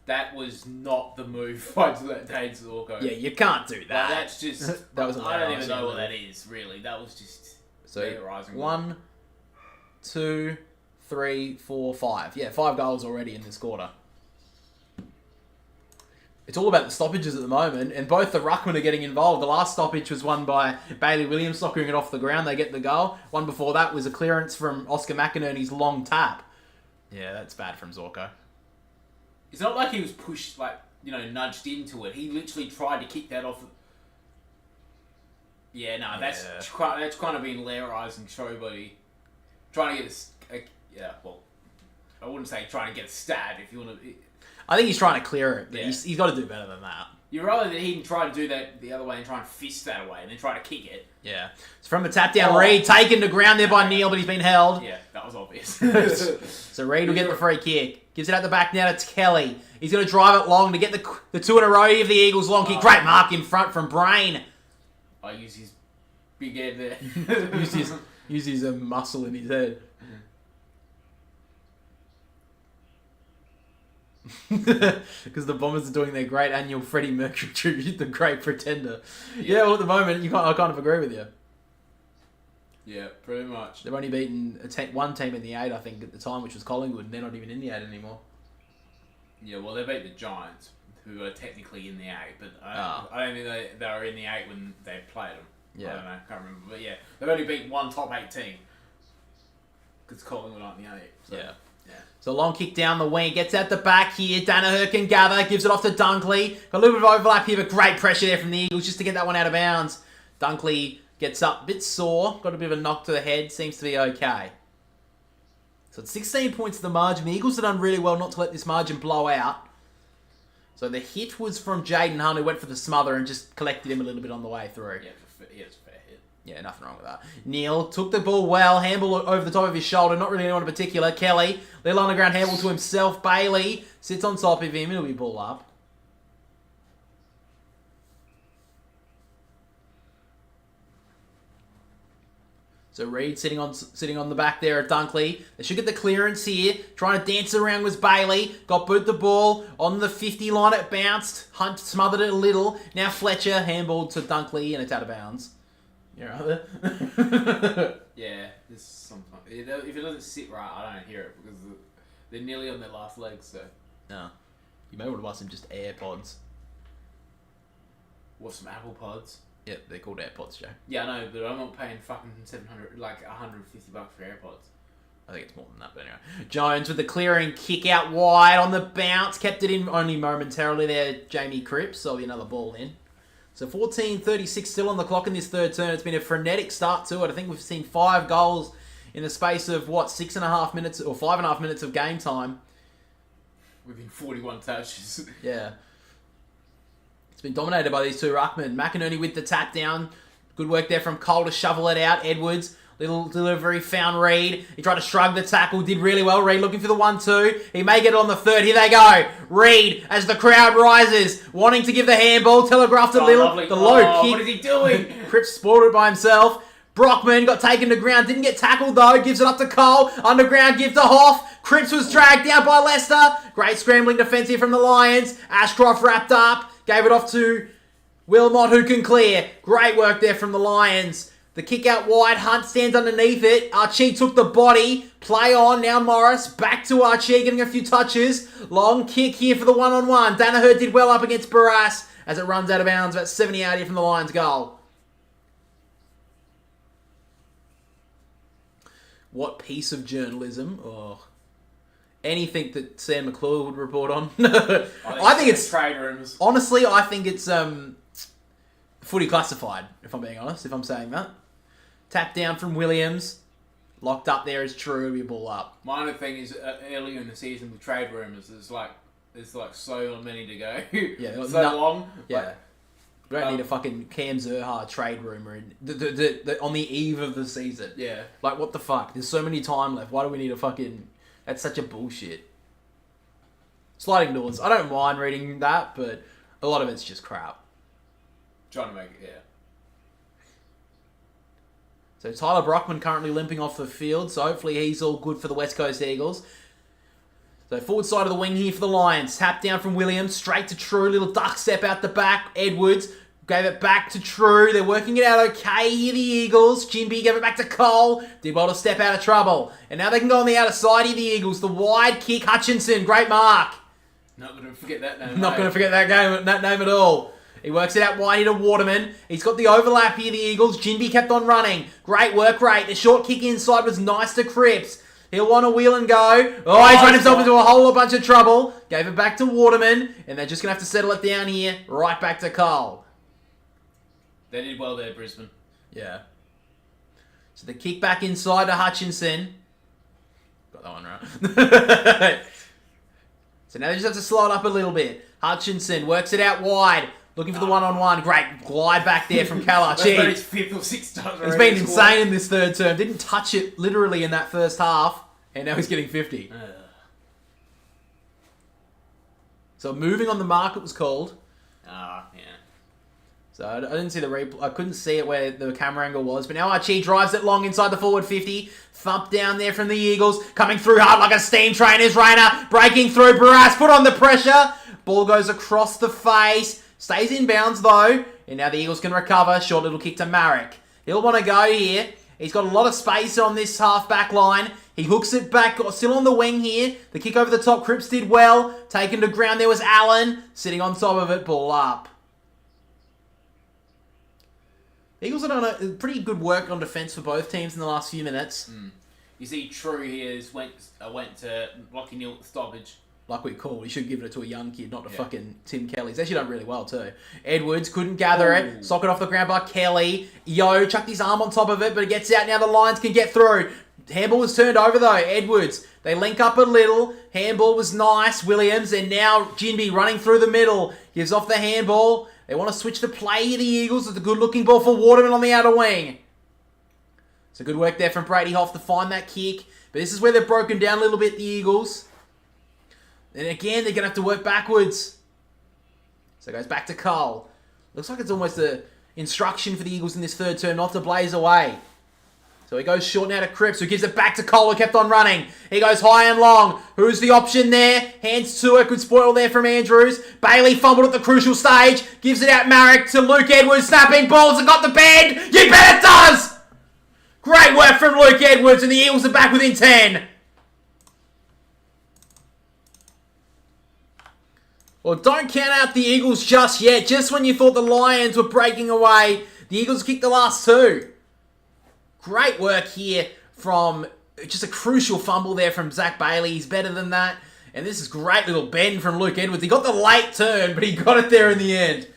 That was not the move by Dane Zorko. Yeah, you can't do that. Like, that's just... that was I don't even know what that is, really. That was just... So, 1, 2, 3, 4, 5. Yeah, 5 goals already in this quarter. It's all about the stoppages at the moment, and both the ruckmen are getting involved. The last stoppage was won by Bailey Williams, soccering it off the ground. They get the goal. One before that was a clearance from Oscar McInerney's long tap. Yeah, that's bad from Zorko. It's not like he was pushed, nudged into it. He literally tried to kick that off. Yeah, no, that's kind of been Lairising showbody. Trying to get I wouldn't say trying to get a stab if you want to... I think he's trying to clear it, but he's got to do better than that. You'd rather that he didn't try to do that the other way and try and fist that away and then try to kick it. Yeah. It's from a tap down, Reed, taken to ground there by Neil, but he's been held. Yeah, that was obvious. So Reed will get the free kick. Gives it out the back now to Kelly. He's going to drive it long to get the 2 in a row of the Eagles long kick. Great mark in front from Brain. I use his big head there. use his muscle in his head. Because the Bombers are doing their great annual Freddie Mercury tribute, The Great Pretender. Yeah, well, at the moment, I kind of agree with you. Yeah, pretty much. They've only beaten one team in the 8, I think, at the time, which was Collingwood, and they're not even in the 8 anymore. Yeah, well, they beat the Giants, who are technically in the 8, but I don't think they were in the 8 when they played them. Yeah. I don't know, I can't remember. But yeah, they've only beaten one top 8 team. Because Collingwood aren't in the 8. So. Yeah. So long kick down the wing, gets out the back here. Danaher can gather, gives it off to Dunkley. Got a little bit of overlap here, but great pressure there from the Eagles just to get that one out of bounds. Dunkley gets up, a bit sore, got a bit of a knock to the head, seems to be okay. So it's 16 points to the margin. The Eagles have done really well not to let this margin blow out. So the hit was from Jaden Hunt, who went for the smother and just collected him a little bit on the way through. Yeah, it's a fair hit. Yeah, nothing wrong with that. Neil took the ball well, handball over the top of his shoulder, not really anyone in particular. Kelly, little underground handball to himself. Bailey sits on top of him, it'll be ball up. So Reed sitting on the back there at Dunkley. They should get the clearance here. Trying to dance around was Bailey. Got boot the ball on the 50 line. It bounced. Hunt smothered it a little. Now Fletcher handballed to Dunkley and it's out of bounds. You right there? Yeah, this sometimes if it doesn't sit right, I don't hear it because they're nearly on their last legs. So No. You may want to buy some just AirPods. or some Apple Pods. Yep, they're called AirPods, Joe. Yeah, I know, but I'm not paying fucking $700, like $150 for AirPods. I think it's more than that, but anyway. Jones with the clearing kick out wide on the bounce. Kept it in only momentarily there, Jamie Cripps. So it'll be another ball in. So 14:36 still on the clock in this third turn. It's been a frenetic start to it. I think we've seen 5 goals in the space of, 6.5 minutes or 5.5 minutes of game time. Within 41 touches. Yeah. It's been dominated by these two ruckmen. McInerney with the tap down. Good work there from Cole to shovel it out. Edwards, little delivery, found Reed. He tried to shrug the tackle, did really well. Reed looking for the 1-2. He may get it on the third. Here they go. Reed, as the crowd rises, wanting to give the handball. Telegraphed a little. Lovely. The low kick. What is he doing? Cripps spoiled it by himself. Brockman got taken to ground. Didn't get tackled though. Gives it up to Cole. Underground give to Hoff. Cripps was dragged down by Leicester. Great scrambling defence here from the Lions. Ashcroft wrapped up. Gave it off to Wilmot, who can clear. Great work there from the Lions. The kick out wide. Hunt stands underneath it. Archie took the body. Play on. Now Morris. Back to Archie, getting a few touches. Long kick here for the one-on-one. Danaher did well up against Barras as it runs out of bounds. About 70 out here from the Lions' goal. What piece of journalism. Oh. Anything that Sam McClure would report on. I think it's trade rooms. Honestly, I think it's footy classified, if I'm being honest, if I'm saying that. Tap down from Williams. Locked up there is true, it'll be a ball up. My other thing is earlier in the season with trade rumours, there's like so many to go. Yeah, so long. Yeah. We don't need a fucking Cam Zerha trade rumour on the eve of the season. Yeah. Like, what the fuck? There's so many time left. Why do we need a fucking... That's such a bullshit. Sliding doors. I don't mind reading that, but a lot of it's just crap. Trying to make it, yeah. So Tyler Brockman currently limping off the field, so hopefully he's all good for the West Coast Eagles. So forward side of the wing here for the Lions. Tap down from Williams, straight to True. Little duck step out the back. Edwards gave it back to True. They're working it out okay here, the Eagles. Jinby gave it back to Cole. Did well to step out of trouble. And now they can go on the outer side here, the Eagles. The wide kick, Hutchinson. Great mark. Not going to forget that name. Not going to forget that name at all. He works it out wide here to Waterman. He's got the overlap here, the Eagles. Jinby kept on running. Great work rate. The short kick inside was nice to Cripps. He'll want to wheel and go. Oh, he's run himself into a whole bunch of trouble. Gave it back to Waterman. And they're just going to have to settle it down here. Right back to Cole. They did well there, Brisbane. Yeah. So the kick back inside to Hutchinson. Got that one right. So now they just have to slide up a little bit. Hutchinson works it out wide. Looking for the one-on-one. Great glide back there from Kalarchi. That's his 5th or 6th time. He's been insane in this third term. Didn't touch it literally in that first half. And now he's getting 50. So moving on the mark it was called. Yeah. So I didn't see the replay. I couldn't see it where the camera angle was. But now Archie drives it long inside the forward 50. Thump down there from the Eagles. Coming through hard like a steam train is Rayner. Breaking through. Barras put on the pressure. Ball goes across the face. Stays in bounds though. And now the Eagles can recover. Short little kick to Marek. He'll want to go here. He's got a lot of space on this half-back line. He hooks it back. Still on the wing here. The kick over the top. Cripps did well. Taken to ground. There was Allen. Sitting on top of it. Ball up. Eagles have done a pretty good work on defence for both teams in the last few minutes. You see, True here went to Lockie Neal at the stoppage. Like we call, we should give it to a young kid, not to fucking Tim Kelly. He's actually done really well too. Edwards couldn't gather it. Sock it off the ground by Kelly. Yo chucked his arm on top of it, but it gets out now. The Lions can get through. Handball was turned over though. Edwards, they link up a little. Handball was nice. Williams, and now Jinby running through the middle. Gives off the handball. They want to switch the play here, the Eagles. It's a good looking ball for Waterman on the outer wing. So good work there from Brady Hoff to find that kick. But this is where they've broken down a little bit, the Eagles. And again, they're going to have to work backwards. So it goes back to Cole. Looks like it's almost an instruction for the Eagles in this third term not to blaze away. So he goes short now to Cripps, who gives it back to Cole, who kept on running. He goes high and long. Who's the option there? Hands to it. Good spoil there from Andrews. Bailey fumbled at the crucial stage. Gives it out Marek to Luke Edwards. Snapping balls and got the bend. You bet it does! Great work from Luke Edwards, and the Eagles are back within 10. Well, don't count out the Eagles just yet. Just when you thought the Lions were breaking away, the Eagles kicked the last two. Great work here from just a crucial fumble there from Zach Bailey. He's better than that. And this is great little bend from Luke Edwards. He got the late turn, but he got it there in the end.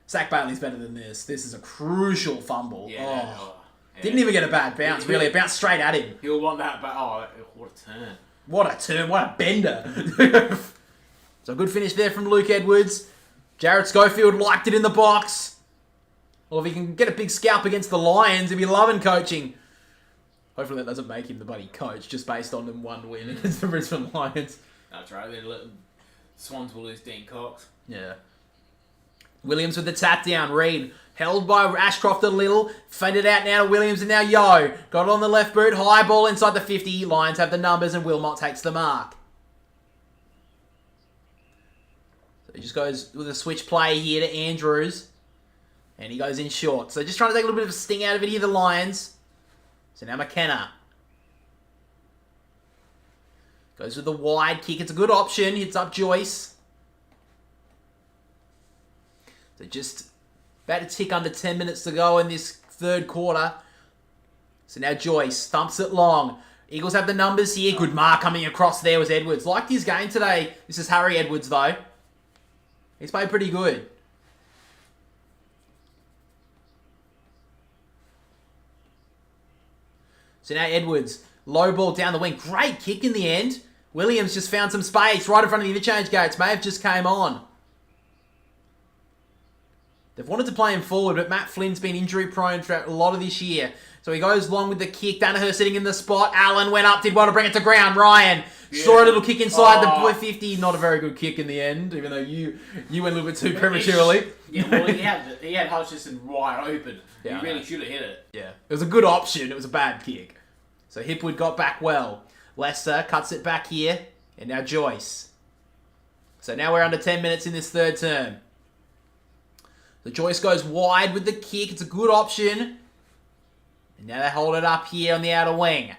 Zach Bailey's better than this. This is a crucial fumble. Yeah. Didn't even get a bad bounce, really. It bounced straight at him. He'll want that, but what a turn. What a turn. What a bender. So a good finish there from Luke Edwards. Jared Schofield liked it in the box. Well, if he can get a big scalp against the Lions, he'll be loving coaching. Hopefully that doesn't make him the bloody coach, just based on them one win against the Brisbane Lions. That's right. They'll let Swans will lose Dean Cox. Yeah. Williams with the tap down. Reed held by Ashcroft a little. Fended out now to Williams and now Yo. Got it on the left boot. High ball inside the 50. Lions have the numbers and Wilmot takes the mark. So he just goes with a switch play here to Andrews. And he goes in short. So just trying to take a little bit of a sting out of it here, the Lions. So now McKenna. Goes with the wide kick. It's a good option. Hits up Joyce. So just about a tick under 10 minutes to go in this third quarter. So now Joyce thumps it long. Eagles have the numbers here. Good mark coming across there was Edwards. Liked his game today. This is Harry Edwards, though. He's played pretty good. So now Edwards, low ball down the wing. Great kick in the end. Williams just found some space right in front of the interchange gates. May have just came on. They've wanted to play him forward, but Matt Flynn's been injury prone throughout a lot of this year. So he goes long with the kick. Danaher sitting in the spot. Allen went up, did well to bring it to ground. Ryan saw a little kick inside the 50. Not a very good kick in the end, even though you went a little bit too prematurely. Yeah, well, he had Hutchison wide open. Yeah, he really should have hit it. Yeah, it was a good option. It was a bad kick. So Hipwood got back well. Lester cuts it back here. And now Joyce. So now we're under 10 minutes in this third term. So Joyce goes wide with the kick. It's a good option. And now they hold it up here on the outer wing.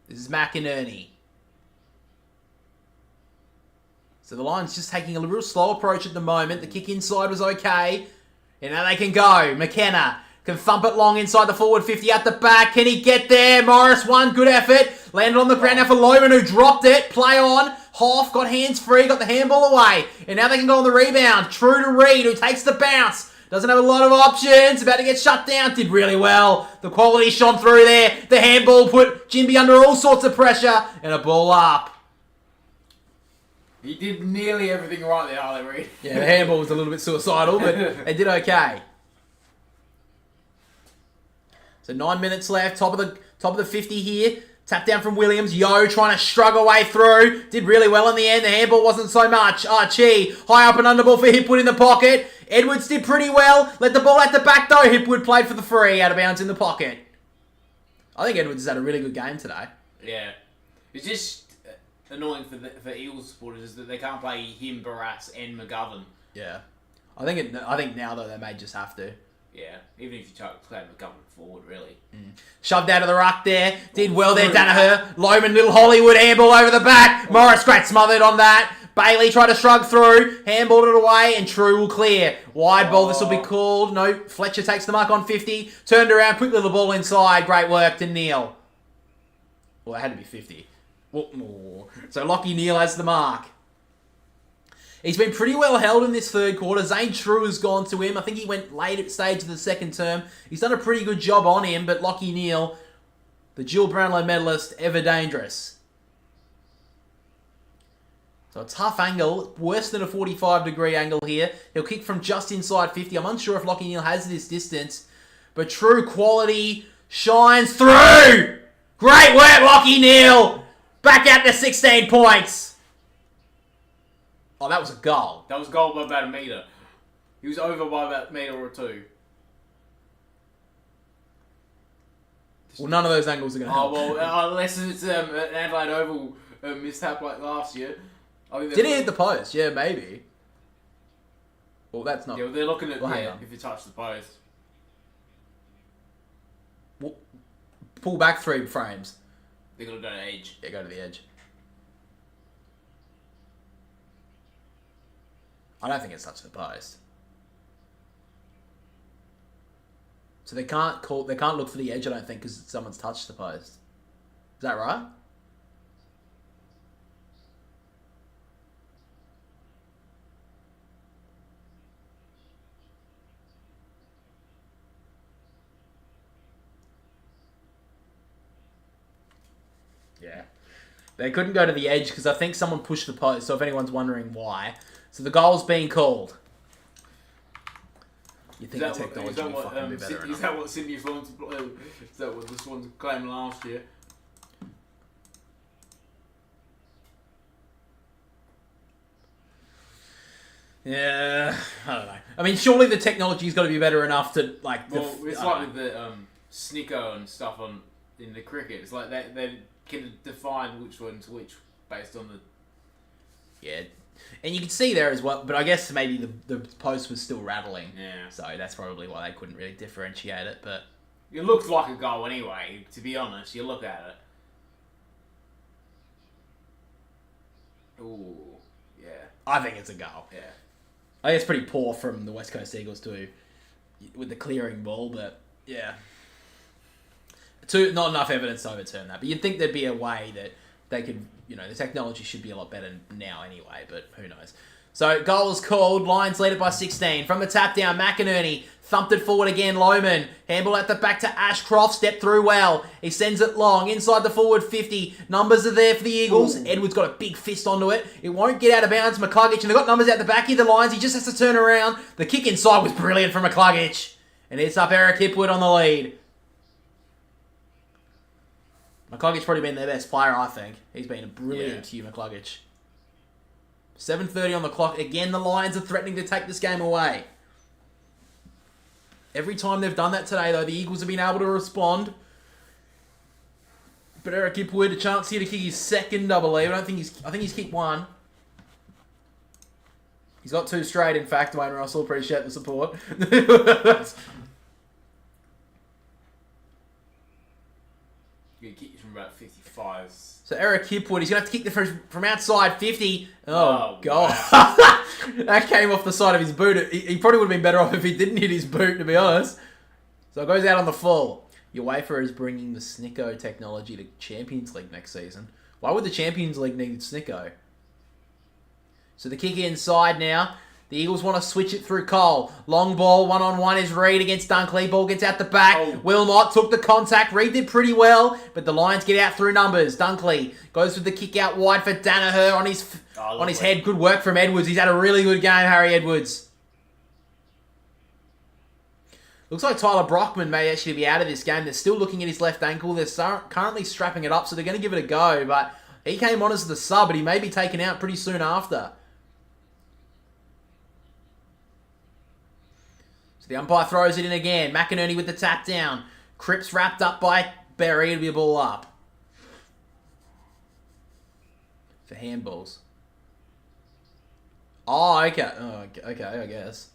This is McInerney. So the Lions just taking a real slow approach at the moment. The kick inside was okay. And now they can go. McKenna can thump it long inside the forward 50 at the back. Can he get there? Morris won. Good effort. Landed on the ground now for Loman, who dropped it. Play on. Hoff got hands free. Got the handball away. And now they can go on the rebound. True to Reed, who takes the bounce. Doesn't have a lot of options. About to get shut down. Did really well. The quality shone through there. The handball put Jinby under all sorts of pressure. And a ball up. He did nearly everything right there, Harley Reid. Yeah, the handball was a little bit suicidal, but they did okay. So 9 minutes left. Top of the 50 here. Tap down from Williams. Yo trying to shrug away through. Did really well in the end. The handball wasn't so much. Archie, high up and under ball for Hipwood in the pocket. Edwards did pretty well. Let the ball at the back though. Hipwood played for the free. Out of bounds in the pocket. I think Edwards has had a really good game today. Yeah. It's just annoying for Eagles supporters is that they can't play him, Barras, and McGovern. Yeah. I think now though they may just have to. Yeah, even if you play McGovern forward, really. Shoved out of the ruck there. Did well there, Danaher. Loman, little Hollywood handball over the back. Morris great smothered on that. Bailey tried to shrug through. Handballed it away, and True will clear. Wide ball, this will be called. No, Fletcher takes the mark on 50. Turned around, quick little ball inside. Great work to Neil. Well, it had to be 50. So Lockie Neal has the mark. He's been pretty well held in this third quarter. Zane True has gone to him. I think he went late at stage of the second term. He's done a pretty good job on him, but Lachie Neale, the dual Brownlow medalist, ever dangerous. So a tough angle, worse than a 45-degree angle here. He'll kick from just inside 50. I'm unsure if Lachie Neale has this distance, but True quality shines through. Great work, Lachie Neale. Back out to 16 points. Oh, that was a goal. That was a goal by about a metre. He was over by about a metre or two. Well, none of those angles are going to help. Oh, well, unless it's an Adelaide Oval mishap like last year. I think Did he hit the post? Yeah, maybe. Well, that's not... Yeah, well, they're looking at hang on. if you touch the post. Well, pull back 3 frames. They're going to go to edge. Yeah, go to the edge. I don't think it's touched the post. So they can't look for the edge, I don't think, because someone's touched the post. Is that right? Yeah. They couldn't go to the edge because I think someone pushed the post, so if anyone's wondering why. So the goal's being called. You think the technology will fucking be better enough. Is that what Sydney Swans... Is that what the Swans claimed last year? Yeah, I don't know. I mean, surely the technology's got to be better enough to, like... Well, it's like with the snicko and stuff in the cricket. It's like they can define which one's which based on the... Yeah. And you can see there as well, but I guess maybe the post was still rattling. Yeah. So that's probably why they couldn't really differentiate it, but... It looked like a goal anyway, to be honest. You look at it. Ooh, yeah. I think it's a goal. Yeah. I think it's pretty poor from the West Coast Eagles too, with the clearing ball, but yeah. Not enough evidence to overturn that, but you'd think there'd be a way that they could, the technology should be a lot better now anyway, but who knows. So, goal is called. Lions lead it by 16. From the tap down, McInerney thumped it forward again. Lohman. Handball at the back to Ashcroft. Stepped through well. He sends it long. Inside the forward 50. Numbers are there for the Eagles. Ooh. Edwards got a big fist onto it. It won't get out of bounds. McCluggage, and they've got numbers out the back here. The Lions, he just has to turn around. The kick inside was brilliant from McCluggage. And it's up Eric Hipwood on the lead. McCluggage's probably been their best player, I think. He's been a brilliant Hugh McCluggage. 7:30 on the clock. Again, the Lions are threatening to take this game away. Every time they've done that today, though, the Eagles have been able to respond. But Eric Hipwood, a chance here to kick his second, I believe. I think he's kicked one. He's got 2 straight, in fact. Wayne Russell, appreciate the support. You kick from about 55. So Eric Hipwood, he's going to have to kick the from outside 50. Oh God. Wow. That came off the side of his boot. He probably would have been better off if he didn't hit his boot, to be honest. So it goes out on the full. UEFA is bringing the Snicko technology to Champions League next season. Why would the Champions League need Snicko? So the kick inside now. The Eagles want to switch it through Cole. Long ball, one-on-one is Reed against Dunkley. Ball gets out the back. Oh. Wilmot took the contact. Reed did pretty well, but the Lions get out through numbers. Dunkley goes with the kick out wide for Danaher on his head. Good work from Edwards. He's had a really good game, Harry Edwards. Looks like Tyler Brockman may actually be out of this game. They're still looking at his left ankle. They're currently strapping it up, so they're going to give it a go, but he came on as the sub, but he may be taken out pretty soon after. The umpire throws it in again. McInerney with the tap down. Cripps wrapped up by Berry. It'll be a ball up. For handballs. Oh, okay. Okay, I guess.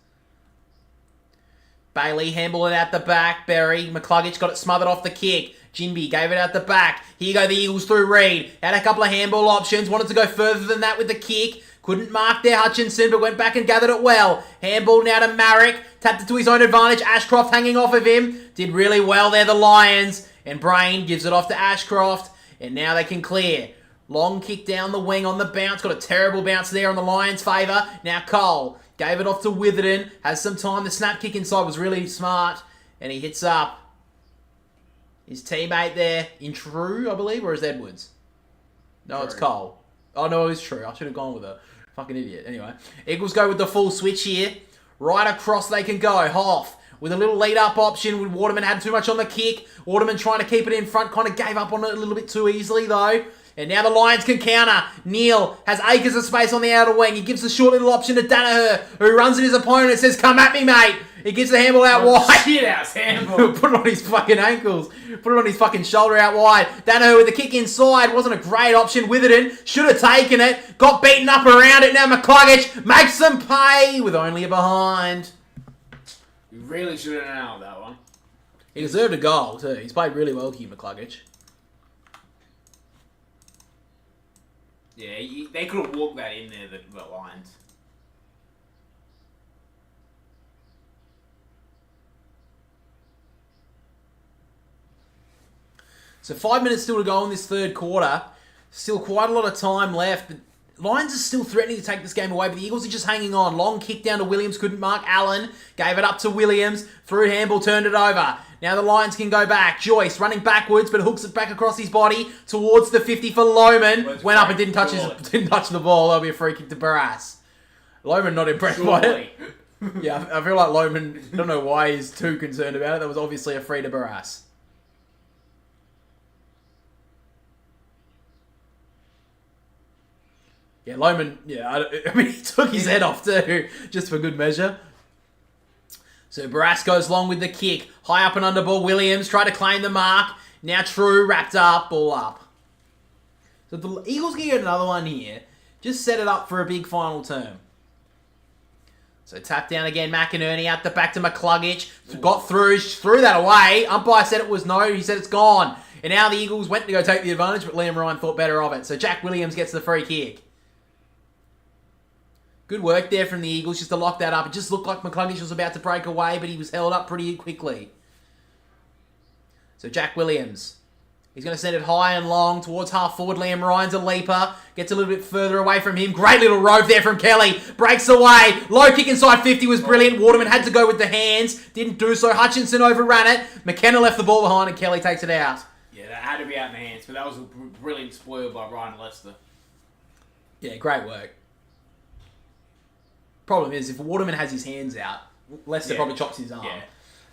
Bailey handball it out the back. Berry. McCluggage got it smothered off the kick. Jinby gave it out the back. Here go the Eagles through Reed. Had a couple of handball options. Wanted to go further than that with the kick. Couldn't mark there Hutchinson, but went back and gathered it well. Handball now to Marek. Tapped it to his own advantage. Ashcroft hanging off of him. Did really well there, the Lions. And Brain gives it off to Ashcroft. And now they can clear. Long kick down the wing on the bounce. Got a terrible bounce there on the Lions' favour. Now Cole gave it off to Witherden. Has some time. The snap kick inside was really smart. And he hits up his teammate there in True, I believe, or is Edwards? No, True. It's Cole. Oh, no, it's True. I should have gone with a fucking idiot. Anyway, Eagles go with the full switch here. Right across they can go. Hoff with a little lead-up option. When Waterman had too much on the kick. Waterman trying to keep it in front. Kind of gave up on it a little bit too easily, though. And now the Lions can counter. Neil has acres of space on the outer wing. He gives the short little option to Danaher, who runs at his opponent and says, "Come at me, mate." He gives the handball out wide. Shit house handball. Put it on his fucking ankles. Put it on his fucking shoulder out wide. Danaher with the kick inside. Wasn't a great option. Witherden should have taken it. Got beaten up around it. Now McCluggage makes them pay with only a behind. You really should have nailed that one. He deserved a goal too. He's played really well, Hugh McCluggage. Yeah, they could have walked that in there, the Lions. So 5 minutes still to go in this third quarter. Still quite a lot of time left. But Lions are still threatening to take this game away, but the Eagles are just hanging on. Long kick down to Williams, couldn't mark Allen. Gave it up to Williams. Through handball, turned it over. Now the Lions can go back. Joyce running backwards, but hooks it back across his body towards the 50 for Loman. Went up and didn't touch the ball. That'll be a free kick to Barras. Loman not impressed by it. Yeah, I feel like Loman, don't know why he's too concerned about it. That was obviously a free to Barras. Yeah, Loman, I mean, he took his head off too, just for good measure. So Barras goes long with the kick. High up and under ball. Williams tried to claim the mark. Now True wrapped up, ball up. So the Eagles can get another one here. Just set it up for a big final term. So tap down again, McInerney out the back to McCluggage. Got through, threw that away. Umpire said it was no, he said it's gone. And now the Eagles went to go take the advantage, but Liam Ryan thought better of it. So Jack Williams gets the free kick. Good work there from the Eagles just to lock that up. It just looked like McCluggage was about to break away, but he was held up pretty quickly. So Jack Williams. He's going to send it high and long towards half forward. Liam Ryan's a leaper. Gets a little bit further away from him. Great little rove there from Kelly. Breaks away. Low kick inside 50 was brilliant. Waterman had to go with the hands. Didn't do so. Hutchinson overran it. McKenna left the ball behind and Kelly takes it out. Yeah, that had to be out in the hands, but that was a brilliant spoil by Ryan Lester. Yeah, great work. Problem is, if Waterman has his hands out, Lester probably chops his arm.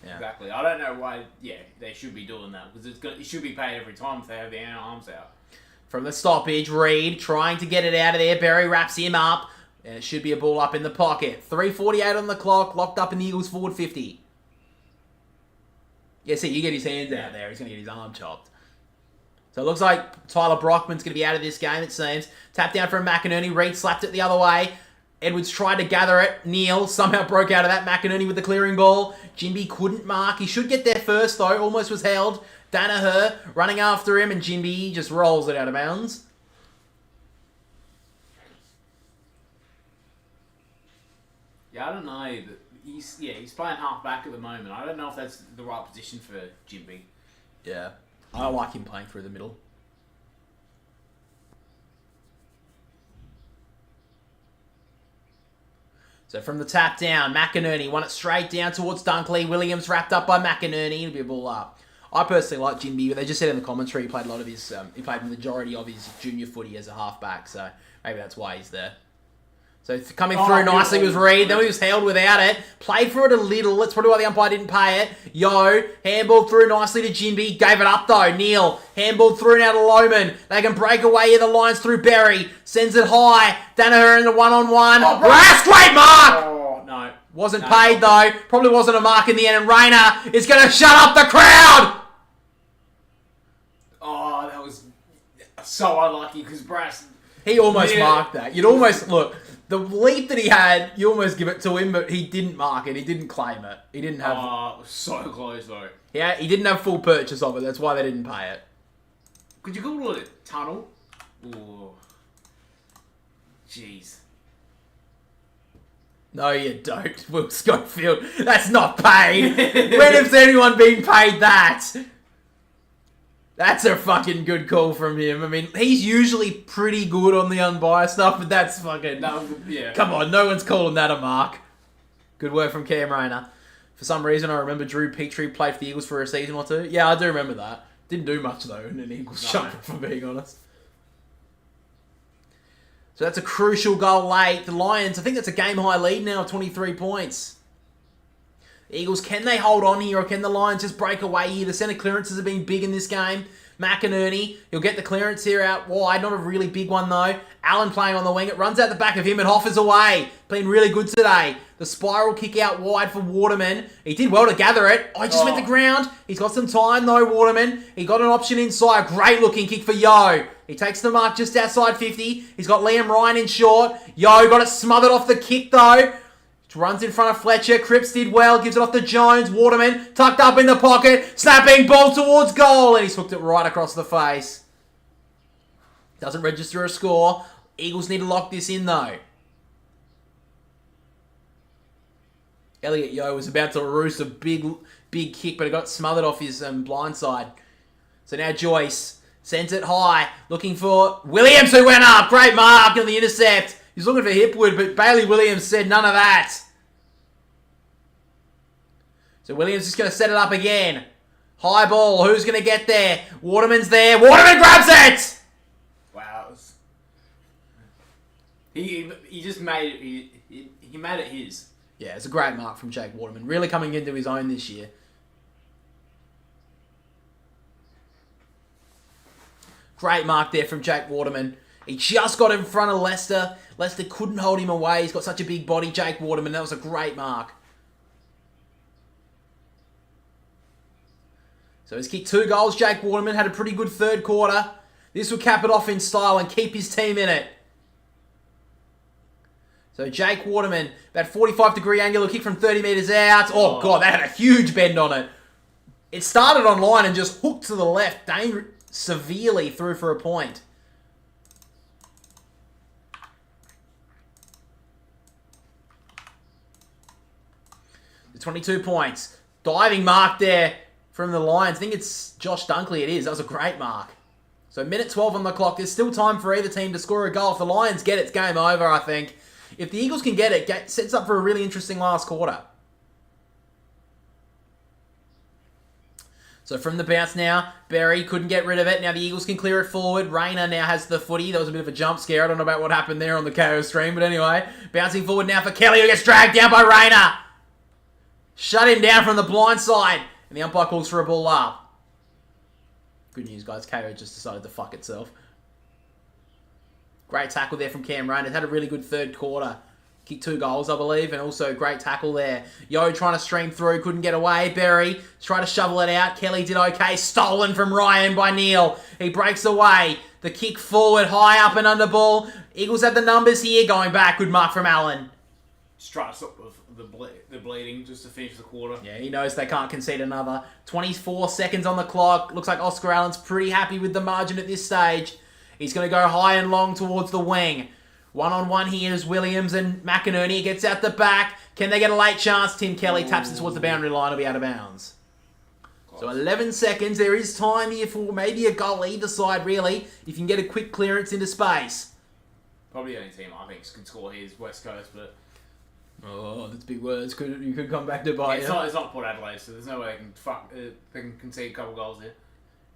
Yeah, exactly. I don't know why, they should be doing that, because it should be paid every time if they have their arms out. From the stoppage, Reed trying to get it out of there. Berry wraps him up, and it should be a ball up in the pocket. 3:48 on the clock, locked up in the Eagles forward 50. Yeah, see, you get his hands out there, he's going to get his arm chopped. So it looks like Tyler Brockman's going to be out of this game, it seems. Tap down from McInerney. Reed slapped it the other way. Edwards tried to gather it. Neil somehow broke out of that. McInerney with the clearing ball. Jinby couldn't mark. He should get there first, though. Almost was held. Danaher running after him, and Jinby just rolls it out of bounds. Yeah, I don't know. He's playing half back at the moment. I don't know if that's the right position for Jinby. Yeah. I like him playing through the middle. So from the tap down, McInerney won it straight down towards Dunkley. Williams wrapped up by McInerney. It'll be a ball up. I personally like Jinby, but they just said in the commentary he played a lot of his, he played the majority of his junior footy as a halfback, so maybe that's why he's there. So coming through nicely was Reed, then he was held without it. Played for it a little, that's probably why the umpire didn't pay it. Yo, handball through nicely to Jinby, gave it up though. Neil, handball through now to Loman. They can break away here, the Lions through Berry. Sends it high, Danaher in the one-on-one. Brass, great mark! Oh, no. Wasn't paid though, probably wasn't a mark in the end, and Rayner is going to shut up the crowd! Oh, that was so unlucky because Brass... He almost marked that. You'd almost, look... The leap that he had, you almost give it to him, but he didn't mark it. He didn't claim it. He didn't have... Oh, it was so close, though. Yeah, he didn't have full purchase of it. That's why they didn't pay it. Could you call it a tunnel? Oh. Jeez. No, you don't, Will Schofield. That's not paid. When has anyone been paid that? That's a fucking good call from him. I mean, he's usually pretty good on the unbiased stuff, but that's fucking... Yeah. Come on, no one's calling that a mark. Good work from Cam Rayner. For some reason, I remember Drew Petrie played for the Eagles for a season or two. Yeah, I do remember that. Didn't do much, though, in an Eagles jumper, if I'm being honest. So that's a crucial goal late. The Lions, I think that's a game-high lead now of 23 points. The Eagles, can they hold on here, or can the Lions just break away here? The centre clearances have been big in this game. McInerney, he'll get the clearance here out wide. Not a really big one, though. Allen playing on the wing. It runs out the back of him, and Hoffer's away. Been really good today. The spiral kick out wide for Waterman. He did well to gather it. Oh, he just went to ground. He's got some time, though, Waterman. He got an option inside. Great looking kick for Yo. He takes the mark just outside 50. He's got Liam Ryan in short. Yo got it smothered off the kick, though. Runs in front of Fletcher. Cripps did well. Gives it off to Jones. Waterman tucked up in the pocket. Snapping ball towards goal. And he's hooked it right across the face. Doesn't register a score. Eagles need to lock this in, though. Elliot Yo was about to roost a big kick, but it got smothered off his blind side. So now Joyce sends it high. Looking for Williams, who went up. Great mark on the intercept. He's looking for Hipwood, but Bailey Williams said none of that. So Williams is going to set it up again. High ball. Who's going to get there? Waterman's there. Waterman grabs it! Wow. He just made it. He made it his. Yeah, it's a great mark from Jake Waterman. Really coming into his own this year. Great mark there from Jake Waterman. He just got in front of Leicester. Leicester couldn't hold him away. He's got such a big body, Jake Waterman. That was a great mark. So he's kicked 2 goals. Jake Waterman had a pretty good third quarter. This will cap it off in style and keep his team in it. So Jake Waterman, about 45-degree angular kick from 30 metres out. Oh, God, that had a huge bend on it. It started on line and just hooked to the left. Severely through for a point. The 22 points. Diving mark there from the Lions. I think it's Josh Dunkley. It is. That was a great mark. So minute 12 on the clock. There's still time for either team to score a goal. If the Lions get it, it's game over, I think. If the Eagles can get it, sets up for a really interesting last quarter. So from the bounce now, Berry couldn't get rid of it. Now the Eagles can clear it forward. Rayner now has the footy. That was a bit of a jump scare. I don't know about what happened there on the KO stream, but anyway. Bouncing forward now for Kelly, who gets dragged down by Rayner. Shut him down from the blind side. And the umpire calls for a ball up. Good news, guys. KO just decided to fuck itself. Great tackle there from Cam Rayner. Had a really good third quarter. Kicked 2 goals, I believe, and also great tackle there. Yo trying to stream through, couldn't get away. Berry trying to shovel it out. Kelly did okay. Stolen from Ryan by Neil. He breaks away. The kick forward, high up and under ball. Eagles have the numbers here. Going back, good mark from Allen. Just trying to stop the bleeding just to finish the quarter. Yeah, he knows they can't concede another. 24 seconds on the clock. Looks like Oscar Allen's pretty happy with the margin at this stage. He's going to go high and long towards the wing. One-on-one here is Williams and McInerney. He gets out the back. Can they get a late chance? Tim Kelly taps it towards the boundary line. He'll be out of bounds. So 11 seconds. There is time here for maybe a goal either side, really, if you can get a quick clearance into space. Probably the only team I think can score here is West Coast, but... Oh, that's big words. You could come back to bite it's not Port Adelaide, so there's no way they can concede a couple goals here.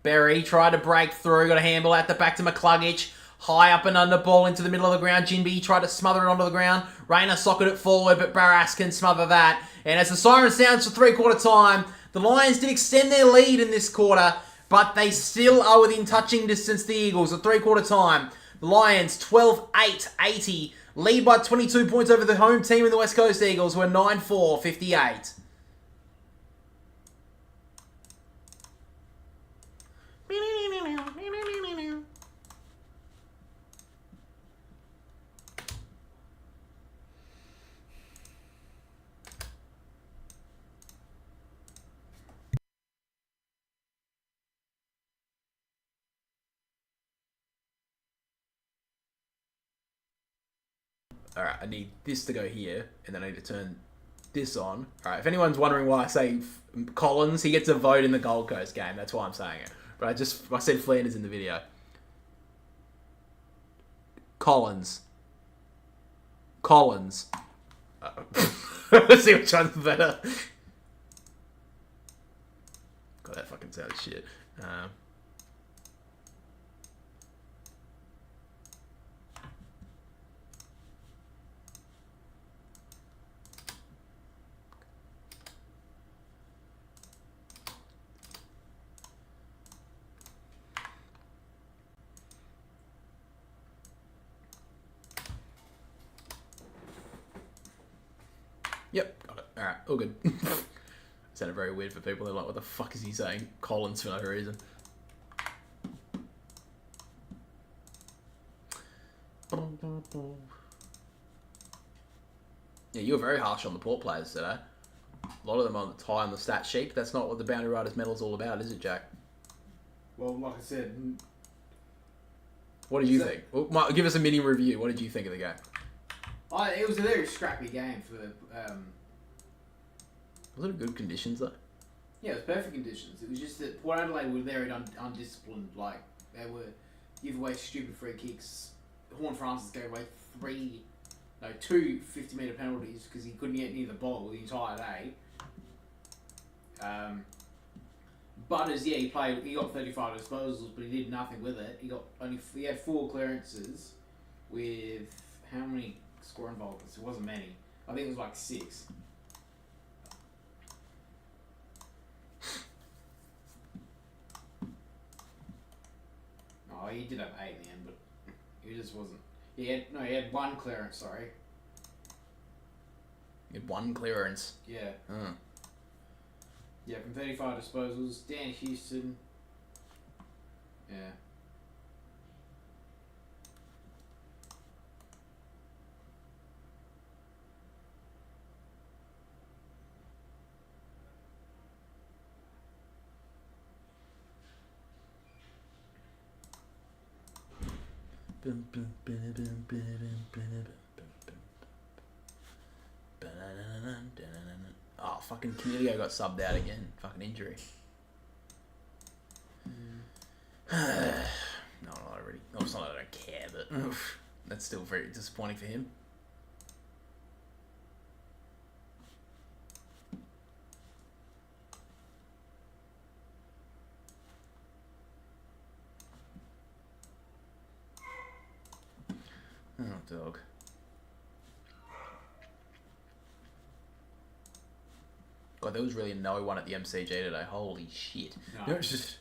Berry tried to break through. Got a handball out the back to McCluggage. High up and under ball into the middle of the ground. Jinby tried to smother it onto the ground. Rayner socketed it forward, but Barras can smother that. And as the siren sounds for 3-quarter time, the Lions did extend their lead in this quarter, but they still are within touching distance, the Eagles, at 3-quarter time. The Lions, 12-8-80, lead by 22 points over the home team in the West Coast Eagles, who are 9-4-58. Alright, I need this to go here, and then I need to turn this on. Alright, if anyone's wondering why I say Collins, he gets a vote in the Gold Coast game. That's why I'm saying it. But But I said Flanders in the video. Collins. Let's see which one's better. God, that fucking sounds shit. Yep, got it. Alright, all good. Sounded very weird for people. They're like, what the fuck is he saying? Collins for no reason. Yeah, you were very harsh on the Port players today. A lot of them on the tie on the stat sheet. That's not what the Boundary Riders medal's all about, is it, Jack? Well, like I said, What did you think? Well, give us a mini review. What did you think of the game? It was a very scrappy game for. Was it good conditions though? Yeah, it was perfect conditions. It was just that Port Adelaide were very undisciplined. Like they were give away stupid free kicks. Horn Francis gave away two 50-metre penalties because he couldn't get near the ball the entire day. Butters, yeah, he got 35 disposals, but he did nothing with it. He had 4 clearances with how many score involvements? It wasn't many. I think it was like 6. Oh, he did have 8 in the end, but he just wasn't. He had 1 clearance. Sorry. You had 1 clearance. Yeah. Oh. Yeah, from 35 disposals. Dan Houston. Yeah. Oh, fucking Camilio got subbed out again. Fucking injury. No, not really. No, it's not that I don't care, but oof, that's still very disappointing for him. Oh, dog. God, there was really no one at the MCG today. Holy shit. No. It's just...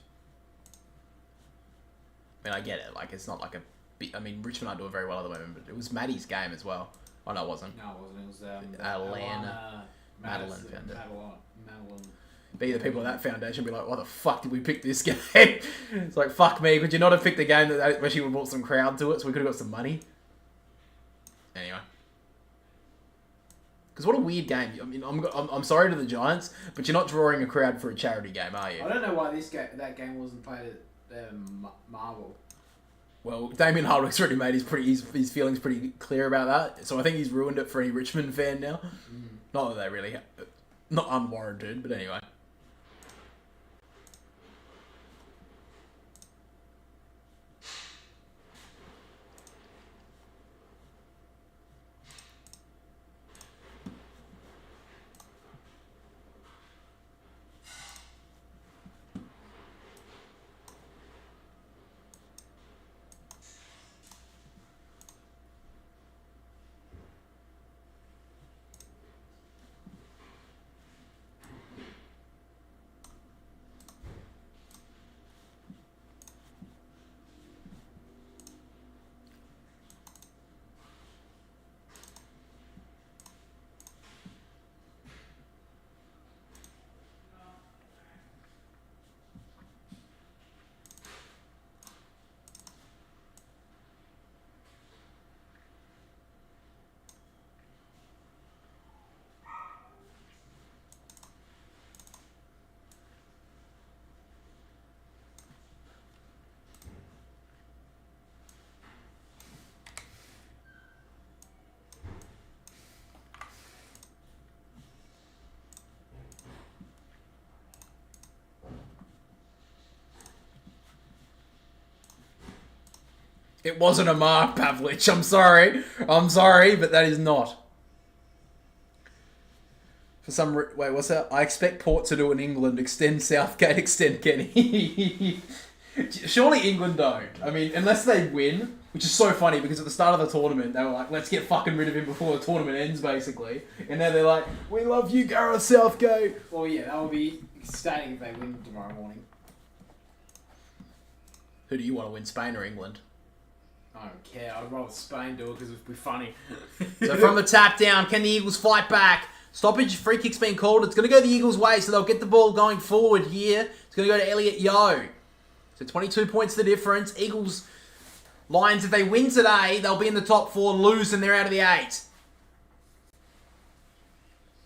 I mean, I get it. Like, it's not like a big... I mean, Richmond aren't doing very well at the moment, but it was Maddie's game as well. Oh, no, it wasn't. No, it wasn't. It was Madeline found it. Madeline. Be the people of that foundation be like, why the fuck did we pick this game? It's like, fuck me. Could you not have picked the game that where she would have brought some crowd to it so we could have got some money? Anyway. Because what a weird game. I mean, I'm sorry to the Giants, but you're not drawing a crowd for a charity game, are you? I don't know why that game wasn't played at Marvel. Well, Damien Hardwick's already made his feelings pretty clear about that, so I think he's ruined it for any Richmond fan now. Not that they really... Not unwarranted, but anyway. It wasn't a mark, Pavlich. I'm sorry, but that is not. For some wait, what's that? I expect Port to do in England. Extend Southgate, extend Kenny. Surely England don't. I mean, unless they win, which is so funny because at the start of the tournament, they were like, let's get fucking rid of him before the tournament ends, basically. And now they're like, we love you, Gareth Southgate. Well, yeah, that will be ecstatic if they win tomorrow morning. Who do you want to win, Spain or England? I don't care. I'd rather Spain do it because it would be funny. So from the tap down, can the Eagles fight back? Stoppage, free kick's been called. It's going to go the Eagles' way, so they'll get the ball going forward here. It's going to go to Elliot Yeo. So 22 points the difference. Eagles, Lions, if they win today, they'll be in the top 4. Lose, and they're out of the 8.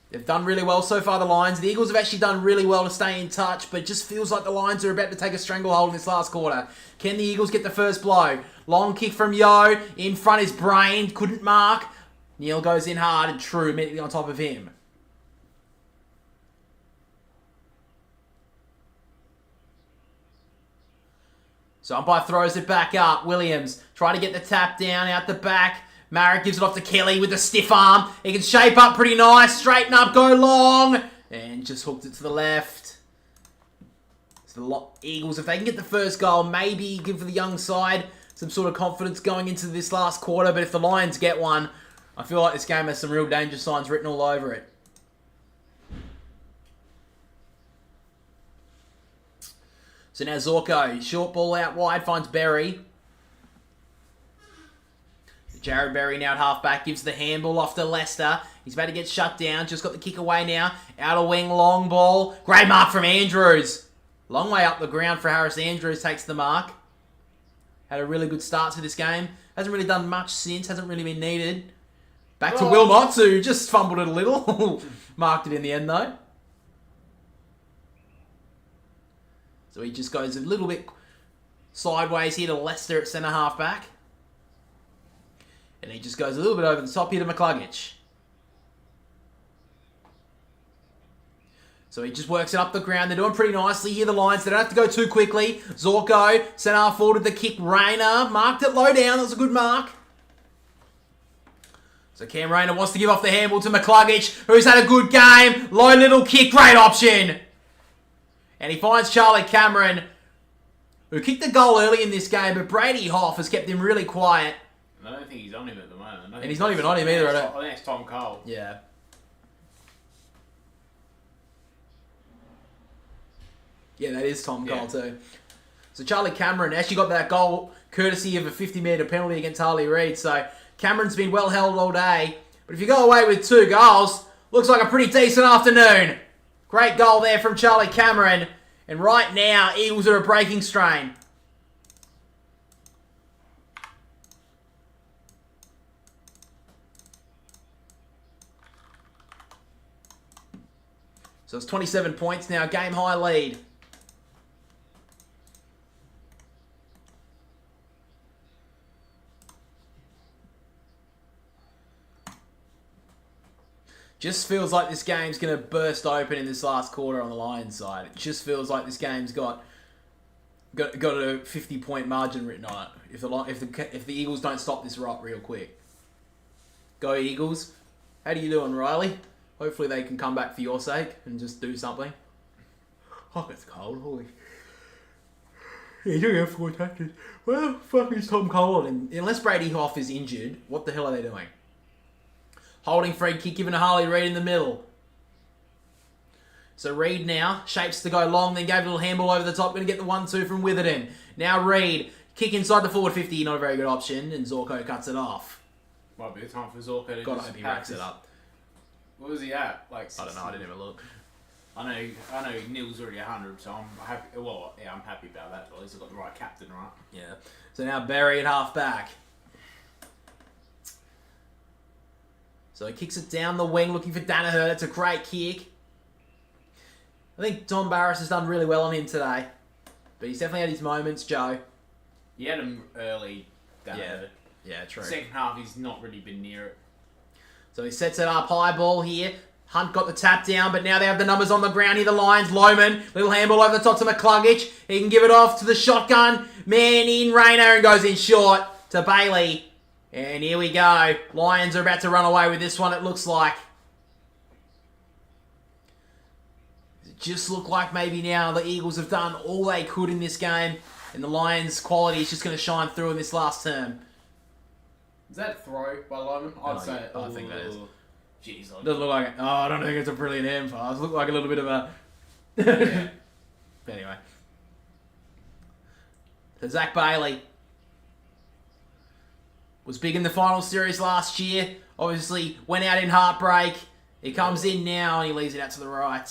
They've done really well so far, the Lions. The Eagles have actually done really well to stay in touch, but it just feels like the Lions are about to take a stranglehold in this last quarter. Can the Eagles get the first blow? Long kick from Yeo. In front is Brain. Couldn't mark. Neil goes in hard, and True immediately on top of him. So umpire throws it back up. Williams trying to get the tap down out the back. Marek gives it off to Kelly with a stiff arm. He can shape up pretty nice. Straighten up, go long. And just hooked it to the left. So the Eagles, if they can get the first goal, maybe give the young side some sort of confidence going into this last quarter. But if the Lions get one, I feel like this game has some real danger signs written all over it. So now Zorko, short ball out wide, finds Berry. Jared Berry now at halfback, gives the handball off to Leicester. He's about to get shut down, just got the kick away now. Outer wing, long ball. Great mark from Andrews. Long way up the ground for Harris. Andrews takes the mark. Had a really good start to this game. Hasn't really done much since, hasn't really been needed. Back to Wilmot, who just fumbled it a little. Marked it in the end though. So he just goes a little bit sideways here to Leicester at centre half-back. And he just goes a little bit over the top here to McCluggage. So he just works it up the ground. They're doing pretty nicely here, the Lions. They don't have to go too quickly. Zorko, centre half forward with the kick. Rayner marked it low down. That was a good mark. So Cam Rayner wants to give off the handball to McCluggage, who's had a good game. Low little kick, great option. And he finds Charlie Cameron, who kicked the goal early in this game, but Brady Hoff has kept him really quiet. I don't think he's on him at the moment. And he's not even on him either, I think it's Tom Cole. Yeah. Yeah, that is Tom Cole too. So Charlie Cameron actually got that goal courtesy of a 50-metre penalty against Harley Reid. So Cameron's been well held all day. But if you go away with 2 goals, looks like a pretty decent afternoon. Great goal there from Charlie Cameron. And right now, Eagles are a breaking strain. So it's 27 points now, game high lead. Just feels like this game's going to burst open in this last quarter on the Lions side. It just feels like this game's got a 50-point margin written on it. If the Eagles don't stop this rot real quick. Go Eagles. How do you doing, Riley? Hopefully they can come back for your sake and just do something. Oh, it's cold. Holy. You're doing have 4 touches. Where the fuck is Tom Cole? And unless Brady Hoff is injured, what the hell are they doing? Holding free kick, given to Harley Reid in the middle. So Reid now shapes to go long, then gave a little handball over the top. Going to get the 1-2 from Witherden. Now Reid, kick inside the forward 50, not a very good option, and Zorko cuts it off. Might be the time for Zorko to God, I hope he racks it up. What was he at? Like I don't know, I didn't even look. I know Neil's already 100, so I'm happy. Well, yeah, I'm happy about that. At least I've got the right captain, right? Yeah. So now Barry at half back. So he kicks it down the wing, looking for Danaher. That's a great kick. I think Tom Barras has done really well on him today. But he's definitely had his moments, Joe. He had him early, Danaher. Yeah, true. Second half, he's not really been near it. So he sets it up, high ball here. Hunt got the tap down, but now they have the numbers on the ground here, the Lions. Loman, little handball over the top to McCluggage. He can give it off to the shotgun. Man in, Rayner, and goes in short. to Bailey. And here we go. Lions are about to run away with this one, it looks like. It just look like maybe now the Eagles have done all they could in this game. And the Lions' quality is just going to shine through in this last term. Is that a throw by Lyman? I'd say it. I think that is. Jeez, Doesn't look like it. Oh, I don't think it's a brilliant hand pass. Look like a little bit of a... Yeah. Anyway. So Zach Bailey was big in the final series last year. Obviously, went out in heartbreak. He comes in now and he leaves it out to the right.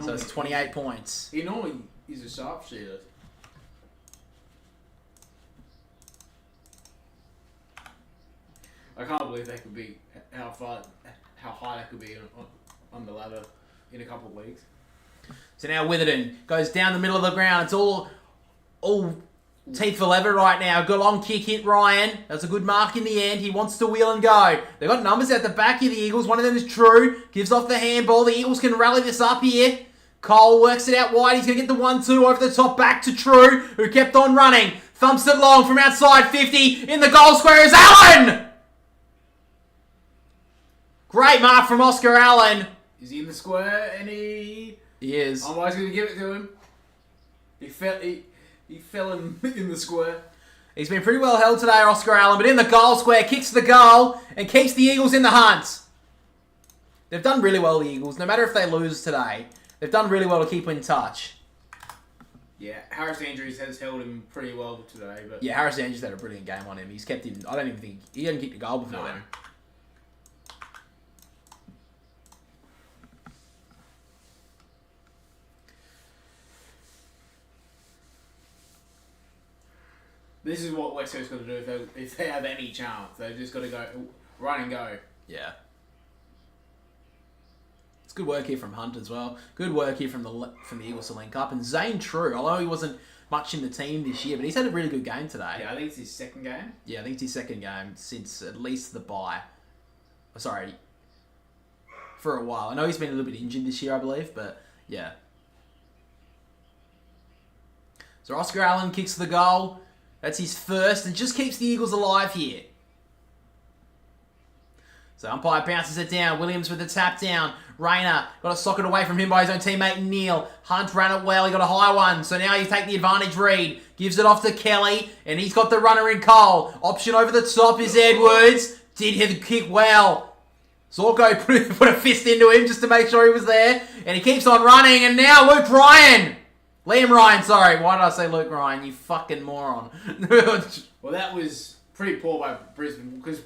So it's 28 points. He normally is a sharpshooter. I can't believe they could be how high that could be on the ladder in a couple of weeks. So now Witherden goes down the middle of the ground. It's all teeth for leather right now. Good long kick hit Ryan. That's a good mark in the end. He wants to wheel and go. They've got numbers at the back of the Eagles. One of them is True. Gives off the handball. The Eagles can rally this up here. Cole works it out wide. He's going to get the 1-2 over the top back to True, who kept on running. Thumps it long from outside 50. In the goal square is Allen! Great mark from Oscar Allen. Is he in the square? And he is. I'm always going to give it to him. He fell in the square. He's been pretty well held today, Oscar Allen, but in the goal square, kicks the goal and keeps the Eagles in the hunt. They've done really well, the Eagles. No matter if they lose today, they've done really well to keep in touch. Yeah, Harris Andrews has held him pretty well today. But yeah, Harris Andrews had a brilliant game on him. He's kept him. I don't even think he hadn't kicked a goal before then. This is what West Coast's got to do if they have any chance. They've just got to go run and go. Yeah. It's good work here from Hunt as well. Good work here from the Eagles to link up. And Zane True, although he wasn't much in the team this year, but he's had a really good game today. Yeah, I think it's his second game. Yeah, I think it's his second game since at least the bye. Oh, sorry. For a while. I know he's been a little bit injured this year, I believe, but yeah. So Oscar Allen kicks the goal. That's his first and just keeps the Eagles alive here. So umpire bounces it down. Williams with the tap down. Rayner got a socket away from him by his own teammate Neil. Hunt ran it well. He got a high one. So now he's taking the advantage read. Gives it off to Kelly. And he's got the runner in Cole. Option over the top is Edwards. Did hit the kick well. Zorko put a fist into him just to make sure he was there. And he keeps on running. And now Luke Ryan. Liam Ryan, sorry. Why did I say Luke Ryan? You fucking moron. Well, that was pretty poor by Brisbane because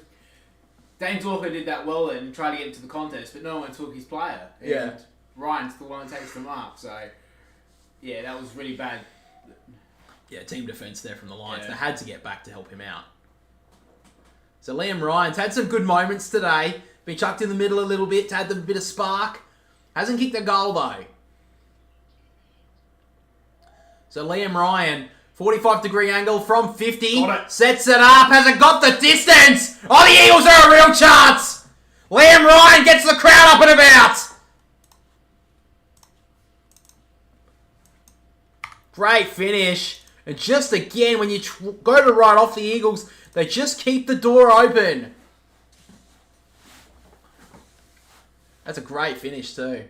Dane Zorko did that well and tried to get into the contest, but no one took his player. And Yeah. Ryan's the one that takes the mark, so yeah, that was really bad. Yeah, team defence there from the Lions. Yeah. They had to get back to help him out. So Liam Ryan's had some good moments today. Been chucked in the middle a little bit to add a bit of spark. Hasn't kicked a goal though. So Liam Ryan, 45-degree angle from 50. Got it. Sets it up. Hasn't got the distance. Oh, the Eagles are a real chance. Liam Ryan gets the crowd up and about. Great finish. And just again, when you go to write off the Eagles, they just keep the door open. That's a great finish too.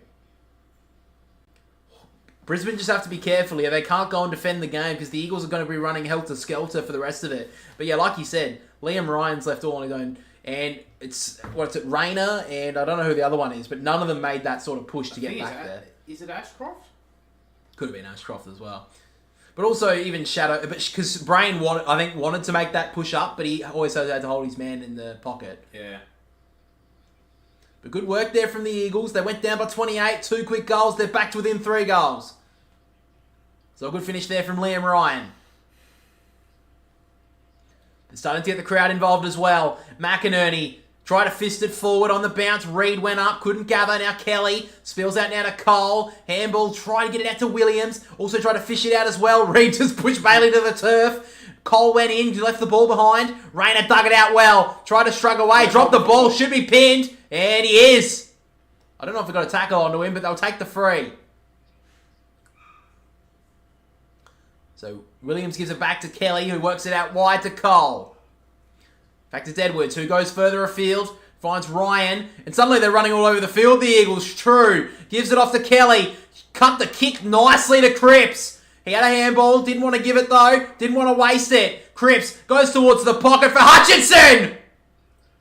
Brisbane just have to be careful here. They can't go and defend the game because the Eagles are going to be running helter-skelter for the rest of it. But yeah, like you said, Liam Ryan's left all on his own. And it's, Rayner, and I don't know who the other one is, but none of them made that sort of push to get back there. Is it Ashcroft? Could have been Ashcroft as well. But also even Shadow, because Brain wanted to make that push up, but he always had to hold his man in the pocket. Yeah. But good work there from the Eagles. They went down by 28, 2 quick goals. They're back to within 3 goals. So a good finish there from Liam Ryan. They're starting to get the crowd involved as well. McInerney tried to fist it forward on the bounce. Reed went up, couldn't gather. Now Kelly spills out now to Cole. Handball, tried to get it out to Williams. Also tried to fish it out as well. Reed just pushed Bailey to the turf. Cole went in, he left the ball behind. Rayner dug it out well. Tried to shrug away, dropped the ball, should be pinned. And he is. I don't know if they got a tackle onto him, but they'll take the free. So Williams gives it back to Kelly, who works it out wide to Cole. Back to Edwards, who goes further afield. Finds Ryan. And suddenly they're running all over the field, the Eagles. True. Gives it off to Kelly. Cut the kick nicely to Cripps. He had a handball. Didn't want to give it, though. Didn't want to waste it. Cripps goes towards the pocket for Hutchinson.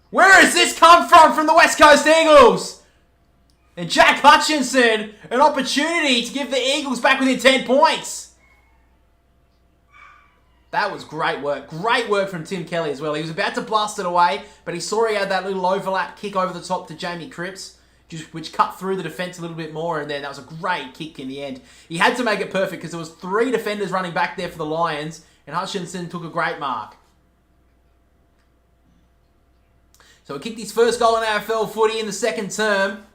Where has this come from the West Coast Eagles? And Jack Hutchinson, an opportunity to give the Eagles back within 10 points. That was great work. Great work from Tim Kelly as well. He was about to blast it away, but he saw he had that little overlap kick over the top to Jamie Cripps, which cut through the defence a little bit more, and then that was a great kick in the end. He had to make it perfect because there was 3 defenders running back there for the Lions, and Hutchinson took a great mark. So he kicked his first goal in AFL footy in the second term.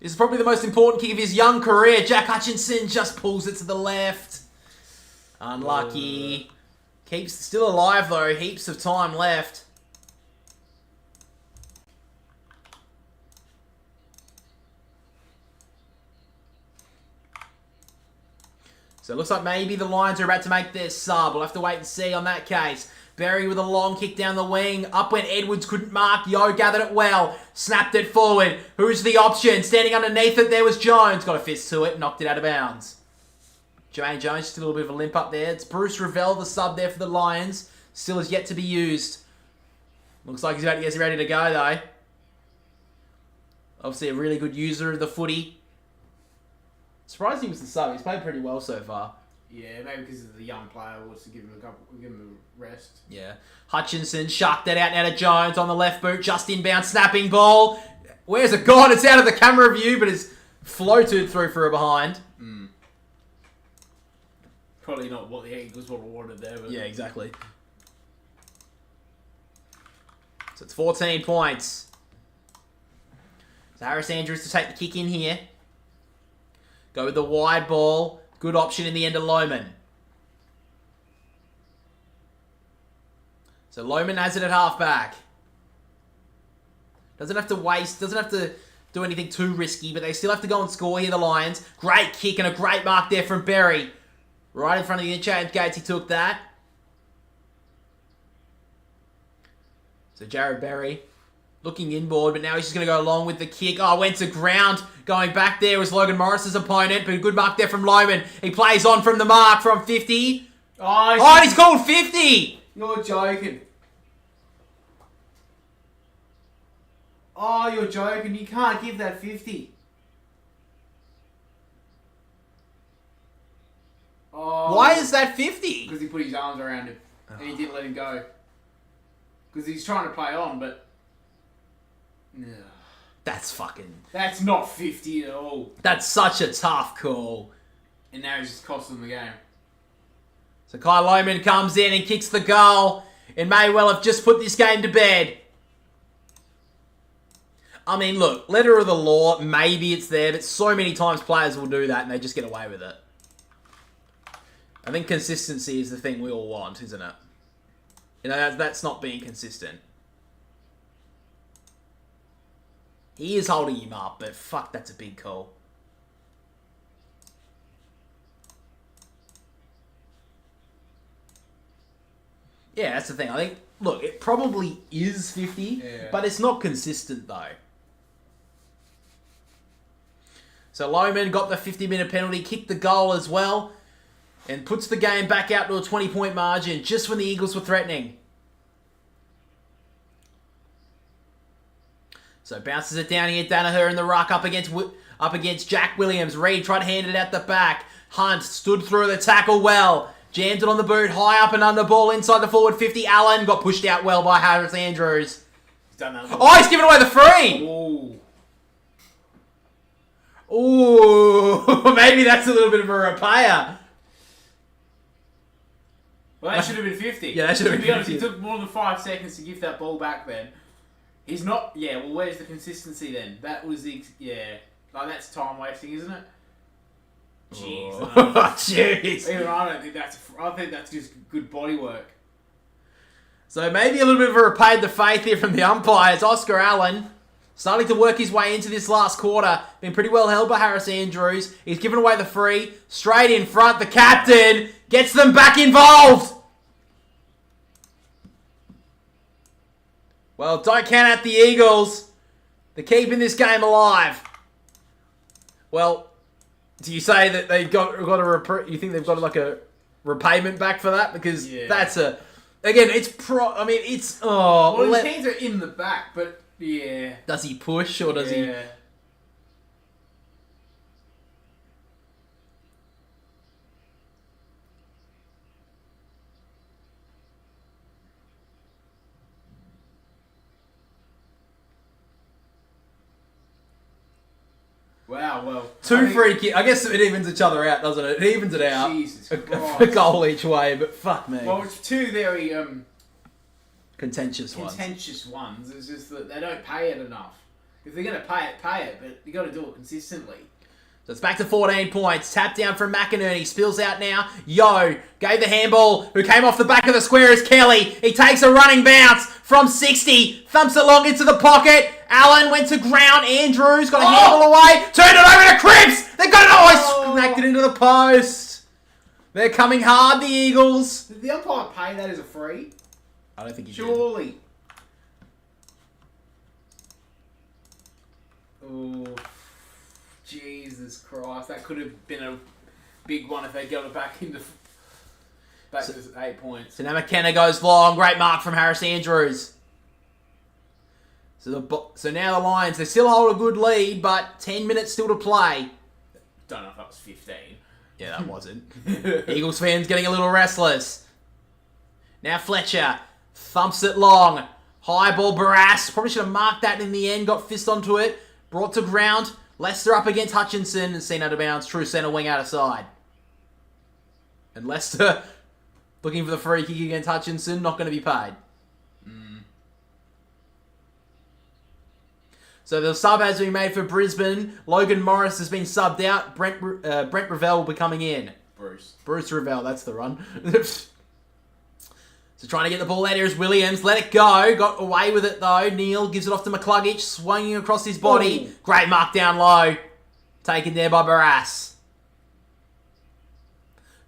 This is probably the most important kick of his young career. Jack Hutchinson just pulls it to the left. Unlucky. Keeps still alive though. Heaps of time left. So it looks like maybe the Lions are about to make their sub. We'll have to wait and see on that case. Berry with a long kick down the wing. Up when Edwards couldn't mark. Yo gathered it well. Snapped it forward. Who's the option? Standing underneath it, there was Jones. Got a fist to it. Knocked it out of bounds. Jermaine Jones, just a little bit of a limp up there. It's Bruce Revell, the sub there for the Lions. Still is yet to be used. Looks like he's about to get ready to go, though. Obviously a really good user of the footy. Surprised he was the sub. He's played pretty well so far. Yeah, maybe because of the young player, wants to give him a rest. Yeah. Hutchinson shucked that out now to Jones on the left boot. Just inbound, snapping ball. Where's it gone? It's out of the camera view, but it's floated through for a behind. Probably not what the Eagles would have wanted there. But Yeah, exactly. So it's 14 points. So Harris Andrews to take the kick in here. Go with the wide ball. Good option in the end to Lohman. So Lohman has it at halfback. Doesn't have to waste, doesn't have to do anything too risky, but they still have to go and score here, the Lions. Great kick and a great mark there from Berry. Right in front of the interchange gates, he took that. So Jared Berry looking inboard, but now he's just going to go along with the kick. Oh, went to ground. Going back there was Logan Morris's opponent, but a good mark there from Lohman. He plays on from the mark from 50. Oh, and he's called 50! You're joking. Oh, you're joking. You can't give that 50. Oh, Why is that 50? Because he put his arms around him and he didn't let him go. Because he's trying to play on, but... That's not 50 at all. That's such a tough call. And now he's just costing the game. So Kyle Lohman comes in and kicks the goal. And may well have just put this game to bed. I mean, look, letter of the law, maybe it's there, but so many times players will do that and they just get away with it. I think consistency is the thing we all want, isn't it? You know, that's not being consistent. He is holding him up, but fuck, that's a big call. Yeah, that's the thing. I think, look, it probably is 50, but it's not consistent, though. So Lohman got the 50-minute penalty, kicked the goal as well, and puts the game back out to a 20-point margin just when the Eagles were threatening. So bounces it down here. Danaher in the ruck up against Jack Williams. Reed tried to hand it out the back. Hunt stood through the tackle well. Jammed it on the boot. High up and under ball inside the forward 50. Allen got pushed out well by Harris Andrews. He's done that. Oh, he's given away the free! Ooh. Maybe that's a little bit of a repair. Well, that should have been 50. Yeah, that should have been 50. To be honest, it took more than 5 seconds to give that ball back then. He's not... Yeah, well, where's the consistency then? That was the... Yeah. Like, that's time wasting, isn't it? Jeez. Jeez. Even I don't think that's... I think that's just good body work. So maybe a little bit of a repay the faith here from the umpires. Oscar Allen starting to work his way into this last quarter. Been pretty well held by Harris Andrews. He's given away the free. Straight in front. The captain gets them back involved. Well, don't count out the Eagles. They're keeping this game alive. Well, do you say that they've got a you think they've got like a repayment back for that? Because that's a... Again, it's it's... Oh, well, his hands are in the back, but yeah. Does he push or does he... Wow, well... Two free kicks. I guess it evens each other out, doesn't it? It evens it out. Jesus A Christ. goal each way, but fuck me. Well, it's two very contentious ones. It's just that they don't pay it enough. If they're going to pay it, but you got to do it consistently. So it's back to 14 points. Tap down from McInerney. Spills out now. Yo gave the handball. Who came off the back of the square is Kelly. He takes a running bounce from 60. Thumps it long into the pocket. Allen went to ground. Andrews got a handball away. Turned it over to Cripps. They got it. Oh, he smacked it into the post. They're coming hard, the Eagles. Did the umpire pay that as a free? I don't think he did. Surely. Oh, Jesus Christ. That could have been a big one if they got it back to 8 points. So now McKenna goes long. Great mark from Harris Andrews. So now the Lions, they still hold a good lead, but 10 minutes still to play. Don't know if that was 15. Yeah, that wasn't. Eagles fans getting a little restless. Now Fletcher thumps it long. High ball, Barras. Probably should have marked that in the end. Got fist onto it. Brought to ground. Leicester up against Hutchinson and seen out of bounds. True centre wing out of side. And Leicester looking for the free kick against Hutchinson. Not going to be paid. So the sub has been made for Brisbane. Logan Morris has been subbed out. Brent Revell will be coming in. Bruce Revell, that's the run. So trying to get the ball out here is Williams. Let it go. Got away with it though. Neil gives it off to McCluggage. Swinging across his body. Ooh. Great mark down low. Taken there by Barras.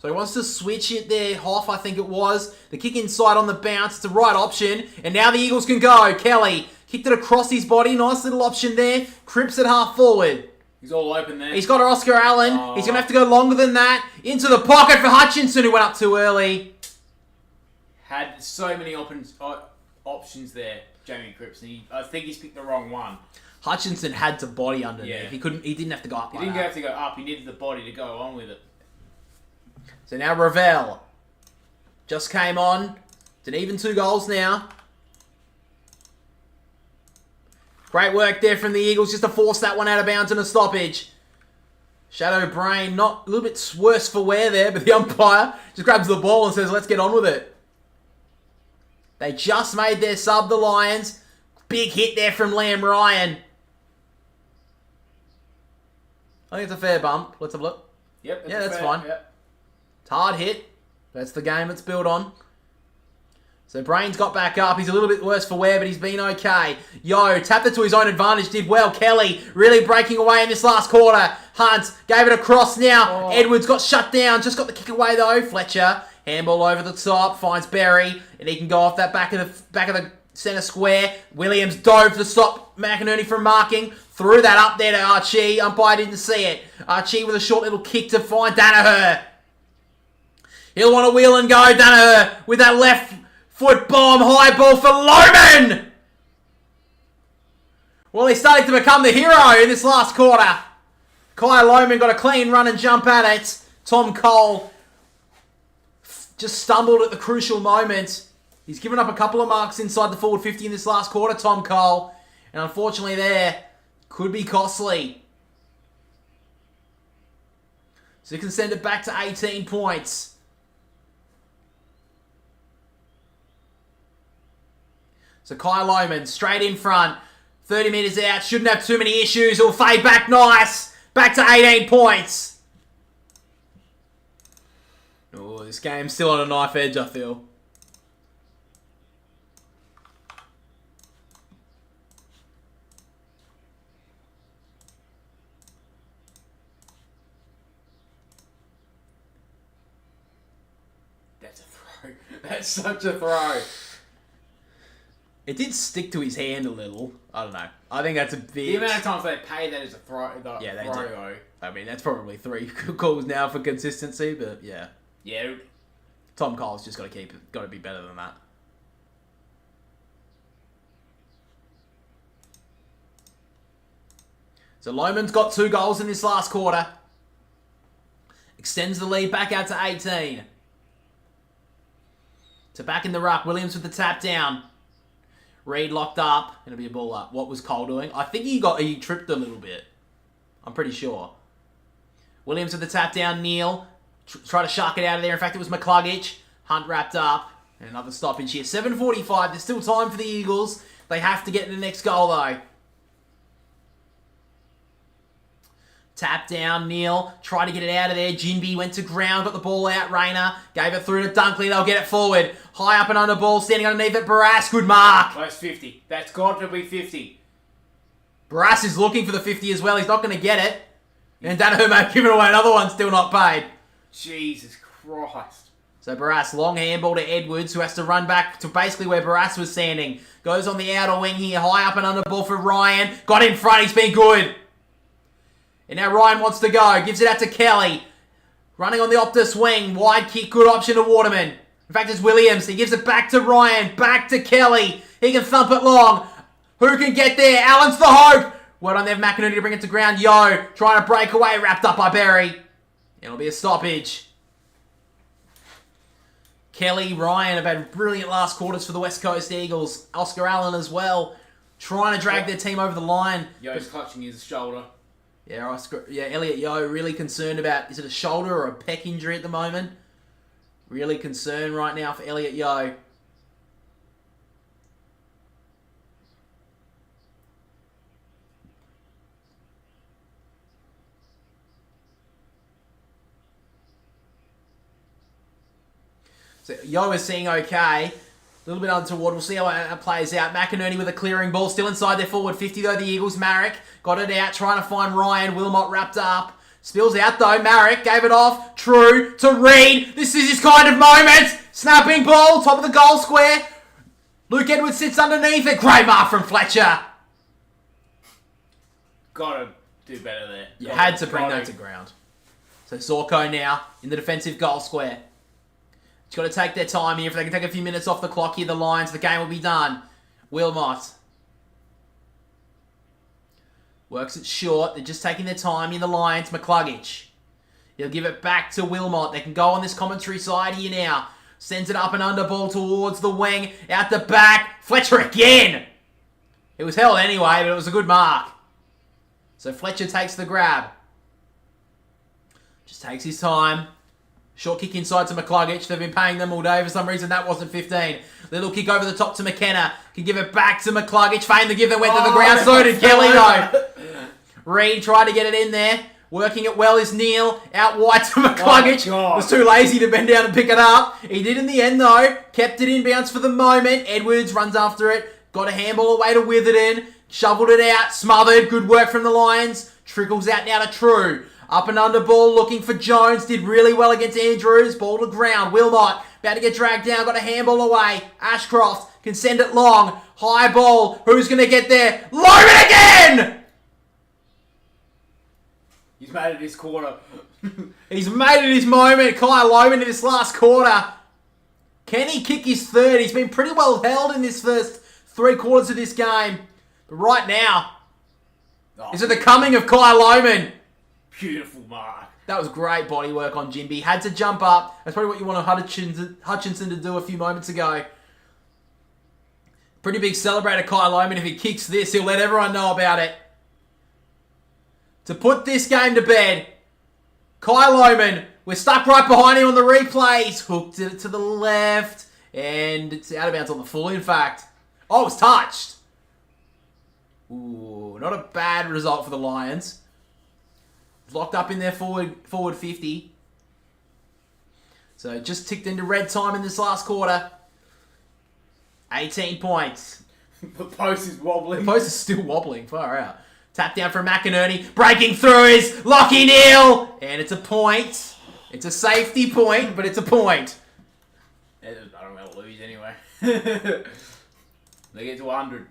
So he wants to switch it there. Hoff, I think it was. The kick inside on the bounce. It's the right option. And now the Eagles can go. Kelly kicked it across his body. Nice little option there. Crimps it half forward. He's all open there. He's got Oscar Allen. He's going to have to go longer than that. Into the pocket for Hutchinson, who went up too early. Had so many options there, Jamie Cripps. I think he's picked the wrong one. Hutchinson had to body underneath. Yeah. He didn't have to go up. He didn't have to go up. He needed the body to go on with it. So now Revell just came on. It's an even 2 goals now. Great work there from the Eagles just to force that one out of bounds in a stoppage. Shadow Brain, not a little bit worse for wear there, but the umpire just grabs the ball and says, let's get on with it. They just made their sub, the Lions. Big hit there from Liam Ryan. I think it's a fair bump. Let's have a look. Yep. Yeah, that's fine. Yep. It's a hard hit. That's the game it's built on. So Brain's got back up. He's a little bit worse for wear, but he's been okay. Yo, tapped it to his own advantage. Did well. Kelly really breaking away in this last quarter. Hunt gave it across now. Edwards got shut down. Just got the kick away though. Fletcher. Handball over the top. Finds Berry. And he can go off that back of the centre square. Williams dove to stop McInerney from marking. Threw that up there to Archie. Umpire didn't see it. Archie with a short little kick to find Danaher. He'll want to wheel and go. Danaher with that left foot bomb. High ball for Lohman. Well, he's starting to become the hero in this last quarter. Kai Lohman got a clean run and jump at it. Tom Cole just stumbled at the crucial moment. He's given up a couple of marks inside the forward 50 in this last quarter, Tom Cole. And unfortunately there, could be costly. So he can send it back to 18 points. So Kai Lohman straight in front. 30 metres out. Shouldn't have too many issues. It'll fade back nice. Back to 18 points. Oh, this game's still on a knife edge, I feel. That's a throw. That's such a throw. It did stick to his hand a little. I don't know. I think that's a bit... The amount of times they pay that as a throw, Yeah, they throw do. though. I mean, that's probably 3 calls now for consistency, but yeah. Yeah. Tom Cole's just got to be better than that. So Loman's got 2 goals in this last quarter. Extends the lead back out to 18. So back in the ruck, Williams with the tap down. Reed locked up. It'll be a ball up. What was Cole doing? I think he tripped a little bit. I'm pretty sure. Williams with the tap down. Neal try to shark it out of there. In fact, it was McCluggage. Hunt wrapped up. And another stoppage here. 7:45. There's still time for the Eagles. They have to get the next goal though. Tap down, Neal. Try to get it out of there. Jinby went to ground, got the ball out. Rayner gave it through to Dunkley. They'll get it forward. High up and under ball, standing underneath it. Barras, good mark. That's 50. That's got to be 50. Barras is looking for the 50 as well. He's not going to get it. And Danaher giving away another one, still not paid. Jesus Christ. So Barras, long handball to Edwards, who has to run back to basically where Barras was standing. Goes on the outer wing here. High up and under ball for Ryan. Got in front. He's been good. And now Ryan wants to go. Gives it out to Kelly. Running on the Optus wing. Wide kick. Good option to Waterman. In fact, it's Williams. He gives it back to Ryan. Back to Kelly. He can thump it long. Who can get there? Allen's the hope. Well done there, McInerney to bring it to ground. Yo, trying to break away. Wrapped up by Berry. It'll be a stoppage. Kelly, Ryan have had brilliant last quarters for the West Coast Eagles. Oscar Allen as well. Trying to drag their team over the line. Yo's clutching his shoulder. Yeah, Elliot Yo really concerned about, is it a shoulder or a pec injury at the moment? Really concerned right now for Elliot Yo. So Yo is seeing okay. A little bit untoward. We'll see how it plays out. McInerney with a clearing ball. Still inside their forward 50 though, the Eagles. Marek got it out. Trying to find Ryan. Wilmot wrapped up. Spills out though. Marek gave it off. True to Reed. This is his kind of moment. Snapping ball. Top of the goal square. Luke Edwards sits underneath it. Great mark from Fletcher. Gotta do better there. You had to bring that to ground. So Zorko now in the defensive goal square. It's got to take their time here. If they can take a few minutes off the clock here, the Lions, the game will be done. Wilmot works it short. They're just taking their time here, the Lions. McCluggage. He'll give it back to Wilmot. They can go on this commentary side here now. Sends it up and under ball towards the wing. Out the back. Fletcher again. It was held anyway, but it was a good mark. So Fletcher takes the grab. Just takes his time. Short kick inside to McCluggage. They've been paying them all day. For some reason, that wasn't 15. Little kick over the top to McKenna. Can give it back to McCluggage. Fain the give that went to the ground. So did Kelly, though. Reed tried to get it in there. Working it well is Neal. Out wide to McCluggage. Was too lazy to bend down and pick it up. He did in the end, though. Kept it in bounds for the moment. Edwards runs after it. Got a handball away to Witherden. Shoveled it out. Smothered. Good work from the Lions. Trickles out now to True. Up and under ball, looking for Jones. Did really well against Andrews. Ball to ground. Wilmot about to get dragged down. Got a handball away. Ashcroft can send it long. High ball. Who's going to get there? Logan again! He's made it this quarter. He's made it his moment. Kyle Loman in this last quarter. Can he kick his third? He's been pretty well held in this first 3 quarters of this game. But right now, is it the coming of Kyle Loman? Beautiful mark. That was great body work on Jinby. Had to jump up. That's probably what you wanted Hutchinson to do a few moments ago. Pretty big celebrator, Kyle Loman. If he kicks this, he'll let everyone know about it. To put this game to bed, Kyle Loman, we're stuck right behind him on the replays. Hooked it to the left. And it's out of bounds on the full, in fact. Oh, it was touched. Ooh, not a bad result for the Lions. Locked up in their forward 50. So just ticked into red time in this last quarter. 18 points. The post is wobbling. The post is still wobbling. Far out. Tap down from McInerney. Breaking through is Lockie Neal. And it's a point. It's a safety point, but it's a point. I don't want to lose anyway. They get to 100.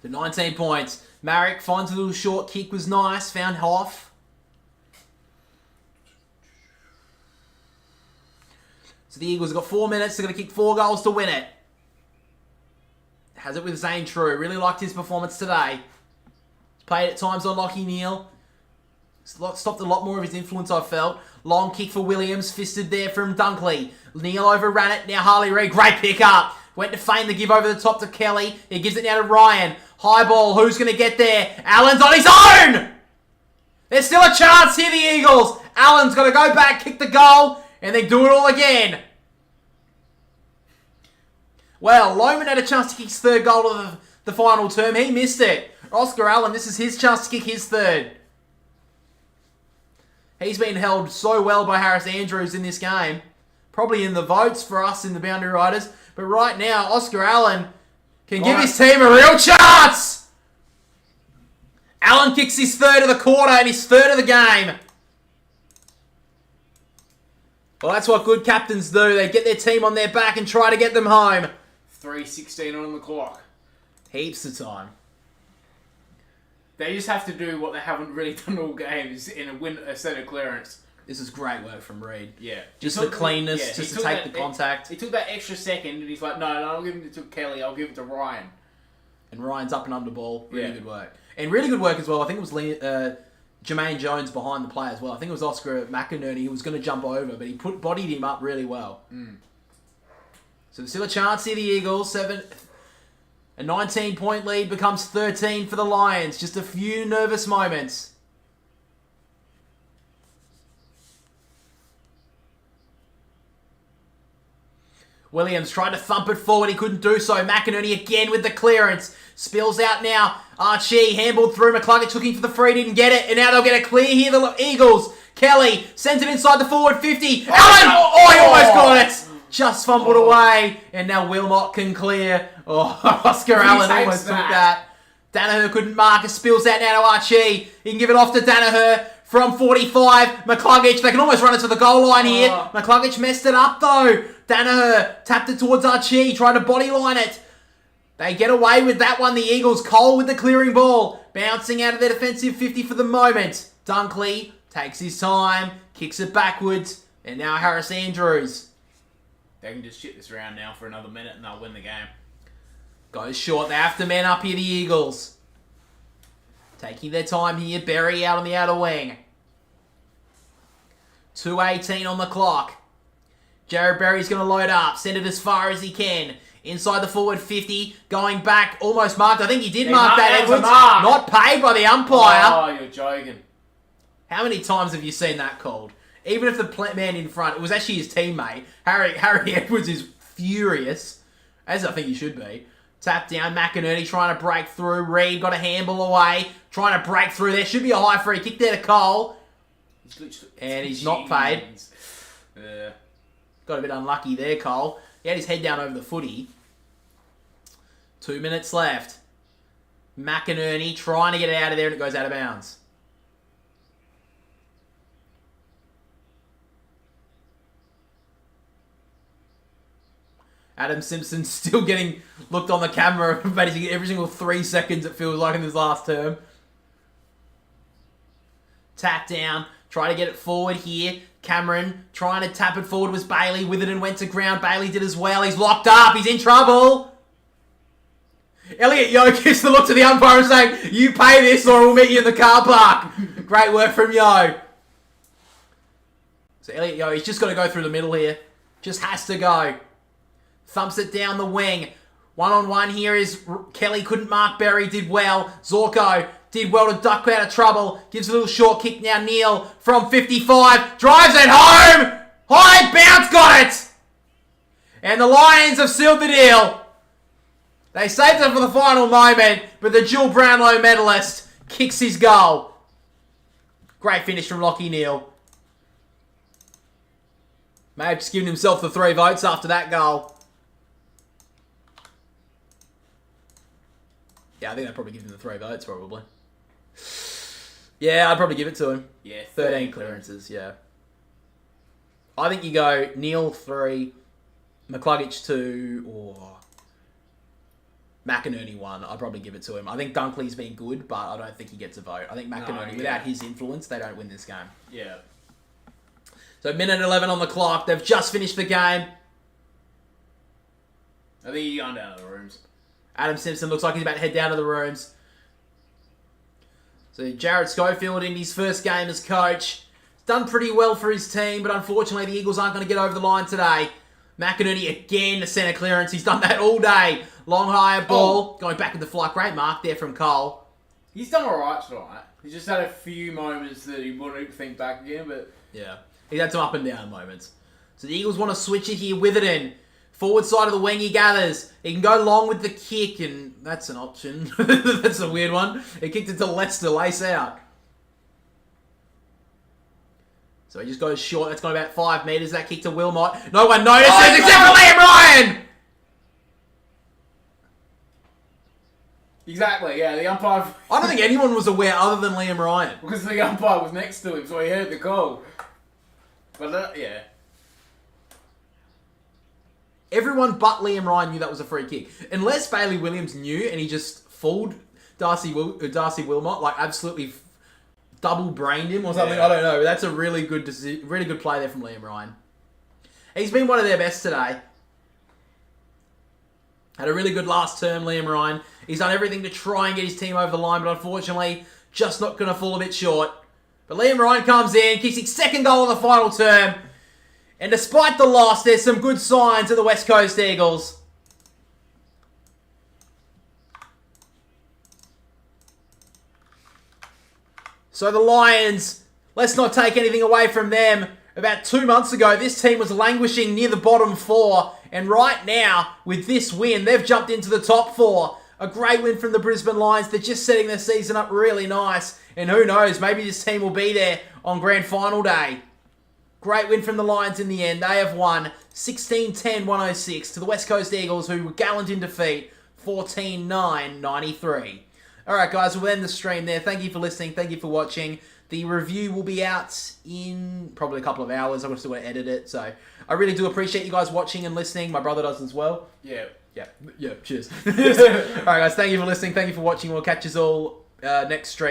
The 19 points. Marek finds a little short kick, was nice. Found Hoff. So the Eagles have got 4 minutes. They're going to kick 4 goals to win it. Has it with Zane True. Really liked his performance today. He's played at times on Lockie Neal. Stopped a lot more of his influence, I felt. Long kick for Williams. Fisted there from Dunkley. Neal overran it. Now Harley Reid. Great pick up. Went to feign the give over the top to Kelly. He gives it now to Ryan. High ball. Who's going to get there? Allen's on his own! There's still a chance here, the Eagles. Allen's got to go back, kick the goal, and then do it all again. Well, Lohman had a chance to kick his third goal of the final term. He missed it. Oscar Allen, this is his chance to kick his third. He's been held so well by Harris Andrews in this game. Probably in the votes for us in the Boundary Riders. But right now, Oscar Allen can give his team a real chance. Allen kicks his third of the quarter and his third of the game. Well, that's what good captains do. They get their team on their back and try to get them home. 3:16 on the clock. Heaps of time. They just have to do what they haven't really done all games in a set of clearance. This is great work from Reid. Yeah. Just the cleanness, just to take the contact. He took that extra second and he's like, no, I'll give it to Kelly, I'll give it to Ryan. And Ryan's up and under ball. Really good work. And really good work as well. I think it was Jermaine Jones behind the play as well. I think it was Oscar McInerney who was going to jump over, but he bodied him up really well. So there's still a chance here, the Eagles. A 19-point lead becomes 13 for the Lions. Just a few nervous moments. Williams tried to thump it forward. He couldn't do so. McInerney again with the clearance. Spills out now. Archie handballed through. McCluggage looking for the free. Didn't get it. And now they'll get a clear here. The Eagles. Kelly sends it inside the forward 50. Allen! Oh, he almost got it. Just fumbled away. And now Wilmot can clear. Oh, Oscar Allen almost took that. Danaher couldn't mark. It spills out now to Archie. He can give it off to Danaher. From 45, McCluggage, they can almost run it to the goal line here. McCluggage messed it up though. Danaher tapped it towards Archie, trying to body line it. They get away with that one, the Eagles. Cole with the clearing ball. Bouncing out of their defensive 50 for the moment. Dunkley takes his time, kicks it backwards, and now Harris Andrews. They can just shit this around now for another minute and they'll win the game. Goes short, they have to man up here, the Eagles. Taking their time here. Berry out on the outer wing. 2:18 on the clock. Jared Berry's going to load up. Send it as far as he can. Inside the forward 50. Going back. Almost marked. I think he did mark that, Edwards. Not paid by the umpire. Oh, you're joking. How many times have you seen that called? Even if the man in front, it was actually his teammate. Harry Edwards is furious. As I think he should be. Tap down, McInerney trying to break through. Reid got a handball away. Trying to break through. There should be a high free kick there to Cole. And he's not paid. Got a bit unlucky there, Cole. He had his head down over the footy. 2 minutes left. McInerney trying to get it out of there and it goes out of bounds. Adam Simpson still getting looked on the camera basically every single 3 seconds, it feels like, in this last term. Tap down. Try to get it forward here. Cameron trying to tap it forward was Bailey. With it and went to ground. Bailey did as well. He's locked up. He's in trouble. Elliot Yeo gives the look to the umpire and saying, you pay this or we'll meet you in the car park. Great work from Yeo. So Elliot Yeo, he's just got to go through the middle here. Just has to go. Thumps it down the wing. One-on-one here is Kelly couldn't mark Berry, did well. Zorko did well to duck out of trouble. Gives a little short kick now. Neal from 55. Drives it home. High bounce, got it. And the Lions have sealed the deal. They saved it for the final moment, but the dual Brownlow medalist kicks his goal. Great finish from Lockie Neal. May have just given himself the 3 votes after that goal. Yeah, I think they'd probably give him the 3 votes, probably. Yeah, I'd probably give it to him. Yeah, 13 clearances, yeah. I think you go Neil 3, McCluggage 2, or McInerney 1. I'd probably give it to him. I think Dunkley's been good, but I don't think he gets a vote. I think McInerney, without his influence, they don't win this game. Yeah. So minute 11 on the clock. They've just finished the game. I think you're going down to the rooms. Adam Simpson looks like he's about to head down to the rooms. So Jared Schofield in his first game as coach. Done pretty well for his team, but unfortunately the Eagles aren't going to get over the line today. McInerney again to centre clearance. He's done that all day. Long higher ball. Going back in the flight. Great mark there from Cole. He's done alright tonight. He's just had a few moments that he wouldn't think back again, but... Yeah. He's had some up and down moments. So the Eagles want to switch it here. Witherden. Forward side of the wing he gathers. He can go long with the kick, and that's an option. That's a weird one. He kicked it to Lester, lace out. So he just goes short. That's gone about 5 metres. That kick to Wilmot. No one notices except for Liam Ryan! Exactly, yeah. The umpire... I don't think anyone was aware other than Liam Ryan. Because the umpire was next to him, so he heard the call. But, yeah. Everyone but Liam Ryan knew that was a free kick. Unless Bailey Williams knew and he just fooled Darcy Wilmot, like absolutely double-brained him or something. Yeah. I don't know. That's a really good play there from Liam Ryan. He's been one of their best today. Had a really good last term, Liam Ryan. He's done everything to try and get his team over the line, but unfortunately, just not going to fall a bit short. But Liam Ryan comes in, kicks his second goal of the final term. And despite the loss, there's some good signs of the West Coast Eagles. So the Lions, let's not take anything away from them. About 2 months ago, this team was languishing near the bottom 4. And right now, with this win, they've jumped into the top 4. A great win from the Brisbane Lions. They're just setting their season up really nice. And who knows, maybe this team will be there on Grand Final Day. Great win from the Lions in the end. They have won 16-10-106 to the West Coast Eagles, who were gallant in defeat, 14-9-93. Alright guys, we'll end the stream there. Thank you for listening. Thank you for watching. The review will be out in probably a couple of hours. I'm still going to edit it. So I really do appreciate you guys watching and listening. My brother does as well. Yeah. Yeah, cheers. Alright guys, thank you for listening. Thank you for watching. We'll catch you all next stream.